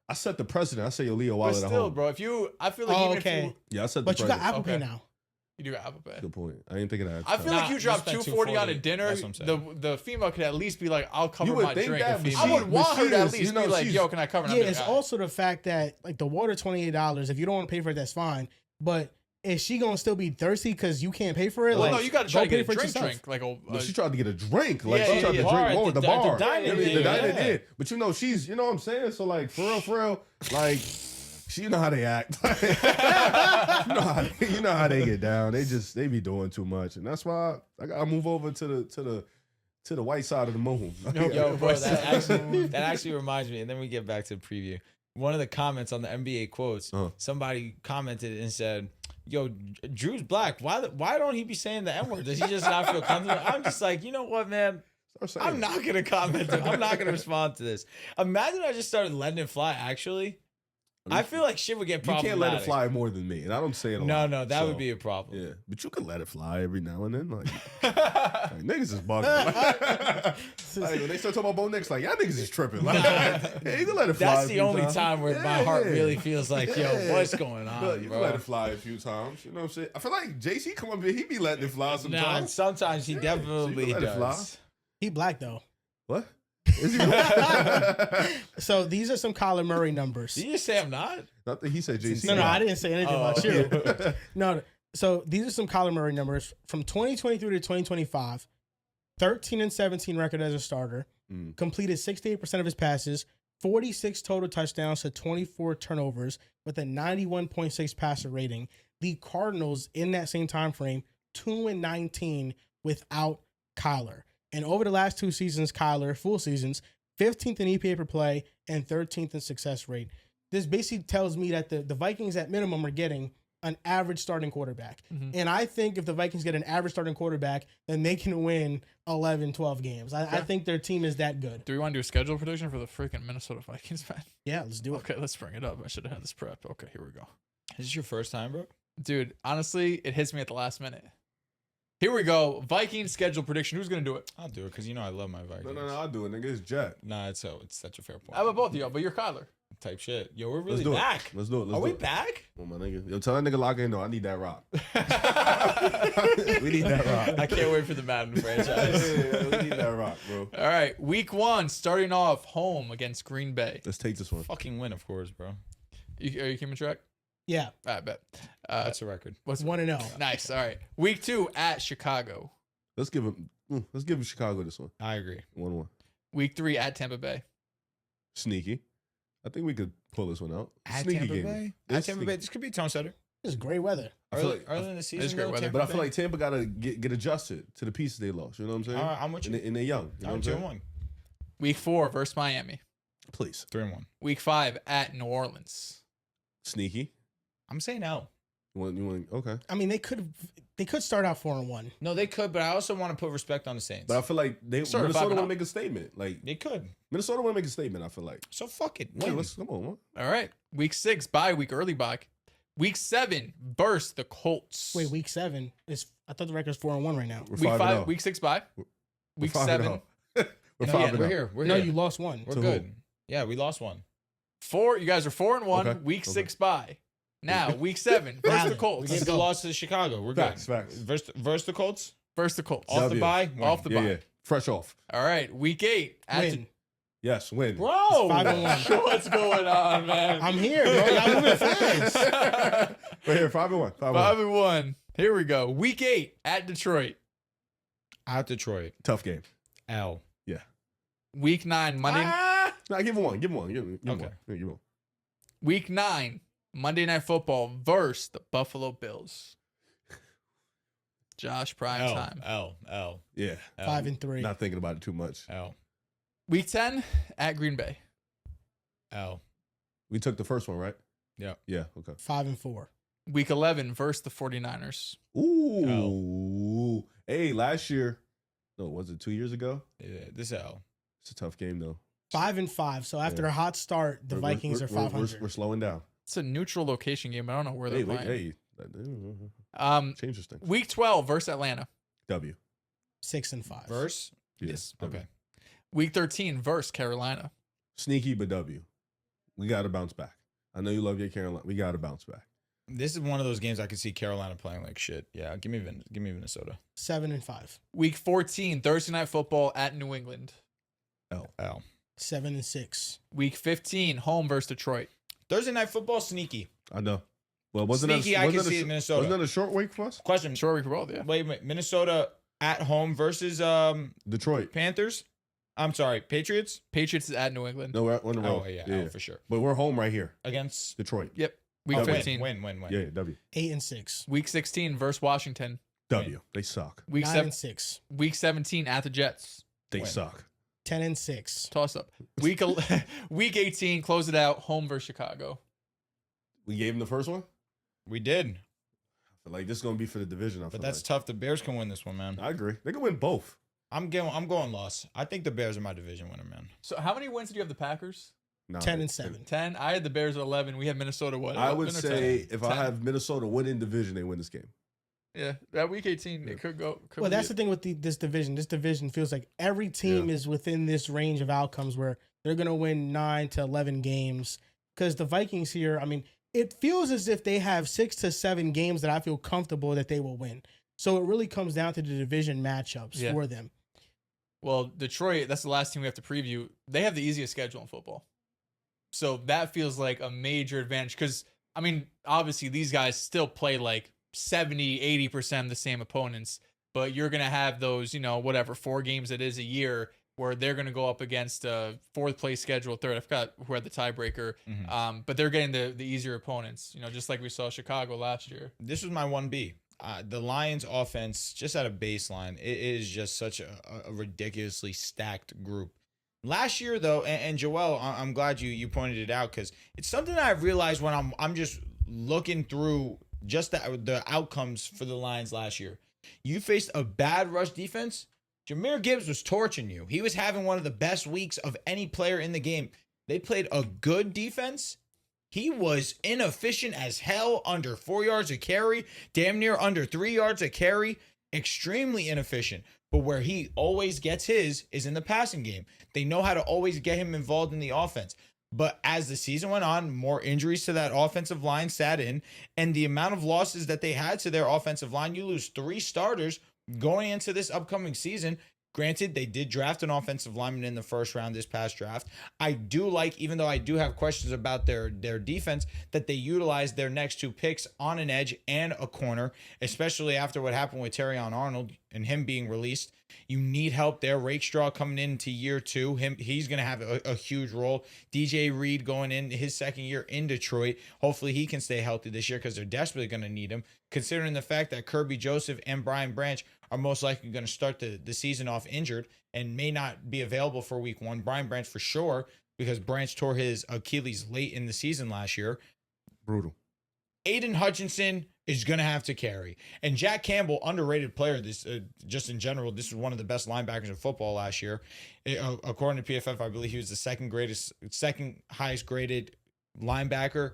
I set the precedent. I say, yo, Leo, But wallet at still, home. bro, I feel like even if okay. you, Yeah, I set the But you got precedent. Apple Pay Okay. now. You do Apple Pay. Good point. I ain't thinking that. I feel like you Nah, drop you spent $240 on a $240. dinner. That's what I'm saying. The female could at least be like, "I'll cover You would my think drink." that, but I would she- want but her she to at is, least you know, be like, she's- "Yo, can I cover?" And Yeah, I'm it's like, also the fact that like the water $28. If you don't want to pay for it, that's fine. But is she gonna still be thirsty because you can't pay for it? well, like, no, you got to go try to pay get a for it drink, yourself. like a. But she tried to get a drink. Like Yeah, she tried yeah, to bar drink at more at the the di- at the bar. dining Yeah, thing, the dining yeah. did. But you know, she's, you know what I'm saying? So like for real, like she, you know how they act. you know how they get down. They be doing too much. And that's why I gotta move over to the white side of the moon. Yo, bro, that actually reminds me, and then we get back to the preview. One of the comments on the NBA quotes, somebody commented and said, "Yo, Drew's black. Why don't he be saying the N-word? Does he just not feel comfortable?" I'm just like, you know what, man? I'm not gonna comment. I'm not gonna respond to this. Imagine I just started letting it fly. Actually, I feel like shit would get You problematic. can't let it fly more than me, and I don't say it a No, lot. no, that So, would be a problem. Yeah, but you can let it fly every now and then. Like niggas is bugging. Like, when they start talking about Bo Nix, like y'all niggas is tripping. Like, yeah, you can let it fly. That's a the few only times. time where my heart Yeah. really feels like, yo, what's going on, Look, you bro? can let it fly a few times. You know what I'm saying? I feel like JC come up here, he be letting it fly Nah, sometimes. sometimes he Yeah, definitely so you can let it fly. does. He black though. What? Is he? So these are some Kyler Murray numbers. Did you just say I'm not? Not that he said JC. No, I didn't say anything about you. Yeah. No, so these are some Kyler Murray numbers from 2023 to 2025. 13-17 record as a starter. Completed 68% of his passes. 46 total touchdowns to 24 turnovers with a 91.6 passer rating. The Cardinals in that same time frame 2-19 without Kyler. And over the last two seasons, Kyler, full seasons, 15th in EPA per play and 13th in success rate. This basically tells me that the Vikings at minimum are getting an average starting quarterback. And I think if the Vikings get an average starting quarterback, then they can win 11, 12 games. I think their team is that good. Do we want to do a schedule prediction for the freaking Minnesota Vikings, man? Yeah, let's do it. Okay, let's bring it up. I should have had this prepped. Okay, here we go. Is this your first time, bro? Dude, honestly, it hits me at the last minute. Here we go. Vikings schedule prediction. Who's going to do it? I'll do it because you know I love my Vikings. No, I'll do it, nigga. It's Jet. Nah, it's such a fair point. How about both of y'all? But you're Kyler. Type shit. Yo, we're Let's really do back. it. Let's do it. Let's Are do we it. back? Oh, my nigga. Yo, tell that nigga lock in. No, I need that rock. We need that rock. I can't wait for the Madden franchise. Yeah, we need that rock, bro. All right, week 1, starting off home against Green Bay. Let's take this one. Fucking win, of course, bro. Are you keeping track? Yeah, I bet. That's the record. What's 1-0. Nice. All right. Week 2 at Chicago. Let's give him Chicago this one. I agree. 1-1. Week 3 at Tampa Bay. Sneaky. I think we could pull this one out. At Sneaky Tampa game. Bay? It's At Tampa sneaky. Bay. This could be a tone setter. This is great weather. Early in the season, great though, weather. Tampa But I feel Bay. like Tampa got to get adjusted to the pieces they lost. You know what I'm saying? All right, I'm with you. And they're young. You know I'm what I'm saying? 2-1. Week 4 versus Miami. Please. 3-1. Week 5 at New Orleans. Sneaky. I'm saying L. You want okay. I mean, they could start out 4-1. No, they could, but I also want to put respect on the Saints. But I feel like Sort of Minnesota want vibing to out. make a statement. Like They could. Minnesota want to make a statement. I feel like. So fuck it. Yeah, Win. let's come on. Man. All right. Week 6 bye week, early bye. Week 7 burst the Colts. Wait, week 7 is. I thought the record's 4-1 right now. We're Week 5-0. 5, week 6 bye. Week 7. We're No, 5-0. we're here. We're No, here. you lost one. We're To good. who? Yeah, we lost one. 4. You guys are 4-1. Okay. Week Okay. 6 bye. Now week 7 versus Now the then, Colts. We gave the loss to Chicago. We're Facts, good. facts. Versus the Colts. Versus the Colts. Off the W. bye. Win. Off the bye. Yeah. Fresh off. All right. Week 8 at Win. Yes, win. Bro. 5-1. What's going on, man? I'm here, bro. Y'all moving fast. We're here. 5-1. 5-1. 5-1. Here we go. Week 8 at Detroit. At Detroit. Tough game. L. Week 9 Monday. Nah, give him one. Give him one. Give him Okay. one. Yeah, give him one. Week 9 Monday Night Football versus the Buffalo Bills. Josh prime L. time. L. Yeah. 5-3. Not thinking about it too much. L. Week 10 at Green Bay. L. We took the first one, right? Yeah. Yeah. Okay. 5-4. Week 11 versus the 49ers. Ooh. Hey, last year. No, was it 2 years ago? Yeah, this L. It's a tough game though. 5-5. So after a hot start, the Vikings are 500. We're slowing down. It's a neutral location game. I don't know where they're Hey, playing. hey. Changes things. Week 12 versus Atlanta. W. 6-5. Verse. Yes. W. Okay. Week 13 versus Carolina. Sneaky, but W. We got to bounce back. I know you love your Carolina. We got to bounce back. This is one of those games I could see Carolina playing like shit. Yeah, give me Minnesota. 7-5. Week 14, Thursday Night Football at New England. L. 7-6. Week 15, home versus Detroit. Thursday Night Football, sneaky. I know. Well, wasn't Sneaky, I can see it in Minnesota. Wasn't that a short week for us? Question. Short week for both, yeah. Wait a minute. Minnesota at home versus Detroit. Panthers? I'm sorry, Patriots? Patriots is at New England. No, we're on the road. Oh, yeah, for sure. But we're home right here. Against Detroit. Yep. Week Oh, 15. Win. Yeah, W. 8-6. Week 16 versus Washington. W. They suck. Week 9-6. Week 17 at the Jets. They Win. suck. 10-6. Toss up. Week 18, close it out. Home versus Chicago. We gave them the first one? We did. I feel like this is going to be for the division. But that's tough. The Bears can win this one, man. I agree. They can win both. I'm going loss. I think the Bears are my division winner, man. So how many wins did you have the Packers? 10-7. 10. I had the Bears at 11. We had Minnesota what? I would 11 or say 10? if I have Minnesota winning division, they win this game. Yeah, that week 18 it could go. Well, that's the thing with this division. This division feels like every team is within this range of outcomes where they're going to win 9 to 11 games. Because the Vikings here, I mean, it feels as if they have 6 to 7 games that I feel comfortable that they will win. So it really comes down to the division matchups for them. Well, Detroit, that's the last team we have to preview. They have the easiest schedule in football. So that feels like a major advantage because, I mean, obviously these guys still play like 70, 80% of the same opponents, but you're going to have those, 4 games it is a year where they're going to go up against a 4th place schedule, 3rd. I forgot who had the tiebreaker, but they're getting the easier opponents, just like we saw Chicago last year. This was my 1B. The Lions offense, just at a baseline, it is just such a ridiculously stacked group. Last year, though, and Joel, I'm glad you pointed it out because it's something that I've realized when I'm just looking through just the outcomes for the Lions last year. You faced a bad rush defense. Jahmyr Gibbs was torching you. He was having one of the best weeks of any player in the game. They played a good defense. He was inefficient as hell, under 4 yards a carry, damn near under 3 yards a carry, extremely inefficient. But where he always gets his is in the passing game. They know how to always get him involved in the offense. But as the season went on, more injuries to that offensive line sat in, and the amount of losses that they had to their offensive line, you lose 3 starters going into this upcoming season. Granted, they did draft an offensive lineman in the first round this past draft. I do like, even though I do have questions about their defense, that they utilized their next 2 picks on an edge and a corner, especially after what happened with Terrion Arnold and him being released. You need help there. Rakestraw coming into year 2. He's going to have a huge role. DJ Reed going in his second year in Detroit. Hopefully he can stay healthy this year because they're desperately going to need him, considering the fact that Kirby Joseph and Brian Branch are most likely going to start the season off injured and may not be available for week 1. Brian Branch for sure, because Branch tore his Achilles late in the season last year. Brutal. Aiden Hutchinson is going to have to carry. And Jack Campbell, underrated player, this just in general, this was one of the best linebackers in football last year. According to PFF, I believe he was the second highest graded linebacker.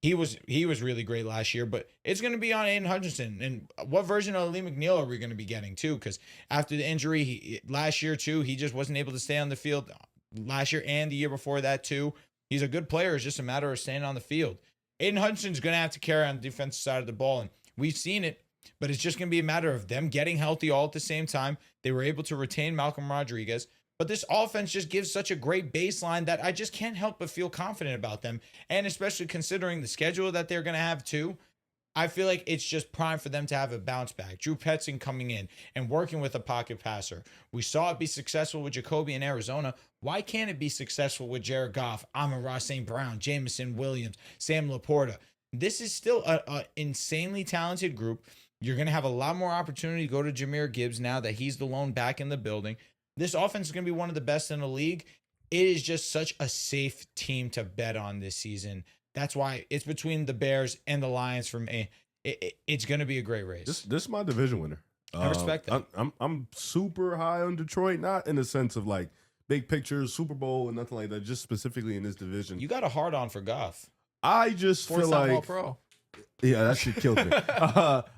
He was really great last year, but it's going to be on Aiden Hutchinson. And what version of Lee McNeil are we going to be getting too? Because after the injury last year too, he just wasn't able to stay on the field last year and the year before that too. He's a good player. It's just a matter of staying on the field. Aiden Hutchinson's going to have to carry on the defensive side of the ball, and we've seen it, but it's just going to be a matter of them getting healthy all at the same time. They were able to retain Malcolm Rodriguez, but this offense just gives such a great baseline that I just can't help but feel confident about them, and especially considering the schedule that they're going to have too. I feel like it's just prime for them to have a bounce back. Drew Petzing coming in and working with a pocket passer. We saw it be successful with Jacoby in Arizona. Why can't it be successful with Jared Goff, Amon-Ra St. Brown, Jameson Williams, Sam Laporta? This is still an insanely talented group. You're going to have a lot more opportunity to go to Jahmyr Gibbs now that he's the lone back in the building. This offense is going to be one of the best in the league. It is just such a safe team to bet on this season. That's why it's between the Bears and the Lions for me. It's going to be a great race. This is my division winner. I respect that. I'm super high on Detroit, not in the sense of like big pictures, Super Bowl, and nothing like that. Just specifically in this division. You got a hard on for Goff. I just feel like All-Pro. Yeah, that shit killed me.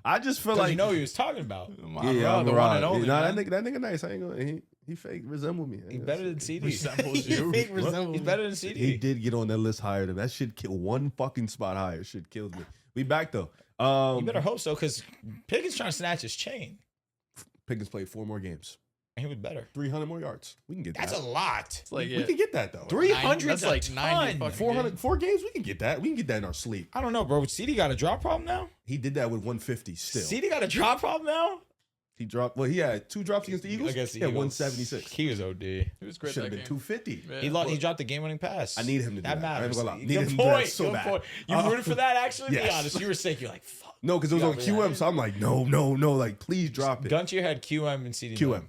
I just feel like you know what he was talking about. Yeah, the one and only. Nah, that nigga nice. I ain't gonna. He fake resemble me. He's better than CD. Resembles you. He's better than CD. He did get on that list higher than that. Shit kill one fucking spot higher. Shit kills me. We back though. You better hope so, because Pickens trying to snatch his chain. Pickens played 4 more games. And he was better. 300 more yards. We can get That's that. a lot. It's like, We can get that though. 300. That's like 90 fucking 400, 4 games. We can get that. We can get that in our sleep. I don't know, bro. CD got a drop problem now? He did that with 150 still. CD got a drop problem now? He dropped. Well, he had 2 drops against the Eagles. Against the He had Eagles. 176. He was OD. He was great Should that have been game. 250. Yeah. He dropped the game-winning pass. I need him to do that. I ain't matters. gonna lie. Need Good him to do that point. so Good bad. point. You rooted for that, actually? Yes. Be honest. You were sick. You're like, fuck. No, because it was on QM, so I'm like, no. Like, please drop it. Gun to your head, QM and CD. QM.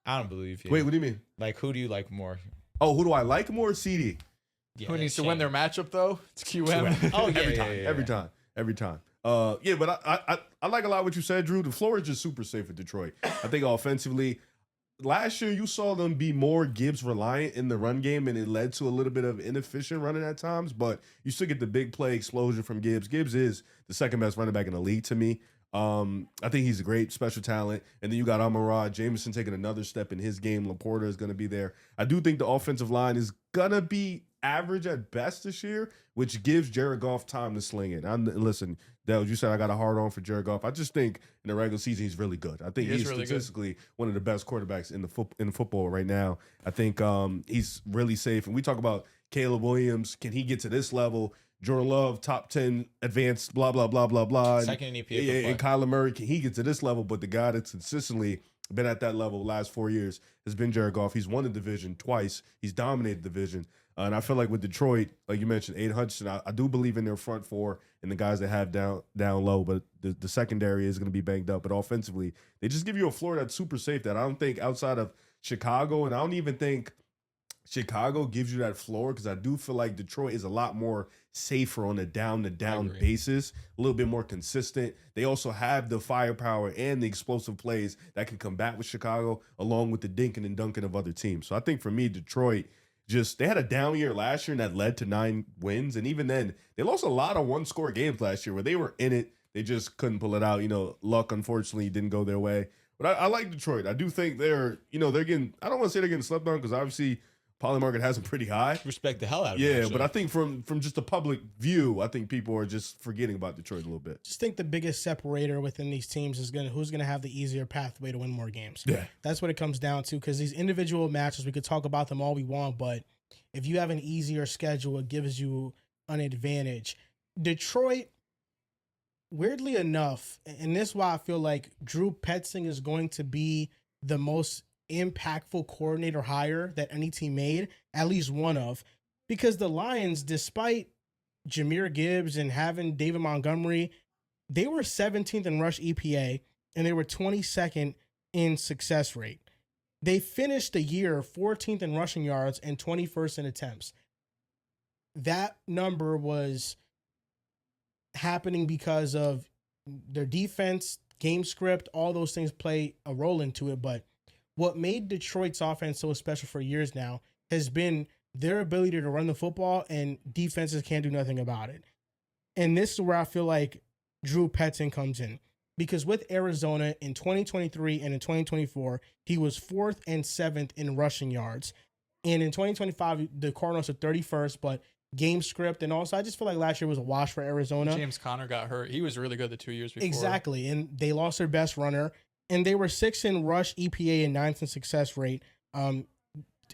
I don't believe you. Wait, what do you mean? Like, who do you like more? Oh, who do I like more? CD. Yeah, Who needs to Shane. win their matchup though? It's QM. Oh, yeah, every yeah, time, yeah, every yeah. time, every time. Yeah, but I like a lot what you said, Drew. The floor is just super safe for Detroit. I think offensively, last year you saw them be more Gibbs reliant in the run game, and it led to a little bit of inefficient running at times. But you still get the big play explosion from Gibbs. Gibbs is the second best running back in the league to me. I think he's a great special talent. And then you got Amon-Ra, Jameson taking another step in his game. Laporta is going to be there. I do think the offensive line is going to be average at best this year, which gives Jared Goff time to sling it. Listen, Del, you said I got a hard on for Jared Goff. I just think in the regular season he's really good. I think he's really statistically one of the best quarterbacks in football right now. I think he's really safe. And we talk about Caleb Williams. Can he get to this level? Jordan Love, top 10 advanced, blah, blah, blah, blah, blah. Second in EPA. Yeah, and Kyler Murray, can he get to this level? But the guy that's consistently been at that level the last 4 years has been Jared Goff. He's won the division twice. He's dominated the division. And I feel like with Detroit, like you mentioned, Aiden Hutchinson, I do believe in their front four and the guys they have down low, but the secondary is going to be banged up. But offensively, they just give you a floor that's super safe that I don't think outside of Chicago, and I don't even think Chicago gives you that floor, because I do feel like Detroit is a lot more safer on a down-to-down basis, a little bit more consistent. They also have the firepower and the explosive plays that can combat with Chicago, along with the dinking and dunking of other teams. So I think for me, Detroit, they had a down year last year, and that led to 9 wins. And even then, they lost a lot of one-score games last year where they were in it. They just couldn't pull it out. Luck, unfortunately, didn't go their way. But I like Detroit. I do think they're getting, I don't want to say they're getting slept on, because obviously polymarket has them pretty high. Respect the hell out of Yeah, them, but I think from just a public view, I think people are just forgetting about Detroit a little bit. Just think the biggest separator within these teams is who's gonna have the easier pathway to win more games. Yeah. That's what it comes down to, because these individual matches, we could talk about them all we want, but if you have an easier schedule, it gives you an advantage. Detroit, weirdly enough, and this is why I feel like Drew Petzing is going to be the most impactful coordinator hire that any team made, at least one of, because the Lions, despite Jahmyr Gibbs and having David Montgomery, they were 17th in rush EPA and they were 22nd in success rate. They finished the year 14th in rushing yards and 21st in attempts. That number was happening because of their defense, game script, all those things play a role into it. But what made Detroit's offense so special for years now has been their ability to run the football, and defenses can't do nothing about it. And this is where I feel like Drew Petzing comes in, because with Arizona in 2023 and in 2024, he was 4th and 7th in rushing yards. And in 2025, the Cardinals are 31st, but game script, and also I just feel like last year was a wash for Arizona. James Conner got hurt. He was really good the 2 years before. Exactly, and they lost their best runner, and they were 6th in rush EPA and 9th in success rate.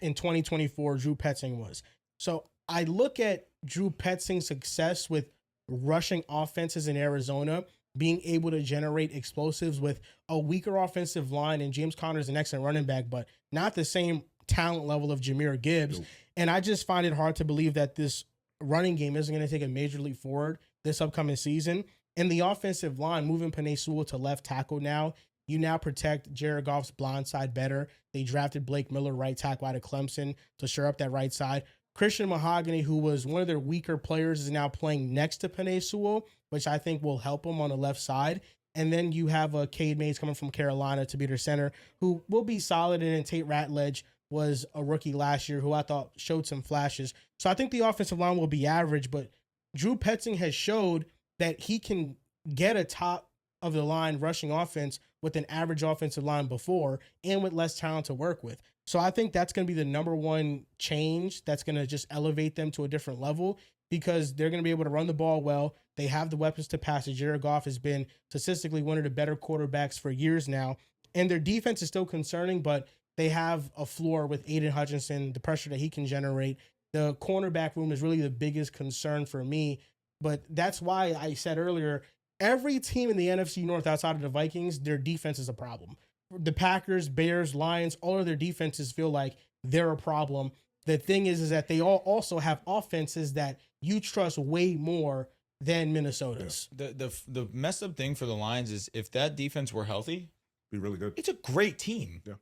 In 2024, Drew Petzing was. So I look at Drew Petzing's success with rushing offenses in Arizona, being able to generate explosives with a weaker offensive line, and James Conner's an excellent running back, but not the same talent level of Jahmyr Gibbs. Nope. And I just find it hard to believe that this running game isn't going to take a major leap forward this upcoming season. And the offensive line, moving Penei Sewell to left tackle now, you now protect Jared Goff's blind side better. They drafted Blake Miller, right tackle, out of Clemson to shore up that right side. Christian Mahogany, who was one of their weaker players, is now playing next to Penei Sewell, which I think will help him on the left side. And then you have Cade Mays coming from Carolina to be their center, who will be solid. And then Tate Ratledge was a rookie last year who I thought showed some flashes. So I think the offensive line will be average, but Drew Petzing has showed that he can get a top of the line rushing offense with an average offensive line before, and with less talent to work with. So I think that's going to be the number one change that's going to just elevate them to a different level. because they're going to be able to run the ball well. They have the weapons to pass it. Jared Goff has been statistically one of the better quarterbacks for years now. And their defense is still concerning, but they have a floor with Aiden Hutchinson, the pressure that he can generate. The cornerback room is really the biggest concern for me. But that's why I said earlier, every team in the NFC North outside of the Vikings, their defense is a problem. The Packers, Bears, Lions, all of their defenses feel like they're a problem. The thing is that they all also have offenses that you trust way more than Minnesota's. Yeah. The messed up thing for the Lions is if that defense were healthy, be really good. It's a great team. Yeah.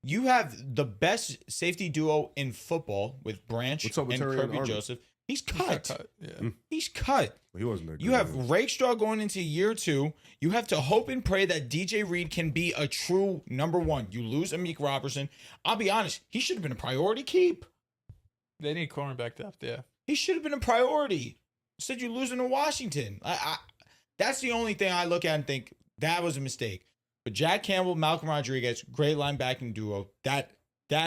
You have the best safety duo in football with Branch and Kirby Joseph. He's cut. Yeah. He's cut. Well, he wasn't that good. You have Rakestraw going into year 2. You have to hope and pray that DJ Reed can be a true number 1. You lose Amik Robertson. I'll be honest, he should have been a priority keep. They need cornerback depth, yeah. He should have been a priority. Instead, you're losing to Washington. That's the only thing I look at and think that was a mistake. But Jack Campbell, Malcolm Rodriguez, great linebacking duo. That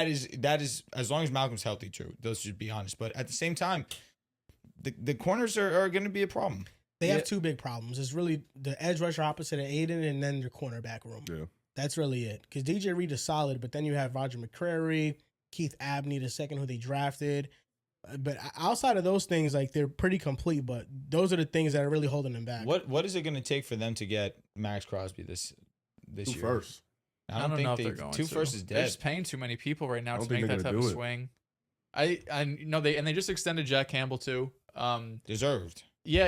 is as long as Malcolm's healthy too. Let's just be honest. But at the same time, the corners are going to be a problem. They have 2 big problems. It's really the edge rusher opposite of Aiden and then the cornerback room. Yeah. That's really it. Because DJ Reed is solid, but then you have Roger McCrary, Keith Abney, the second who they drafted. But outside of those things, like they're pretty complete, but those are the things that are really holding them back. What is it going to take for them to get Max Crosby this year? 2 firsts. I don't know if they're going 2 to. firsts is dead. They're just paying too many people right now to make that type of swing. It. I know they just extended Jack Campbell too. Deserved. Yeah,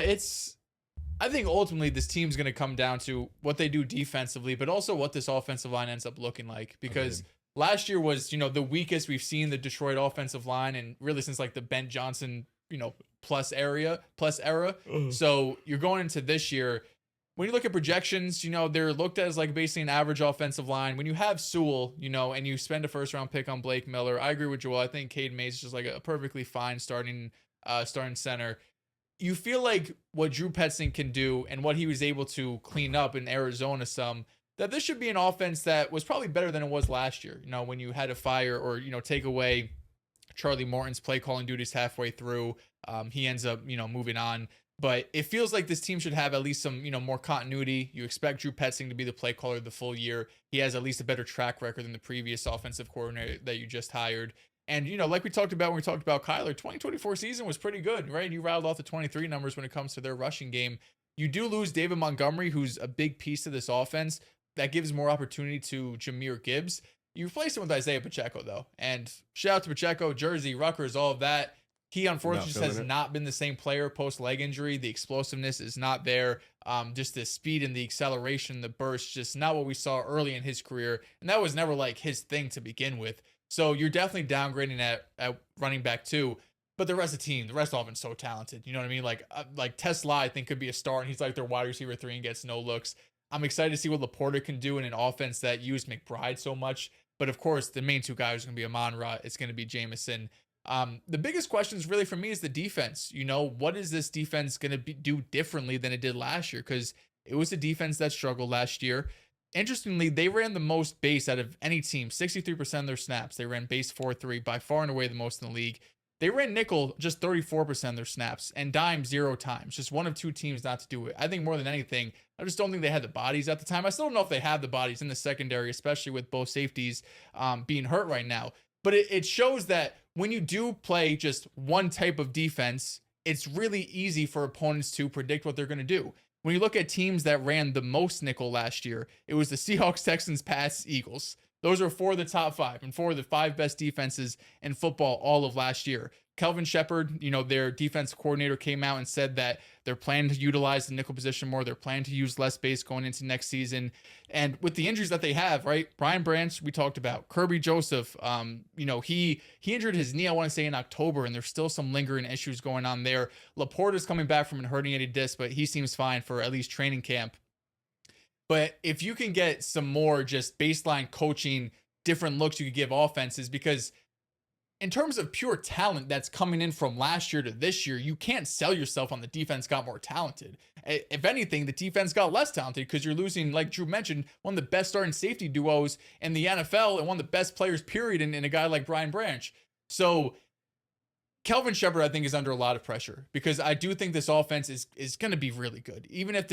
I think ultimately this team's going to come down to what they do defensively, but also what this offensive line ends up looking like. Because last year was, the weakest we've seen the Detroit offensive line, and really since like the Ben Johnson, plus era. So you're going into this year. When you look at projections, they're looked at as like basically an average offensive line. When you have Sewell, and you spend a first-round pick on Blake Miller, I agree with Joel. I think Cade Mays is just like a perfectly fine starting center. You feel like what Drew Petzing can do and what he was able to clean up in Arizona that this should be an offense that was probably better than it was last year. When you had to fire or, take away Charlie Morton's play calling duties halfway through, he ends up, moving on. But it feels like this team should have at least some, more continuity. You expect Drew Petzing to be the play caller the full year. He has at least a better track record than the previous offensive coordinator that you just hired. And, like we talked about when we talked about Kyler, 2024 season was pretty good, right? You rattled off the 23 numbers when it comes to their rushing game. You do lose David Montgomery, who's a big piece of this offense. That gives more opportunity to Jahmyr Gibbs. You replace him with Isaiah Pacheco, though. And shout out to Pacheco, Jersey, Rutgers, all of that. He unfortunately just has not been the same player post-leg injury. The explosiveness is not there. Just the speed and the acceleration, the burst, just not what we saw early in his career. And that was never like his thing to begin with. So you're definitely downgrading at running back too. But the rest of the team, the rest of them is so talented. You know what I mean? Like Tesla, I think could be a star, and he's like their wide receiver 3 and gets no looks. I'm excited to see what Laporta can do in an offense that used McBride so much. But of course, the main 2 guys are going to be Amon-Ra. It's going to be Jameson. The biggest questions really for me is the defense. What is this defense going to do differently than it did last year? Because it was a defense that struggled last year. Interestingly, they ran the most base out of any team, 63% of their snaps. They ran base 4-3, by far and away the most in the league. They ran nickel just 34% of their snaps and dime 0 times. Just one of 2 teams not to do it. I think more than anything, I just don't think they had the bodies at the time. I still don't know if they have the bodies in the secondary, especially with both safeties being hurt right now. But it shows that when you do play just one type of defense, it's really easy for opponents to predict what they're going to do. When you look at teams that ran the most nickel last year, it was the Seahawks, Texans, Pats, Eagles. Those are 4 of the top 5 and 4 of the 5 best defenses in football all of last year. Kelvin Shepard, their defensive coordinator, came out and said that they're planning to utilize the nickel position more. They're planning to use less base going into next season. And with the injuries that they have, right? Brian Branch, we talked about. Kirby Joseph, he injured his knee, I want to say, in October, and there's still some lingering issues going on there. Laporta's coming back from a herniated disc, but he seems fine for at least training camp. But if you can get some more just baseline coaching, different looks you could give offenses, because in terms of pure talent that's coming in from last year to this year, you can't sell yourself on the defense got more talented. If anything, the defense got less talented because you're losing, like Drew mentioned, one of the best starting safety duos in the NFL and one of the best players, period, in a guy like Brian Branch. So Kelvin Shepherd, I think, is under a lot of pressure because I do think this offense is going to be really good. Even if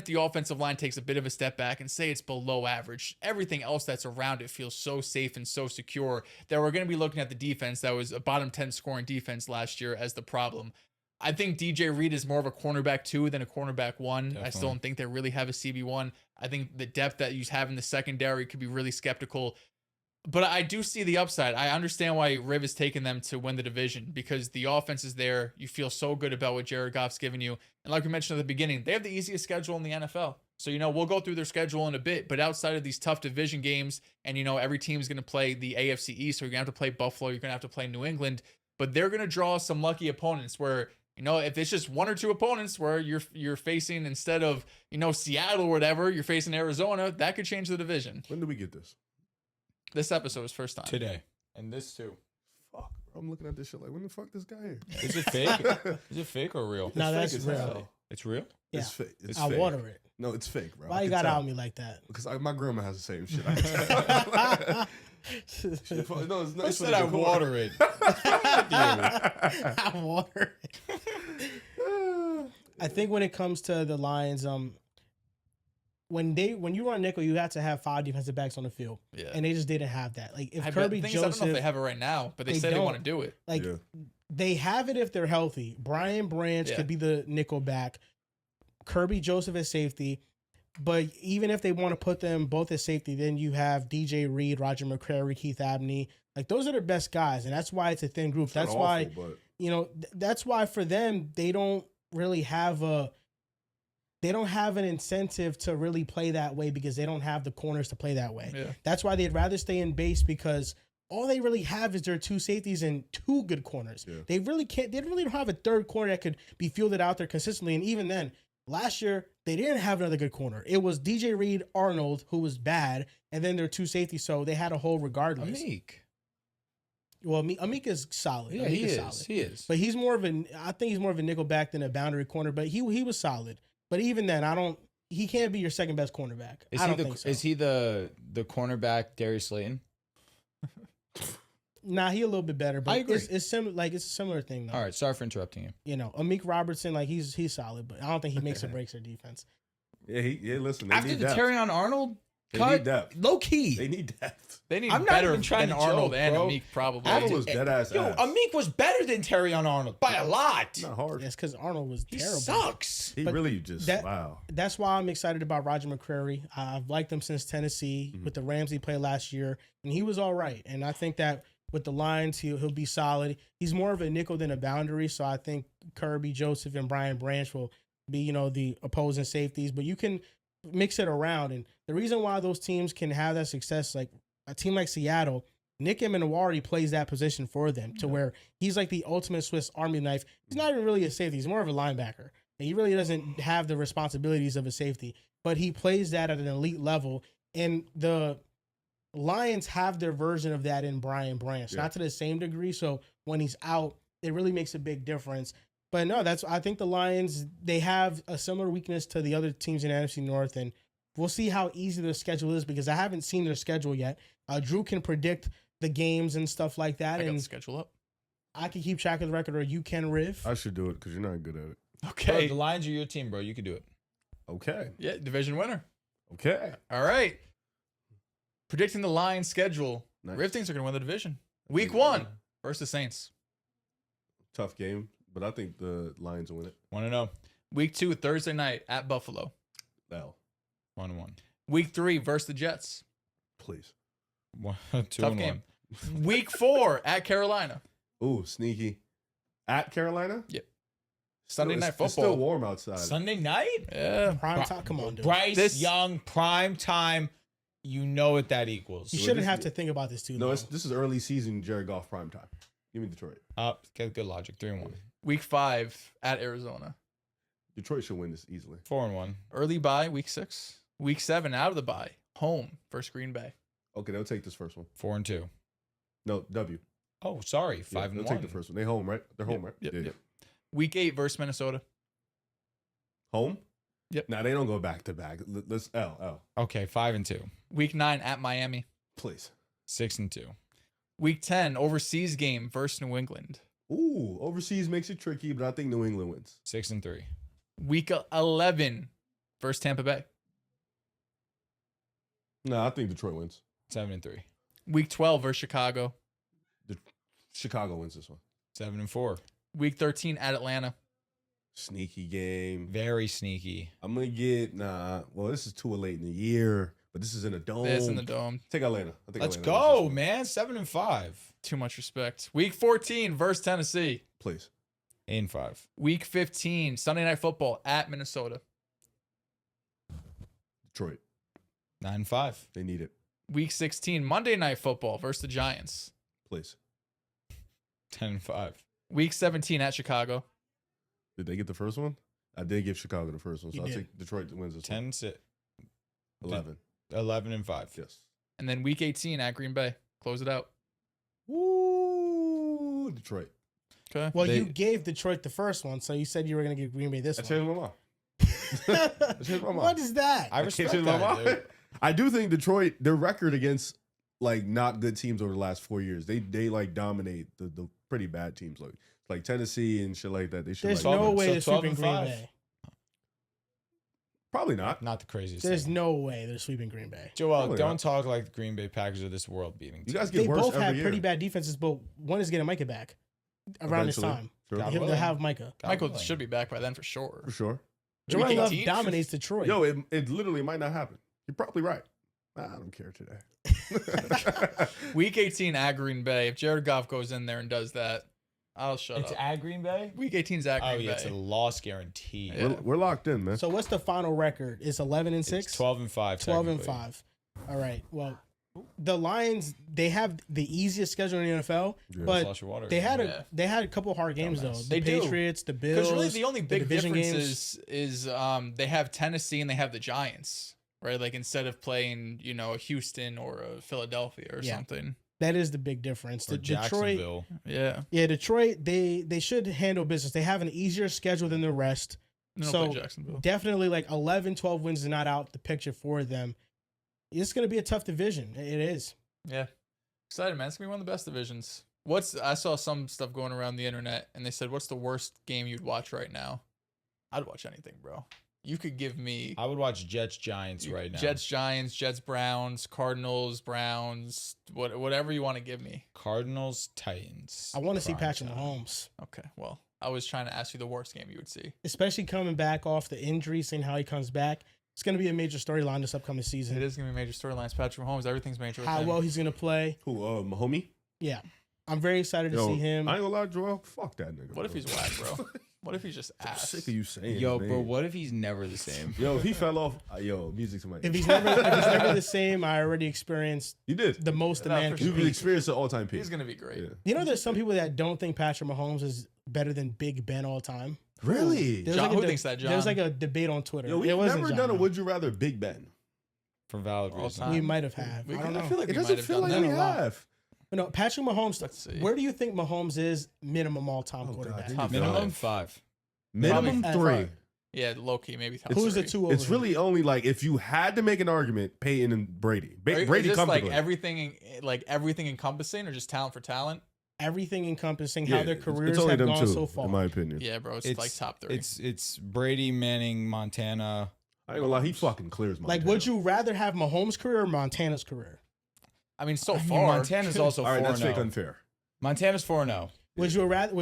the offensive line takes a bit of a step back and say it's below average, everything else that's around it feels so safe and so secure that we're going to be looking at the defense that was a bottom 10 scoring defense last year as the problem. I think DJ Reed is more of a cornerback 2 than a cornerback 1. Definitely. I still don't think they really have a CB1. I think the depth that you have in the secondary could be really skeptical. But I do see the upside. I understand why Rivs is taking them to win the division because the offense is there. You feel so good about what Jared Goff's given you. And like we mentioned at the beginning, they have the easiest schedule in the NFL. So, we'll go through their schedule in a bit. But outside of these tough division games, and, every team is going to play the AFC East. So you're going to have to play Buffalo. You're going to have to play New England. But they're going to draw some lucky opponents where, if it's just 1 or 2 opponents where you're facing instead of, Seattle or whatever, you're facing Arizona, that could change the division. When do we get this? This episode is first time. Today. And this too. Fuck. I'm looking at this shit like, when the fuck this guy here? Is it fake? Is it fake or real? No, that's as real. hell. It's real? Yeah. It's fake. It's I fake. water it. No, it's fake, bro. Why you got out me like that? Because my grandma has the same shit. No, it's nice. I said I water it. I water it. I think when it comes to the Lions, when you run nickel, you have to have 5 defensive backs on the field. Yeah. And they just didn't have that. Like if I Kirby don't Joseph, know if they have it right now, but they said they want to do it. Like they have it if they're healthy. Brian Branch could be the nickel back. Kirby Joseph as safety. But even if they want to put them both as safety, then you have DJ Reed, Roger McCreary, Keith Abney. Like those are their best guys, and that's why it's a thin group. That's why that's why for them they don't really have an incentive to really play that way because they don't have the corners to play that way. Yeah. That's why they'd rather stay in base because all they really have is their 2 safeties and 2 good corners. Yeah. They really don't have a third corner that could be fielded out there consistently. And even then, last year, they didn't have another good corner. It was DJ Reed, Arnold, who was bad, and then their 2 safeties, so they had a hole regardless. Well, Amik is solid. Yeah, he is. But he's more of a nickel back than a boundary corner, but he was solid. But even then, he can't be your second best cornerback. I don't think so. Is he the cornerback Darius Slayton? Nah, he a little bit better, but I agree. It's similar. Like it's a similar thing, though. All right, sorry for interrupting you. Amik Robertson, like he's solid, but I don't think he makes or breaks their defense. Yeah, listen. After the Terrion Arnold they cut, need depth. Low key, they need depth. They need I'm not better even trying than to Arnold joke, and bro. Amik probably. Arnold was dead ass. Amik was better than Terrion Arnold by a lot. Not hard. Yes, because Arnold was He terrible. sucks. He really just wow. That's why I'm excited about Roger McCreary. I've liked him since Tennessee with the Rams he played last year, and he was all right. And I think that with the Lions, he'll be solid. He's more of a nickel than a boundary, so I think Kirby Joseph and Brian Branch will be, the opposing safeties. But you can mix it around, and the reason why those teams can have that success, like a team like Seattle, Nick Amenawari plays that position for them to where he's like the ultimate Swiss Army knife. He's not even really a safety. He's more of a linebacker. And he really doesn't have the responsibilities of a safety, but he plays that at an elite level. And the Lions have their version of that in Brian Branch, not to the same degree. So when he's out, it really makes a big difference. But no, I think the Lions, they have a similar weakness to the other teams in the NFC North, and we'll see how easy their schedule is because I haven't seen their schedule yet. Drew can predict the games and stuff like that. I got the schedule up. I can keep track of the record, or you can, Riv. I should do it because you're not good at it. Okay. Bro, the Lions are your team, bro. You can do it. Okay. Yeah, division winner. Okay. All right. Predicting the Lions schedule. Nice. Riv thinks are going to win the division. Week 1 versus Saints. Tough game, but I think the Lions will win it. 1-0. Week 2, Thursday night at Buffalo. L. 1-1. Week 3 versus the Jets. Please. 2-1. Tough game. Week 4 at Carolina. Ooh, sneaky. At Carolina? Yep. Sunday night football. It's still warm outside. Sunday night? Yeah. Prime time. Come on, dude. Bryce Young, prime time. You know what that equals. You shouldn't have to think about this too. No, this is early season Jared Goff prime time. Give me Detroit. Good logic. 3-1. Week 5 at Arizona. Detroit should win this easily. 4-1. Early bye, week 6. Week 7 out of the bye. Home versus Green Bay. Okay, they'll take this first one. 4-2. No, W. Oh, sorry. 5-1. They'll take the first one. They home, right? They're home, right? Yep. Week 8 versus Minnesota. Home? Yep. Now they don't go back to back. Let's L. Okay, 5-2. Week 9 at Miami. Please. 6-2. Week 10 overseas game versus New England. Ooh, overseas makes it tricky, but I think New England wins. 6-3. Week 11 versus Tampa Bay. No, I think Detroit wins. 7-3. Week 12 versus Chicago. Chicago wins this one. 7-4. Week 13 at Atlanta. Sneaky game. Very sneaky. I'm gonna get well, this is too late in the year, but this is in a dome. It's in the dome. Take Atlanta. I think Let's Atlanta wins go, this man. 7-5. Too much respect. Week 14 versus Tennessee. one. Please. 8-5. Week 15 Sunday Night Football at Minnesota. Detroit. 9-5. They need it. Week 16 Monday Night Football versus the Giants. Please. 10-5. Week 17 at Chicago. Did they get the first one? I did give Chicago the first one, so You I'll did. take Detroit wins this one. 10-6. 11. 11-5. Yes. And then week 18 at Green Bay. Close it out. Woo! Detroit. Okay. Well, They- you gave Detroit the first one, so you said you were going to give Green Bay this I one. changed my mind. I changed my mind. What is that? I I respect changed my that, mind. dude. I do think Detroit, their record against like not good teams over the last 4 years, they like dominate the pretty bad teams like Tennessee and shit like that. They should There's like, no way So they're sweeping 12-5. Green Bay. probably not. Not the craziest There's thing. no way they're sweeping Green Bay. Joel, Probably don't not. talk like the Green Bay Packers are this world beating You team. guys get They worse both every have year. pretty bad defenses, but one is getting Micah back around this Eventually. time. Sure. God They'll willing. have Micah. God Michael willing. should be back by then for sure. For sure. Jordan Week Love 18? dominates Detroit. Yo, it literally might not happen. You're probably right. I don't care today. Week 18 at Green Bay. If Jared Goff goes in there and does that, I'll shut It's up. at Green Bay? Week 18 is at Oh, Green yeah, it's Bay. a loss guarantee. Yeah. We're locked in, man. So what's the final record? It's 11-6. It's 12-5. 12-5. All right. Well, the Lions, they have the easiest schedule in the NFL, Yeah. but Flush your water. they had Yeah. they had a couple hard games though. Dumbass. The They do. Patriots, the Bills. Because really the only big division difference is they have Tennessee and they have the Giants, right? Like instead of playing, a Houston or a Philadelphia or Yeah. something. That is the big difference. Or The Detroit, Jacksonville. Yeah. Detroit, they should handle business. They have an easier schedule than the rest. They don't So, play Jacksonville. Definitely like 11, 12 wins is not out the picture for them. It's going to be a tough division. It is. Yeah. Excited, man. It's gonna be one of the best divisions. I saw some stuff going around the internet and they said, what's the worst game you'd watch right now? I'd watch anything, bro. You could give me I would watch Jets Giants right now. Jets, Giants, Jets, Browns, Cardinals, Browns, whatever you want to give me. Cardinals Titans. I want to see Prime Patrick time. Mahomes, Okay, well, I was trying to ask you the worst game you would see. especially coming back off the injury, seeing how he comes back. It's going to be a major storyline this upcoming It season. is going to be major storylines. Patrick Mahomes, everything's major. with How him. well he's going to play. Who? Mahomie? Yeah. I'm very excited to Yo, see him. I ain't gonna lie, Joel. Fuck that nigga. What if bro. he's whack, bro? What if he's just I'm ass? sick of you saying. Yo, his bro, name. what if he's never the same? Yo, if he fell off. Music to my If he's ears. never the same, I already experienced You did. the most No, demand. for can sure. You've be. experienced an all-time peak. He's going to be great. Yeah. You know, there's some people that don't think Patrick Mahomes is better than Big Ben all time. Really? There's John, like a who thinks that, John? There's like a debate on Twitter. Yo, it we've wasn't never John, done a no. Would You Rather Big Ben. For valid All reasons. time. We might have had. I don't know. I feel like It we might doesn't have feel done like that we a lot. have. But no, Patrick Mahomes. Let's see. Where do you think Mahomes is minimum all-time Oh, God, quarterback? didn't Top you Minimum know? 5. Minimum Probably- 3. five. Yeah, low key, maybe top Who's the three. two over It's him? really only like if you had to make an argument, Peyton and Brady. Is Brady this comfortably. like everything encompassing or just talent for talent? everything encompassing Yeah, how their it's careers only have them gone two, so far. in my opinion. Yeah, bro, it's like top three. It's Brady, Manning, Montana. I ain't gonna lie, he fucking clears my. Like, would you rather have Mahomes' career or Montana's career? I mean, so I mean, far, Montana's also All right, that's 4-0. fake unfair. Montana's 4-0. Would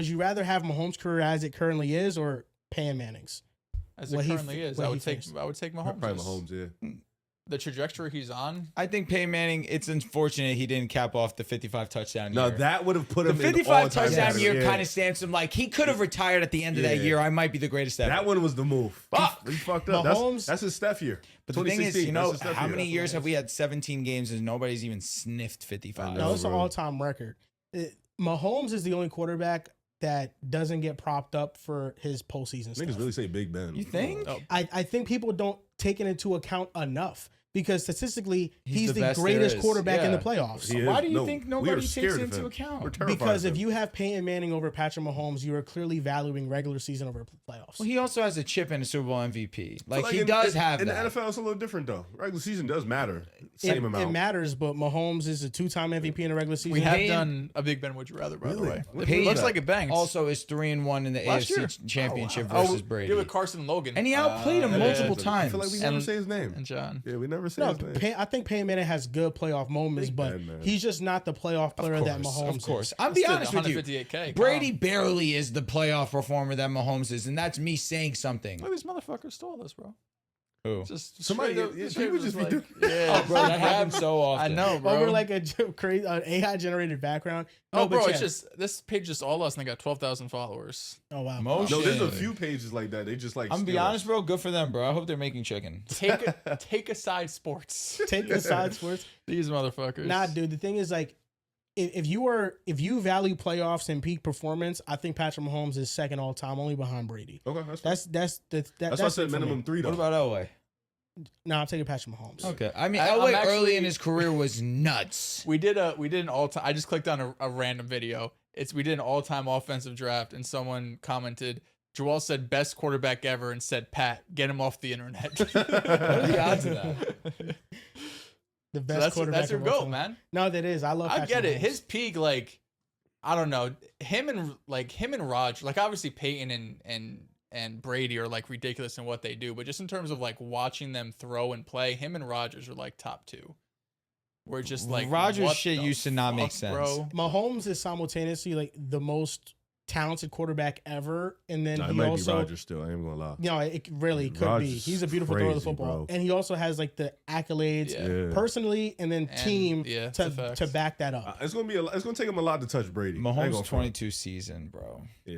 you rather have Mahomes' career as it currently is or Peyton Manning's? as it what he currently is, what I he would take faced. Mahomes. Probably Mahomes, yeah. The trajectory he's on. I think Peyton Manning, it's unfortunate he didn't cap off the 55 touchdown year. No, that would have put the him in 55 all-time touchdown category. year Yeah. kind of stands him like he could have retired at the end of that Yeah. year. I might be the greatest ever. That one was the move. Fuck. He fucked up. Mahomes- That's his Steph year. But the thing is, 2016, that's his Steph how year. many years have we had 17 games and nobody's even sniffed 55? No, No, it's an bro. all-time record. Mahomes is the only quarterback that doesn't get propped up for his postseason Niggas stuff. really say Big Ben. You think? Oh, I think people don't take it into account enough. because statistically he's the the best there greatest is. quarterback in the Yeah. playoffs. He is. Why do you No, think we nobody are takes scared it of into him. account? We're terrified Because of if him. you have Peyton Manning over Patrick Mahomes, you are clearly valuing regular season over playoffs. Well, he also has a chip in a Super Bowl MVP. Like, But he in- does in, have in that. the NFL, it's a little different though. Regular season does matter. Same amount. It matters, but Mahomes is a 2-time MVP in the regular season. We have Payne- done a Big Ben Would You Rather, by the Really? way. What It Payne- looks like it bangs. Also, is 3-1 in the Last AFC year. Championship Oh, versus Brady. Did with Carson Logan. And he outplayed him Yeah, multiple I times. feel like we never And- say his name. and John. Yeah, we never say No, his name. I think Peyton Manning has good playoff moments, Big but Ben, man. he's just not the playoff player that Mahomes Of course. is. I'll be Still honest with you. 158K. Brady barely is the playoff performer that Mahomes is, and that's me saying something. Look, these motherfuckers stole this, bro. Who? Just Somebody- straight up- yeah, straight people up just be like, doing- yeah, Oh, bro, that happens so often. I know, bro. Over like a crazy AI generated background. No, Oh, but bro, yeah. it's just this page just all us, and they got 12,000 followers. Oh wow. Motion. No, there's a few pages like that. They just like. I'm gonna be steal honest, us. bro. Good for them, bro. I hope they're making chicken. Take aside sports. Take aside sports. These motherfuckers. Nah, dude. The thing is, like, if you value playoffs and peak performance, I think Patrick Mahomes is second all time, only behind Brady. Okay, that's That's why I said it for me. minimum 3 though. What about Elway? No, I'm taking Patrick Mahomes. Okay, I mean, I'm Elway actually- early in his career was nuts. We did an all time. I just clicked on a random video. We did an all time offensive draft, and someone commented. Joel said best quarterback ever, and said Pat, get him off the internet. What are the odds of that? The best that's quarterback. that's your of all goal, time. man. No, that is. I love. I Patrick get it. Mahomes. His peak, like, I don't know, him and Raj, like obviously Peyton and Brady are like ridiculous in what they do, but just in terms of like watching them throw and play, him and Rodgers are like top 2. We're just like Rodgers what shit the used to not make fuck, sense. bro. Mahomes is simultaneously like the most talented quarterback ever, and then Nah, it he might also. be Rodgers still. I ain't gonna lie. You know, it really could be. Rodgers He's a is beautiful thrower of the crazy, football, bro. and he also has like the accolades Yeah. personally, and then And, team yeah, it's a fact. to back that up. It's gonna take him a lot to touch Brady. I ain't Mahomes gonna front. 22 season, bro. Yeah.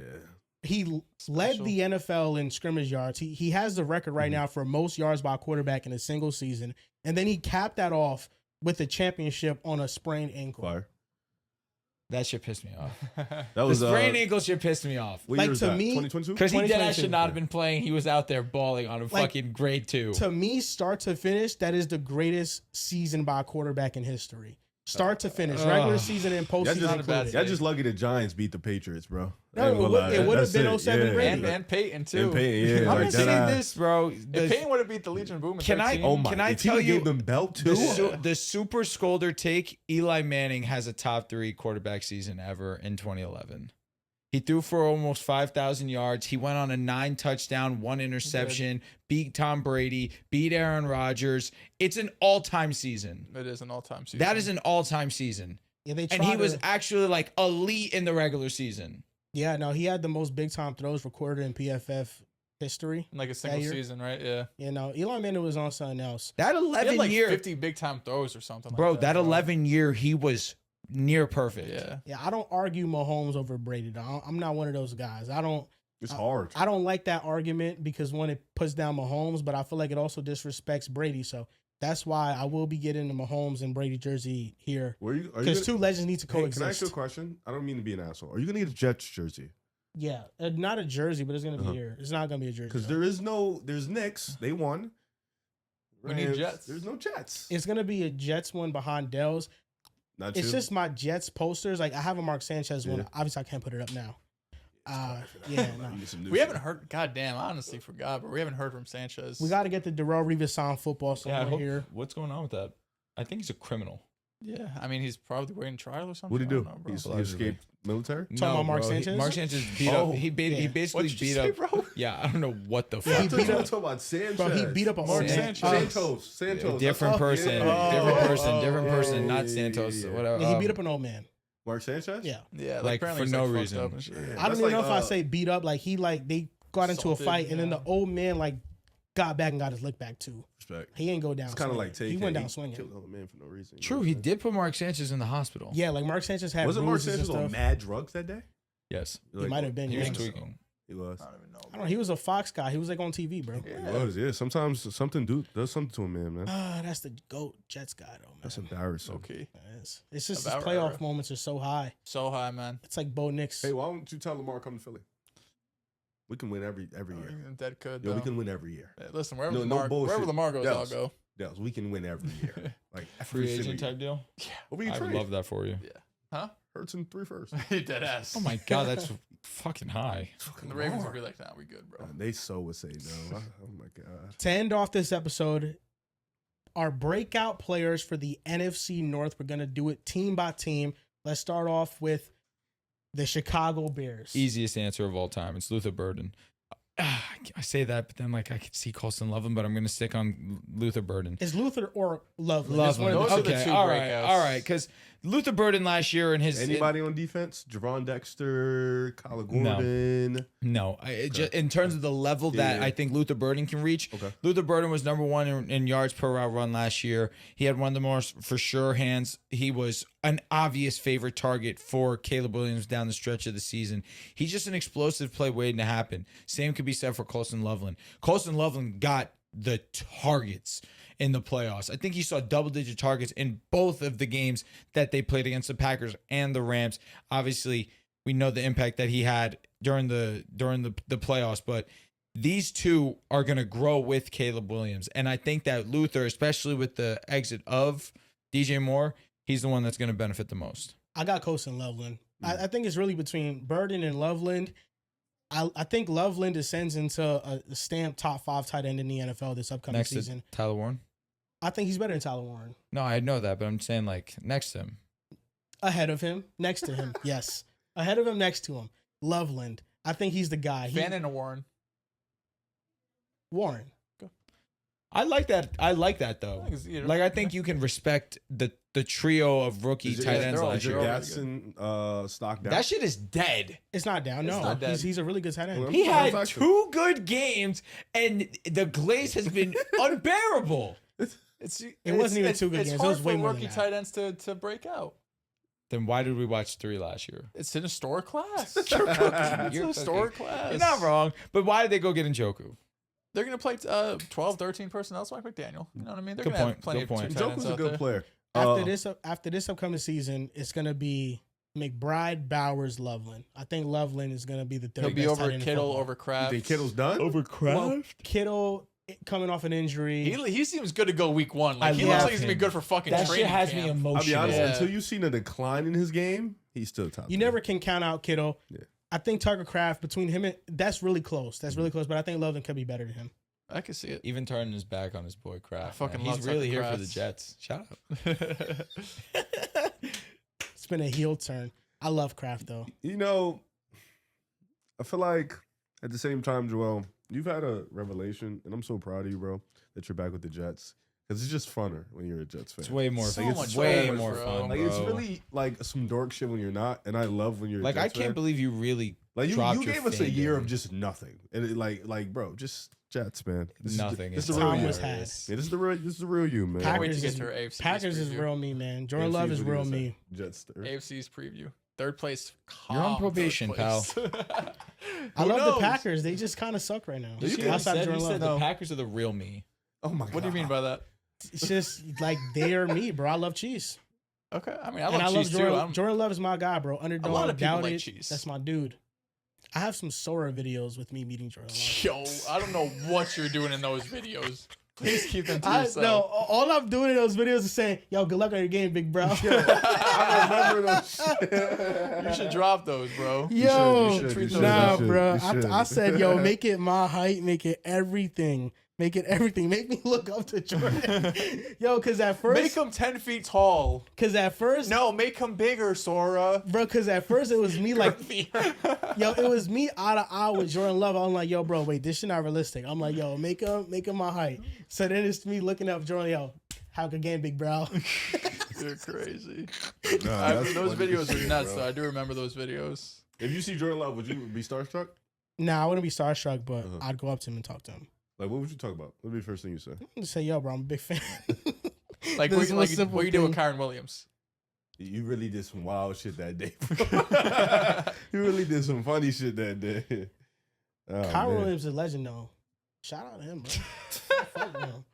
He led Special. the NFL in scrimmage yards. He has the record right now for most yards by a quarterback in a single season, and then he capped that off with the championship on a sprained ankle. Fire. That shit pissed me off. That The was sprained ankle shit pissed me off. What Like, year was to that? me- 2022. Because he dead ass 2022. should not have been playing. He was out there balling on a Like, fucking grade 2. To me, start to finish, that is the greatest season by a quarterback in history. Start to finish, regular season and postseason That's just, included. y'all just lucky the Giants beat the Patriots, bro. No, I ain't gonna lie. it would have That's been it. 07 Yeah. Brady. and Peyton too. And Peyton, yeah. I'm like gonna that say this, bro. If Peyton would have beat the Legion of Boom, in Can I- 13, Oh my! Can I if he tell you- gave them belt too? The super scolder take, Eli Manning has a top 3 quarterback season ever in 2011. He threw for almost 5,000 yards. He went on a 9 touchdown, 1 interception, beat Tom Brady, beat Aaron Rodgers. It's an all-time season. It is an all-time season. That is an all-time season. Yeah, they And he tried was to- actually like elite in the regular season. Yeah, no, he had the most big time throws recorded in PFF history. like a single year. season, right? Yeah. You know, Eli Manning was on something else. That He had 11 like year, 50 big time throws or something. bro, like that bro. 11 year, he was near perfect. Yeah. Yeah, I don't argue Mahomes over Brady. Though. I'm not one of those guys. It's hard. I don't like that argument because one, it puts down Mahomes, but I feel like it also disrespects Brady. So that's why I will be getting the Mahomes and Brady jersey here Where you? Are you because gonna, two legends need to hey, coexist. can I ask you a question? I don't mean to be an asshole. Are you gonna get a Jets jersey? Yeah, not a jersey, but it's gonna be here. It's not gonna be a jersey. Because though. there's Knicks. They won. We need Rams, Jets. There's no Jets. It's gonna be a Jets one behind Dell's. Not It's you. just my Jets posters. Like I have a Mark Sanchez one. Yeah. Obviously, I can't put it up now. Yeah, no. You need some new We shit. haven't heard. Goddamn, I honestly forgot, but we haven't heard from Sanchez. We got to get the Darrell Rivas signed football Yeah, I somewhere hope, here. what's going on with that? I think he's a criminal. Yeah, I mean he's probably waiting trial or something. What'd he I do? don't know, bro. He Allegedly. escaped military. Talking about Mark bro, Sanchez? Mark Sanchez beat Oh, up. He yeah. basically What'd you beat say, up. bro? Yeah, I don't know what the Yeah, fuck. he beat up. talking about Sanchez. Bro, he beat up a Mark man. Sanchez. Santos. Different person, different person, not Santos. Whatever. Yeah, he beat up an old man. Mark Sanchez. Yeah. Yeah, Like, apparently for he's, no fucked reason. up and shit. Yeah. I don't That's even know like, if I say beat up. Like they got into a Assaulted, fight, and then yeah. the old man like got back and got his lick back too. Respect. He ain't go down. It's kind of swinging. like take. He went down swinging. Killed another man for no reason. True, he did put Mark Sanchez in the hospital. Yeah, like Mark Sanchez had Wasn't Mark bruises and Sanchez on stuff. mad drugs that day? Yes, He might have been. he was Yeah. tweaking. He was. I don't even know. I don't know. He was a Fox guy. He was like on TV, bro. He was. Yeah. Sometimes something does something to a man. That's the GOAT Jets guy though, man. That's embarrassing. Okay. It's just his About playoff right. moments are so high. So high, man. It's like Bo Nix. Hey, why don't you tell Lamar come to Philly? We can win every year. That could. Yo, we though. can win every year. Yeah, listen, wherever No Lamar, bullshit. wherever Lamar goes, Yes. I'll go. Dallas, we can win every year. Like Free agent type deal. Yeah. What we I would trade? love that for you. Yeah. Huh? Hurts in 3 first. Dead ass. Oh my god, that's fucking high. The Ravens would be like, nah, we good, bro. They so would say no. Oh my god. To end off this episode, our breakout players for the NFC North. We're gonna do it team by team. Let's start off with the Chicago Bears. Easiest answer of all time. It's Luther Burden. I say that, but then like I could see Colston Loveland, but I'm gonna stick on Luther Burden. Is Luther or Loveland? It's one of Those the are two. the two all breakouts. right. Because Luther Burden last year and his Anybody on defense? Javon Dexter, Kyler Gordon. No, just, in terms of the level that Yeah. I think Luther Burden can reach. Okay. Luther Burden was number 1 in yards per route run last year. He had one of the most for sure hands. He was an obvious favorite target for Caleb Williams down the stretch of the season. He's just an explosive play waiting to happen. Same could be said for Colston Loveland. Colston Loveland got the targets in the playoffs. I think he saw double-digit targets in both of the games that they played against the Packers and the Rams. Obviously, we know the impact that he had during the playoffs, but these two are going to grow with Caleb Williams. And I think that Luther, especially with the exit of DJ Moore, he's the one that's going to benefit the most. I got Colston Loveland. I think it's really between Burden and Loveland. I think Loveland ascends into a stamped top 5 tight end in the NFL this upcoming Next season. to Tyler Warren? I think he's better than Tyler Warren. No, I know that, but I'm saying like next to him. Ahead of him, next to him, yes. Ahead of him, next to him. Loveland. I think he's the guy. Fannin or Warren? Warren. I like that. I like that though. I think it's either. Like I think you can respect the trio of rookie Is it- tight yeah, ends they're all last Is your year. Gatson stock down? That shit is dead. It's not down. It's No, not dead. he's a really good tight end. Well, He had That's 2 good games, and the glaze has been unbearable. It wasn't even 2 good it's games. It hard was way for more rookie than tight ends to break out. Then why did we watch 3 last year? It's an historic class. You're cooking. It's You're a historic class. You're not wrong, but why did they go get Njoku? They're going to play 12, 13 personnel. So like McDaniel. You know what I mean? They're Good going to have point. plenty Good of point. two tight Njoku's ends a out good there. player. After this upcoming season, it's gonna be McBride, Bowers, Loveland. I think Loveland is gonna be the third. He'll be best tight over end in Kittle, football. over You Kraft. think Kittle's done? Well, Kittle coming off an injury. He seems good to go week 1. Like, I he looks love like he's going to be him. good for fucking That training shit has camp. me I'll be emotional. honest, Yeah. until you've seen a decline in his game, he's still top. You 3. never can count out Kittle. Yeah. I think Tucker Kraft between him and that's really close. That's really close. But I think Loveland could be better than him. I can see it. Even turning his back on his boy Kraft. I fucking man. love He's really Tucker here for the Kraft. Jets. Shout out. It's been a heel turn. I love Kraft though. You know, I feel like at the same time, Joel, you've had a revelation, and I'm so proud of you, bro, that you're back with the Jets. Because it's just funner when you're a Jets fan. It's way more So fun. much It's way fun, more bro. fun, Like bro. it's really like some dork shit when you're not, and I love when you're like a I Jets can't fan. believe you really Like you dropped your gave us a year fandom. of just nothing, and it, like bro, just Jets, man. Nothing. This It's is the real Time you. was Yeah, had. this is the real you, man. Can't wait Packers to get is- to our AFC Packers is preview. real me, man. Jordan AFC, Love is what do you real say? me. Jets. AFC's preview. Third place. You're on calm probation, third pal. place. I Who love knows? the Packers. They just kind of suck right now. You You Outside said, Jordan you Love. said the Packers are the real me. Oh my god. What do you mean by that? It's just like they are me, bro. I love cheese. Okay. I mean, I And love cheese too. Jordan. Jordan Love is my guy, bro. A Underdog, lot of people doubted. like cheese. That's my dude. I have some Sora videos with me meeting Jordan Love. Yo, I don't know what you're doing in those videos. Please keep them to No, yourself. all I'm doing in those videos is saying, "Yo, good luck on your game, big bro." I remember those. You should drop those, bro. Yo, You should, you should, nah, you should, bro. you should. I said, "Yo, make it my height, make it everything, make it everything, make me look up to Jordan." Yo, because at Make first, them 10 feet tall. no, No, make them bigger, Sora. bro. Because at first it was me like, yo, it was me eye to eye with Jordan Love. I'm like, yo, bro, wait, this shit not realistic. I'm like, yo, make him my height. So then it's me looking up Jordan, yo, have a good game, big bro. You're crazy. Nah, that's Those funny videos as are shit, nuts, bro. though. I do remember those videos. If you see Jordan Love, would you be starstruck? Nah, I wouldn't be starstruck, but Uh-huh. I'd go up to him and talk to him. Like, what would you talk about? What would be the first thing you say? Just say, yo, bro, I'm a big fan. Like, This what, was simple what you do with thing. Kyron Williams? You really did some wild shit that day. You really did some funny shit that day. Oh, Kyron man. Williams is a legend, though. Shout out to him, bro. Fuck him.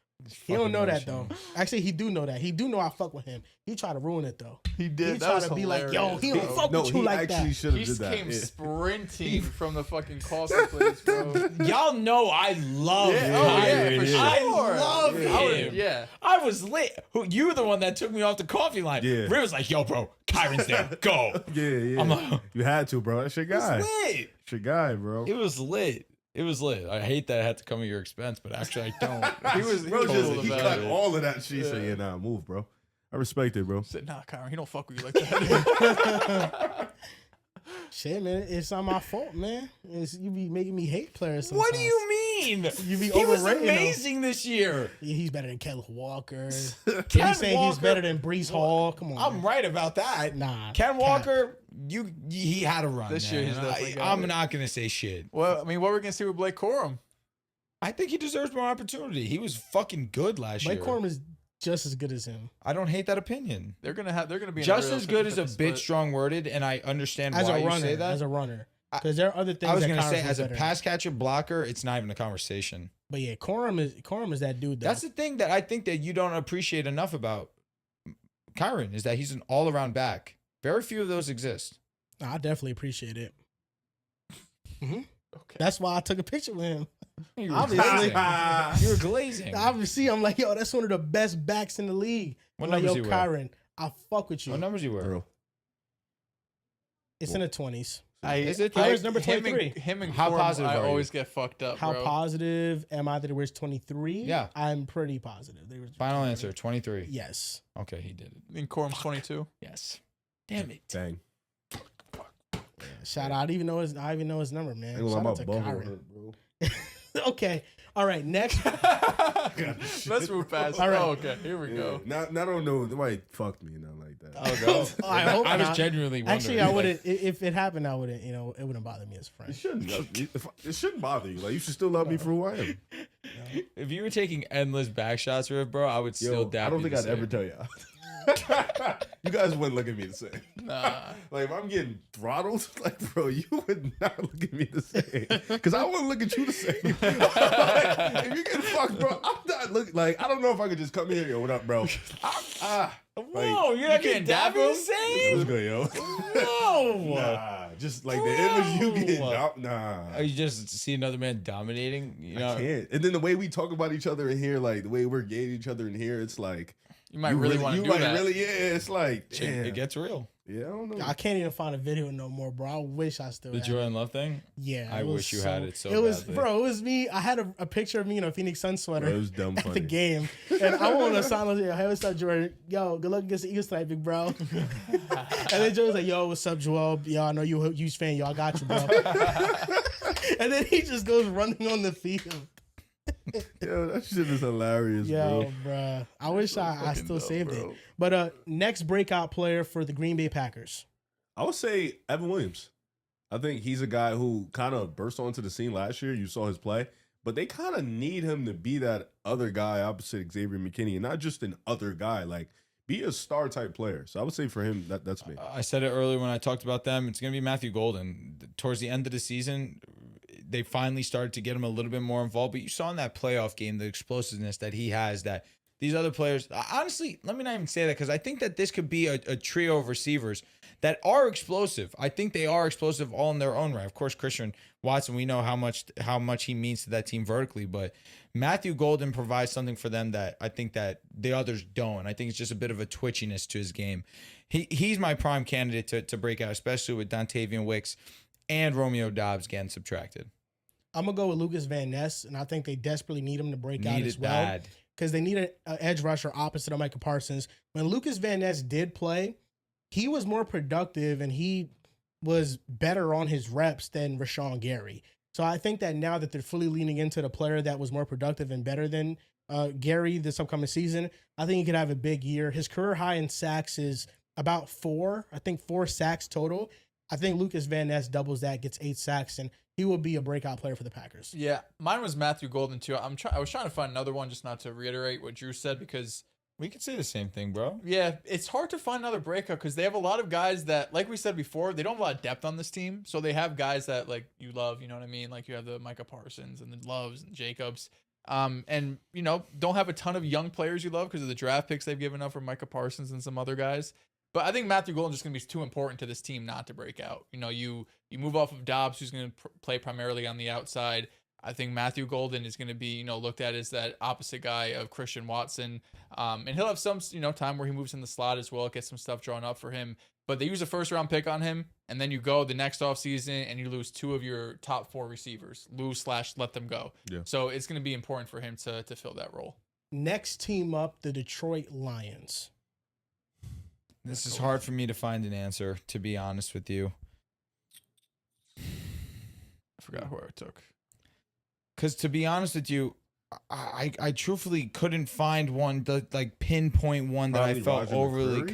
He don't know that Fucking though. Actually, he do know that. He do know I fuck with him. He tried to ruin it though. He did. He That tried was to be like, yo, he hilarious, don't bro. fuck with you like that. should He have did that. came Yeah. sprinting from the fucking coffee place, bro. Y'all know I love Yeah, oh, yeah, Kyron. for sure. I love I would- him. yeah. I was lit. You were the one that took me off the coffee line. Yeah. Riv was like, yo, bro, Kyron's there. Go. Yeah. I'm like, You had to, bro. That's your it guy. was lit. That's your guy, bro. It was lit. It was lit. I hate that it had to come at your expense, but actually I don't. He was Bro, cool he about cut it. all of that shit. Said, yeah, nah, move, bro. I respect it, bro. Said, nah, Kyron, he don't fuck with you like that. Shit, man, it's not my fault, man. You be making me hate players sometimes. What do you mean? You be He was overrating him. amazing this year. Yeah, he's better than Kenneth Walker. Ken He's saying he's Walker- better than Brees Hall. Come on. I'm man. right about that. Nah. Ken cap. Walker, he had a run. This year man. he's definitely got I'm it. not gonna say shit. Well, I mean, what we're going to see with Blake Corum? I think he deserves more opportunity. He was fucking good last Blake year. Corum is just as good as him. I don't hate that opinion. They're going to be in Just real as good as a 50-50 bit split. strong worded, and I understand As why a you runner. say that. As a runner. Because there are other things I was that gonna Kyron's say, was as a better at. pass catcher blocker, it's not even a conversation. But yeah, Corum is that dude. Though. That's the thing that I think that you don't appreciate enough about Kyron is that he's an all around back. Very few of those exist. I definitely appreciate it. Okay. That's why I took a picture with him. You were Obviously. glazing. You were glazing. Obviously, I'm like, yo, that's one of the best backs in the league. What I'm like, numbers yo, you wear? Kyron, I fuck with you. What numbers you wear? Bro. It's in the 20s. Is it? He wears number him 23. Him and How Corum, positive I are you? always get fucked up, How bro. positive am I that he wears 23? Yeah. I'm pretty positive. They were Final answer, 23. Yes. Okay, he did it. And Corum's 22. Yes. Damn it. Dang. Shout out. I even know his number, man. Ain't gonna lie, Shout my out to bubble Kyron. hurt, bro. Okay. All right. Next. Let's move past. All right. Oh, okay, here we go. Not, I don't know. Nobody fucked me, nothing like that. I hope I was not. genuinely wondering. Actually, I wouldn't. If it happened, I wouldn't. You know, it wouldn't bother me as a It friend. shouldn't. It shouldn't bother you. Like you should still love me for who I am. If you were taking endless back shots, Riv, bro, I would still dap I don't you think the I'd same. ever tell you. You guys wouldn't look at me the same. Nah. Like if I'm getting throttled, like bro, you would not look at me the same. Cause I wouldn't look at you the same. Like, if you get fucked, bro, I'm not looking. Like I don't know if I could just come in here. Yo, what up, bro? Whoa, you're not getting dap you the What's same? good, yo? Whoa. Nah, just like the image you get. Bro. Nah. You just see another man dominating, you know? I can't. And then the way we talk about each other in here, like the way we're gauging each other in here, it's like You might really want to do that. yeah, it's like damn. It gets real. Yeah, I don't know. I can't even find a video no more, bro. I wish I still The had joy it. and love thing? Yeah, I it was wish you had it so It was, badly. bro. It was me. I had a picture of me in a Phoenix Sun sweater Bro, it was dumb at funny. the game, and I want to sign. Yo, hey, what's up, Jordan? Yo, good luck against the Eagles tonight, big bro. And then Jordan's like, yo, what's up, Joel? Yo, I know you a huge fan. Yo, I got you, bro. And then he just goes running on the field. Yo, that shit is hilarious, Yo, bro. bro. I wish I fucking still dumb, saved bro. it. But next breakout player for the Green Bay Packers. I would say Evan Williams. I think he's a guy who kind of burst onto the scene last year. You saw his play, but they kind of need him to be that other guy opposite Xavier McKinney, and not just an other guy. Like, be a star type player. So I would say for him, that's me. I said it earlier when I talked about them. It's going to be Matthew Golden. Towards the end of the season, they finally started to get him a little bit more involved. But you saw in that playoff game the explosiveness that he has that these other players, honestly, let me not even say that because I think that this could be a trio of receivers that are explosive. I think they are explosive all in their own right. Of course, Christian Watson, we know how much he means to that team vertically, but Matthew Golden provides something for them that I think that the others don't. I think it's just a bit of a twitchiness to his game. He's my prime candidate to break out, especially with Dontavian Wicks and Romeo Doubs getting subtracted. I'm gonna go with Lucas Van Ness, and I think they desperately need him to break out as well. Bad. Because they need an edge rusher opposite of Micah Parsons. When Lucas Van Ness did play, he was more productive and he was better on his reps than Rashawn Gary. So I think that now that they're fully leaning into the player that was more productive and better than Gary this upcoming season, I think he could have a big year. His career high in sacks is about 4. I think 4 sacks total. I think Lucas Van Ness doubles that, gets 8 sacks, and he will be a breakout player for the Packers. Yeah, mine was Matthew Golden too. I was trying to find another one, just not to reiterate what Drew said, because We could say the same thing, bro. yeah, it's hard to find another breakout because they have a lot of guys that, like we said before, they don't have a lot of depth on this team. So they have guys that like you love, you know what I mean? Like you have the Micah Parsons and the Loves and Jacobs. And, you know, don't have a ton of young players you love because of the draft picks they've given up for Micah Parsons and some other guys. But I think Matthew Golden's just going to be too important to this team not to break out. You know, you move off of Dobbs, who's going to play primarily on the outside. I think Matthew Golden is going to be, you know, looked at as that opposite guy of Christian Watson. And he'll have some, you know, time where he moves in the slot as well, get some stuff drawn up for him. But they use a first-round pick on him, and then you go the next offseason and you lose 2 of your top 4 receivers. Let them go. Yeah. So it's going to be important for him to fill that role. Next team up, the Detroit Lions. This is hard for me to find an answer, to be honest with you. I forgot who I took. Because to be honest with you, I truthfully couldn't find one, like pinpoint one that I felt overly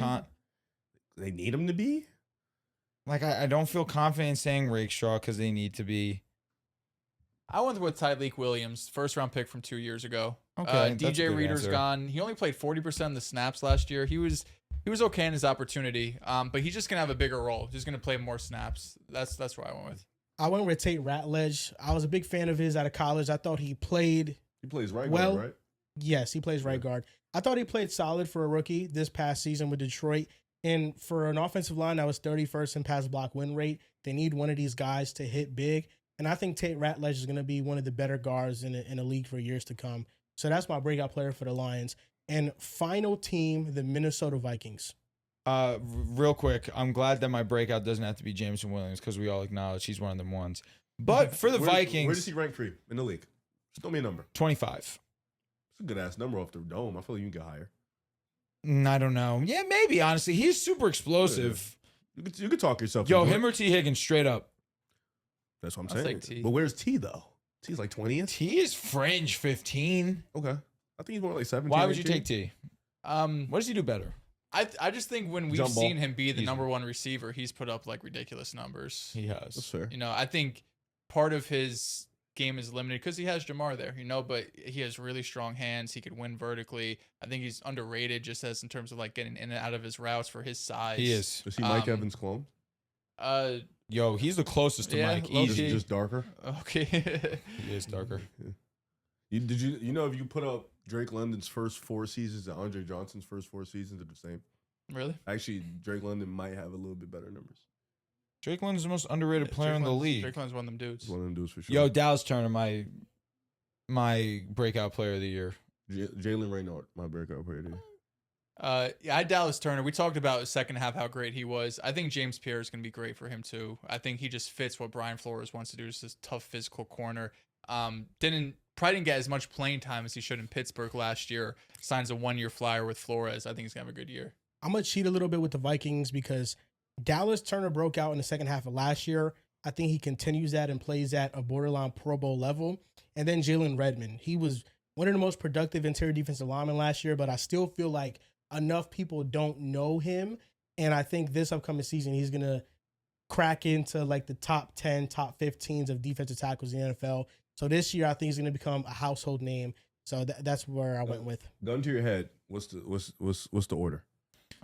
They need him to be? Like, I don't feel confident in saying Rakestraw because they need to be. I went with Tyreek Williams, first-round pick from 2 years ago. Okay, DJ Reader's gone. He only played 40% of the snaps last year. He was okay in his opportunity, but he's just going to have a bigger role. He's going to play more snaps. That's what I went with. I went with Tate Ratledge. I was a big fan of his out of college. I thought he played He plays right well, guard, right? Yes, he plays right guard. I thought he played solid for a rookie this past season with Detroit. And for an offensive line that was 31st in pass block win rate, they need one of these guys to hit big. And I think Tate Ratledge is going to be one of the better guards in the league for years to come. So that's my breakout player for the Lions. And final team, the Minnesota Vikings. Real quick, I'm glad that my breakout doesn't have to be Jameson Williams because we all acknowledge he's one of them ones. But for the Vikings, where does he rank for you in the league? Just throw me a number. 25. It's a good ass number off the dome. I feel like you can get higher. I don't know. Yeah, maybe, honestly. He's super explosive. Yeah. You could talk yourself. Yo, him or T. Higgins, straight up. That's what I'm saying. T. But where's T, though? T's like 20th? T is fringe 15. Okay. I think he's more like 17. Why would you take T? What does he do better? I just think when we've seen him be the number one receiver, he's put up like ridiculous numbers. He has. That's fair. You know, I think part of his game is limited because he has Jamar there, you know, but he has really strong hands. He could win vertically. I think he's underrated just as in terms of like getting in and out of his routes for his size. He is. Is he Mike Evans' clone? Yo, he's the closest to Mike. Easy. Just darker. Okay. He is darker. Yeah. You know if you put up Drake London's first 4 seasons and Andre Johnson's first 4 seasons are the same? Really? Actually, Drake London might have a little bit better numbers. Drake London's the most underrated player in the league. Drake London's one of them dudes. One of them dudes for sure. Yo, Dallas Turner, my breakout player of the year. Jalen Raynard, my breakout player of the year. Yeah, I had Dallas Turner. We talked about second half how great he was. I think James Pierre is going to be great for him too. I think he just fits what Brian Flores wants to do. Just this tough physical corner. Probably didn't get as much playing time as he should in Pittsburgh last year. Signs a 1-year flyer with Flores. I think he's going to have a good year. I'm going to cheat a little bit with the Vikings because Dallas Turner broke out in the second half of last year. I think he continues that and plays at a borderline Pro Bowl level. And then Jalen Redmond. He was one of the most productive interior defensive linemen last year, but I still feel like enough people don't know him. And I think this upcoming season, he's going to crack into like the top 10, top 15s of defensive tackles in the NFL. So this year, I think he's going to become a household name. So that's where I went with. Gun to your head. What's the order?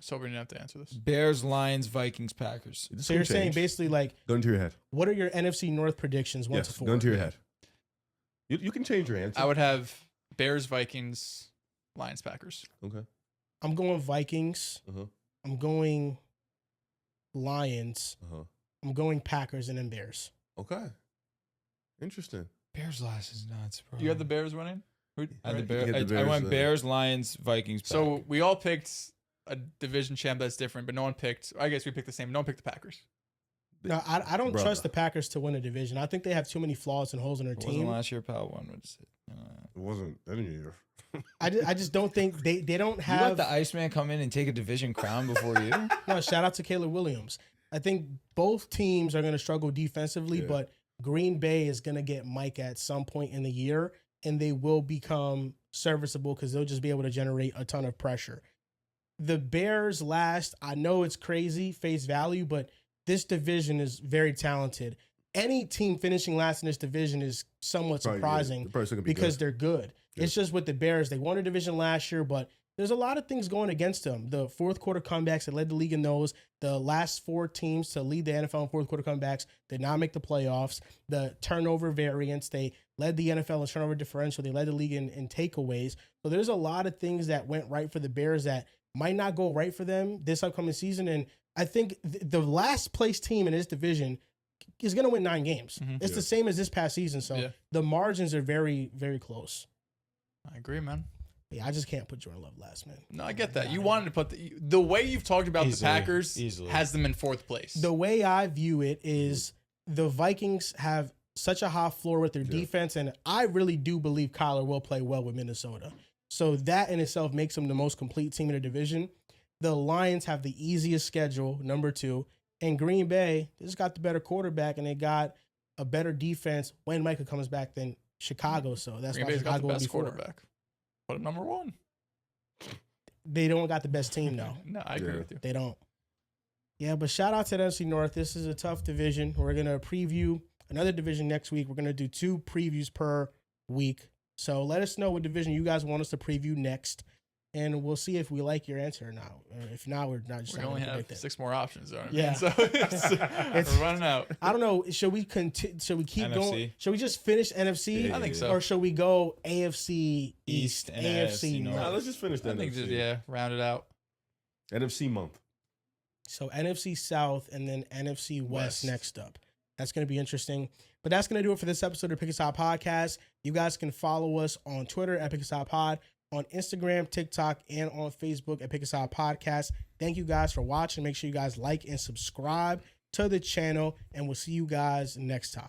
So we didn't have to answer this. Bears, Lions, Vikings, Packers. So you're saying basically like gun to your head. What are your NFC North predictions? 1 to 4. Gun to your head. You can change your answer. I would have Bears, Vikings, Lions, Packers. Okay. I'm going Vikings. Uh-huh. I'm going Lions. Uh-huh. I'm going Packers and then Bears. Okay. Interesting. Bears last is nuts, bro. You had the Bears winning? I went Bears, Lions, Vikings, Packers. So we all picked a division champ that's different, but no one picked. I guess we picked the same. No one picked the Packers. No, I don't trust the Packers to win a division. I think they have too many flaws and holes in their team. Wasn't last year, pal. It wasn't any year. I just don't think they don't have. You let the Iceman come in and take a division crown before you? No, shout out to Caleb Williams. I think both teams are going to struggle defensively, but Green Bay is going to get Mike at some point in the year, and they will become serviceable because they'll just be able to generate a ton of pressure. The Bears last, I know it's crazy, face value, but this division is very talented. Any team finishing last in this division is somewhat surprising because they're good. Yeah. It's just with the Bears, they won a division last year, but there's a lot of things going against them. The fourth quarter comebacks that led the league in those. The last 4 teams to lead the NFL in fourth quarter comebacks did not make the playoffs. The turnover variance, they led the NFL in turnover differential. They led the league in takeaways. So there's a lot of things that went right for the Bears that might not go right for them this upcoming season. And I think the last place team in this division is going to win 9 games. It's the same as this past season. So the margins are very, very close. I agree, man. Yeah, I just can't put Jordan Love last, man. No, I get that. You wanted to put the way you've talked about the Packers has them in 4th place. The way I view it is the Vikings have such a high floor with their defense, and I really do believe Kyler will play well with Minnesota. So that in itself makes them the most complete team in the division. The Lions have the easiest schedule, number 2. And Green Bay, they just got the better quarterback, and they got a better defense when Micah comes back than Chicago. So that's Green why Bay's Chicago got the will best be 4. quarterback. Put him number 1. They don't got the best team, though. No, I agree with you. They don't. Yeah, but shout out to the NFC North. This is a tough division. We're going to preview another division next week. We're going to do 2 previews per week. So let us know what division you guys want us to preview next, and we'll see if we like your answer or not. Or if not, we're not just. We only have 6 more options, though. Yeah, so we're running out. I don't know. Should we continue? Should we keep NFC? going? Should we just finish NFC? I think so. Or should we go AFC East and AFC North? Nah, let's just finish that. I think just round it out. NFC month. So NFC South and then NFC West next up. That's going to be interesting. But that's going to do it for this episode of Pick a Side Podcast. You guys can follow us on Twitter at Pick a Side Pod, on Instagram, TikTok, and on Facebook at Pick a Side Podcast. Thank you guys for watching. Make sure you guys like and subscribe to the channel, and we'll see you guys next time.